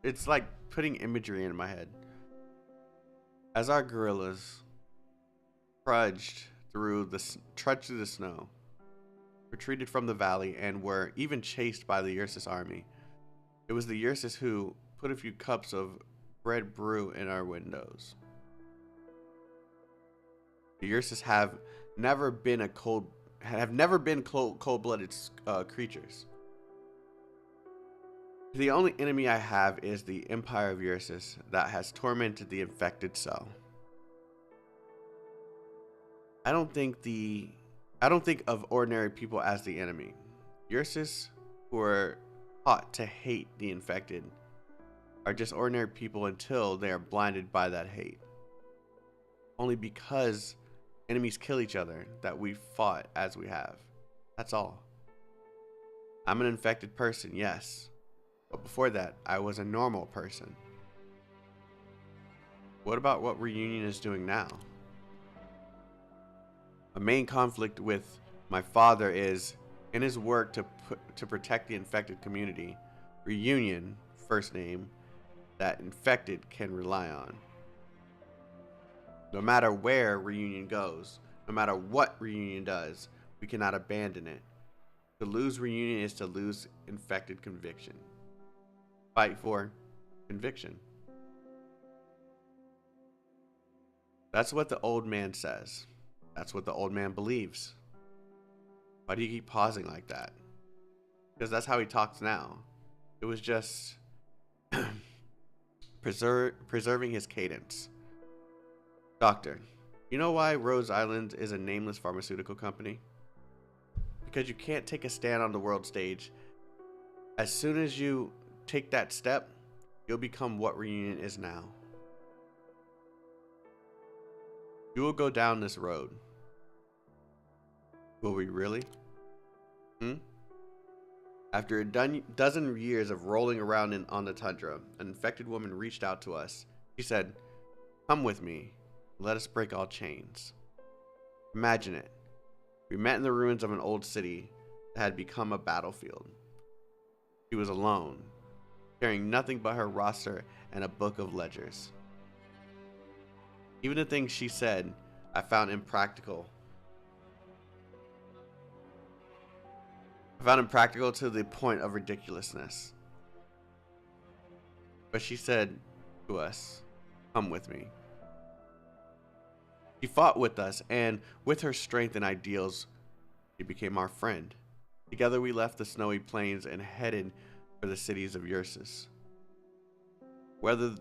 [SPEAKER 3] It's like putting imagery in my head. As our guerrillas trudged through the snow, retreated from the valley, and were even chased by the Ursus army, it was the Ursus who put a few cups of bread brew in our windows. The Ursus have never been cold-blooded creatures. The only enemy I have is the Empire of Ursus that has tormented the infected cell. I don't think of ordinary people as the enemy. Ursus, who are taught to hate the infected, are just ordinary people until they are blinded by that hate. Only because enemies kill each other that we fought as we have. That's all. I'm an infected person, yes. But before that, I was a normal person. What about what Reunion is doing now? A main conflict with my father is, in his work to protect the infected community, Reunion, first name, that infected can rely on. No matter where Reunion goes, no matter what Reunion does, we cannot abandon it. To lose Reunion is to lose infected conviction. Fight for conviction. That's what the old man says. That's what the old man believes. Why do you keep pausing like that? Because that's how he talks now. It was just preserving his cadence. Doctor, you know why Rhodes Island is a nameless pharmaceutical company? Because you can't take a stand on the world stage. As soon as you take that step, you'll become what Reunion is now. You will go down this road. Will we really? After a dozen years of rolling around on the tundra, an infected woman reached out to us. She said, "Come with me. Let us break all chains." Imagine it. We met in the ruins of an old city that had become a battlefield. She was alone, carrying nothing but her roster and a book of ledgers. Even the things she said I found impractical. I found him practical to the point of ridiculousness. But she said to us, "Come with me." She fought with us, and with her strength and ideals, she became our friend. Together we left the snowy plains and headed for the cities of Ursus. Whether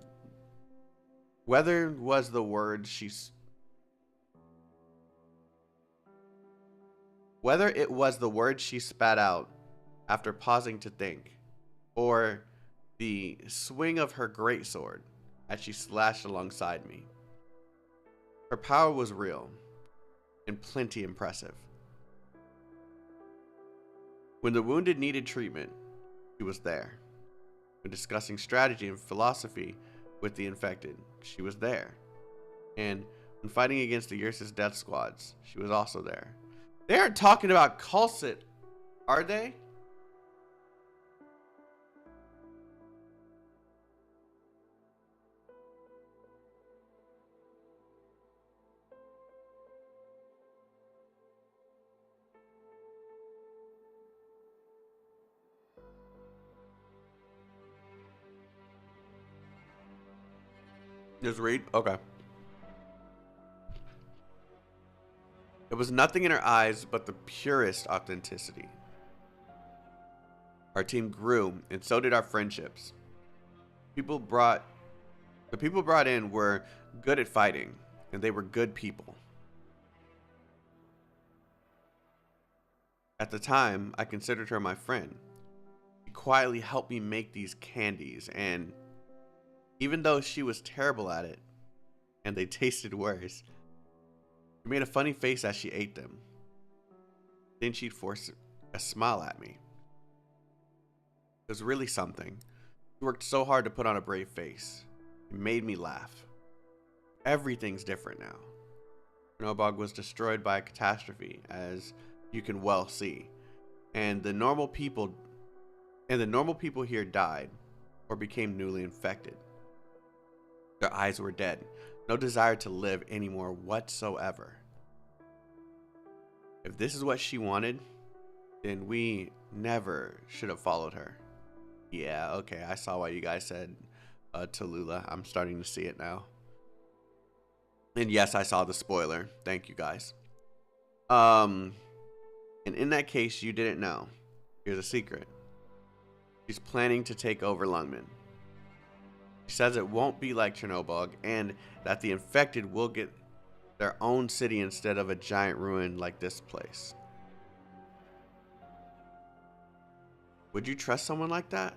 [SPEAKER 3] was the word whether it was the word she spat out after pausing to think, or the swing of her greatsword as she slashed alongside me. Her power was real and plenty impressive. When the wounded needed treatment, she was there. When discussing strategy and philosophy with the infected, she was there. And when fighting against the Ursus death squads, she was also there. They aren't talking about Culsit, are they? Just read? Okay. There was nothing in her eyes but the purest authenticity. Our team grew, and so did our friendships. The people brought in were good at fighting, and they were good people. At the time, I considered her my friend. She quietly helped me make these candies, and even though she was terrible at it, and they tasted worse, she made a funny face as she ate them. Then she'd force a smile at me. It was really something. She worked so hard to put on a brave face. It made me laugh. Everything's different now. Nobog was destroyed by a catastrophe, as you can well see, and the normal people here died or became newly infected. Their eyes were dead. No desire to live anymore whatsoever. If this is what she wanted, then we never should have followed her. Yeah, okay, I saw why you guys said Tallulah. I'm starting to see it now. And yes, I saw the spoiler. Thank you guys. And in that case, you didn't know. Here's a secret. She's planning to take over Lungmen. She says it won't be like Chernobyl, and that the infected will get their own city instead of a giant ruin like this place. Would you trust someone like that?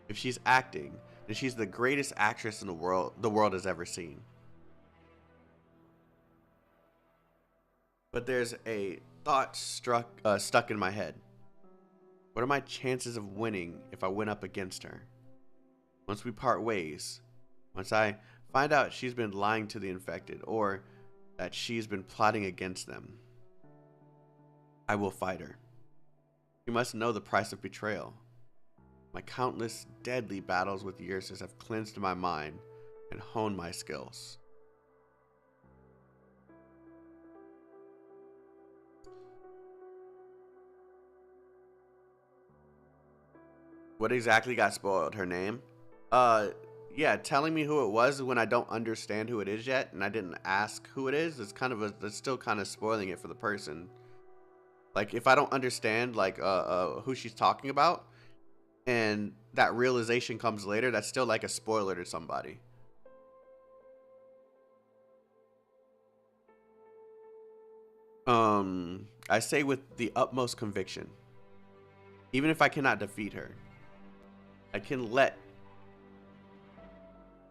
[SPEAKER 3] If she's acting, then she's the greatest actress in the world has ever seen. But there's a thought stuck in my head. What are my chances of winning if I went up against her? Once we part ways, once I find out she's been lying to the infected, or that she's been plotting against them, I will fight her. You must know the price of betrayal. My countless deadly battles with Ursus have cleansed my mind and honed my skills. What exactly got spoiled? Her name? Yeah, telling me who it was when I don't understand who it is yet, and I didn't ask who it is, it's still kind of spoiling it for the person. Like, if I don't understand, like, who she's talking about, and that realization comes later, that's still like a spoiler to somebody. I say with the utmost conviction, even if I cannot defeat her, I can let,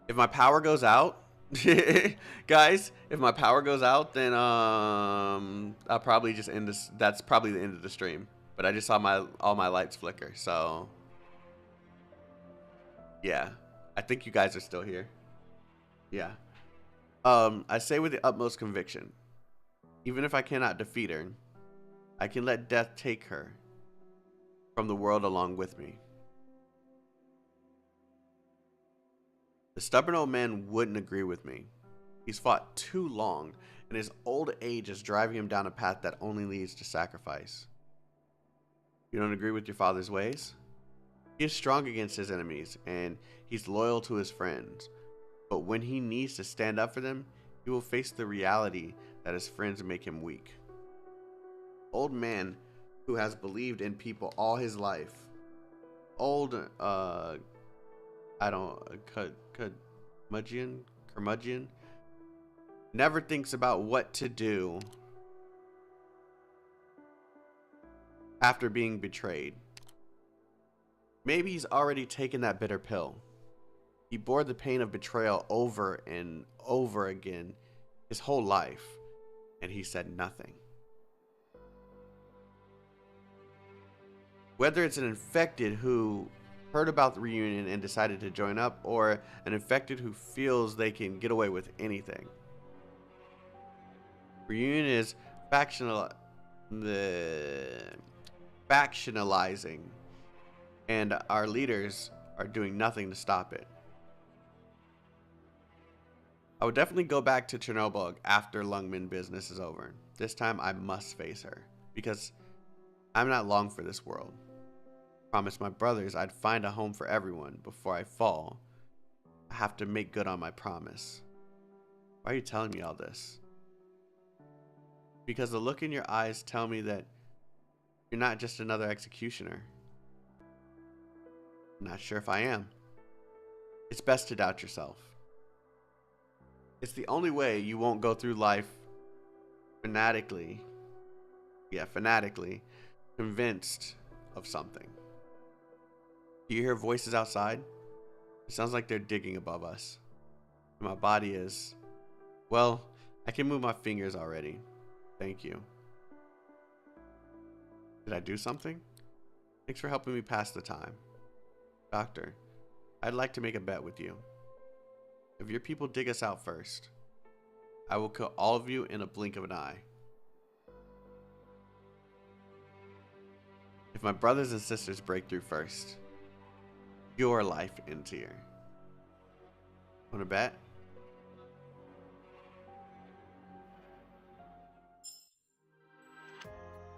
[SPEAKER 3] if my power goes out, guys, if my power goes out, then I'll probably just end this. That's probably the end of the stream. But I just saw all my lights flicker, so yeah, I think you guys are still here. Yeah. I say with the utmost conviction, even if I cannot defeat her, I can let death take her from the world along with me. The stubborn old man wouldn't agree with me. He's fought too long, and his old age is driving him down a path that only leads to sacrifice. You don't agree with your father's ways? He is strong against his enemies, and he's loyal to his friends. But when he needs to stand up for them, he will face the reality that his friends make him weak. Old man who has believed in people all his life. Curmudgeon never thinks about what to do after being betrayed. Maybe he's already taken that bitter pill. He bore the pain of betrayal over and over again his whole life, and he said nothing. Whether it's an infected who heard about the reunion and decided to join up, or an infected who feels they can get away with anything. Reunion is factionalizing, and our leaders are doing nothing to stop it. I would definitely go back to Chernobyl after Lungman business is over. This time I must face her, because I'm not long for this world. I promised my brothers I'd find a home for everyone before I fall. I have to make good on my promise. Why are you telling me all this? Because the look in your eyes tell me that you're not just another executioner. I'm not sure if I am. It's best to doubt yourself. It's the only way you won't go through life fanatically convinced of something. Do you hear voices outside? It sounds like they're digging above us. My body is... Well, I can move my fingers already. Thank you. Did I do something? Thanks for helping me pass the time. Doctor, I'd like to make a bet with you. If your people dig us out first, I will kill all of you in a blink of an eye. If my brothers and sisters break through first, your life ends here. Want to bet?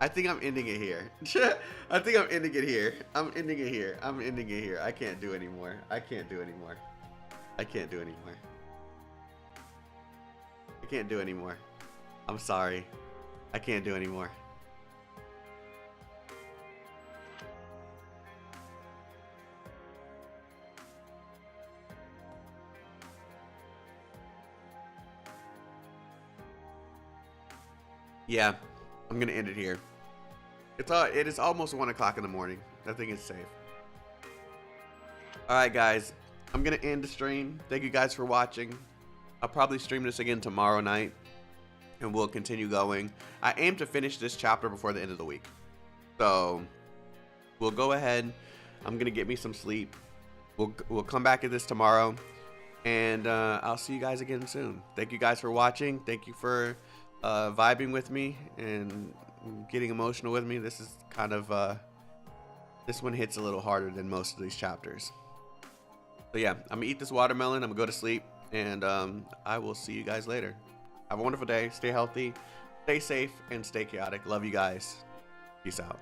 [SPEAKER 3] I think I'm ending it here. I think I'm ending it here. I'm ending it here. I'm ending it here. I can't do anymore. I can't do anymore. I can't do anymore. I can't do anymore. I'm sorry. I can't do anymore. Yeah, I'm gonna end it here. It is almost 1 o'clock in the morning. I think it's safe. Alright guys, I'm gonna end the stream. Thank you guys for watching. I'll probably stream this again tomorrow night, and we'll continue going. I aim to finish this chapter before the end of the week. So we'll go ahead. I'm gonna get me some sleep. We'll come back at this tomorrow, and I'll see you guys again soon. Thank you guys for watching. Thank you for vibing with me and getting emotional with me. This is kind of this one hits a little harder than most of these chapters. So yeah, I'm gonna eat this watermelon, I'm gonna go to sleep, and I will see you guys later. Have a wonderful day, stay healthy, stay safe, and stay chaotic. Love you guys. Peace out.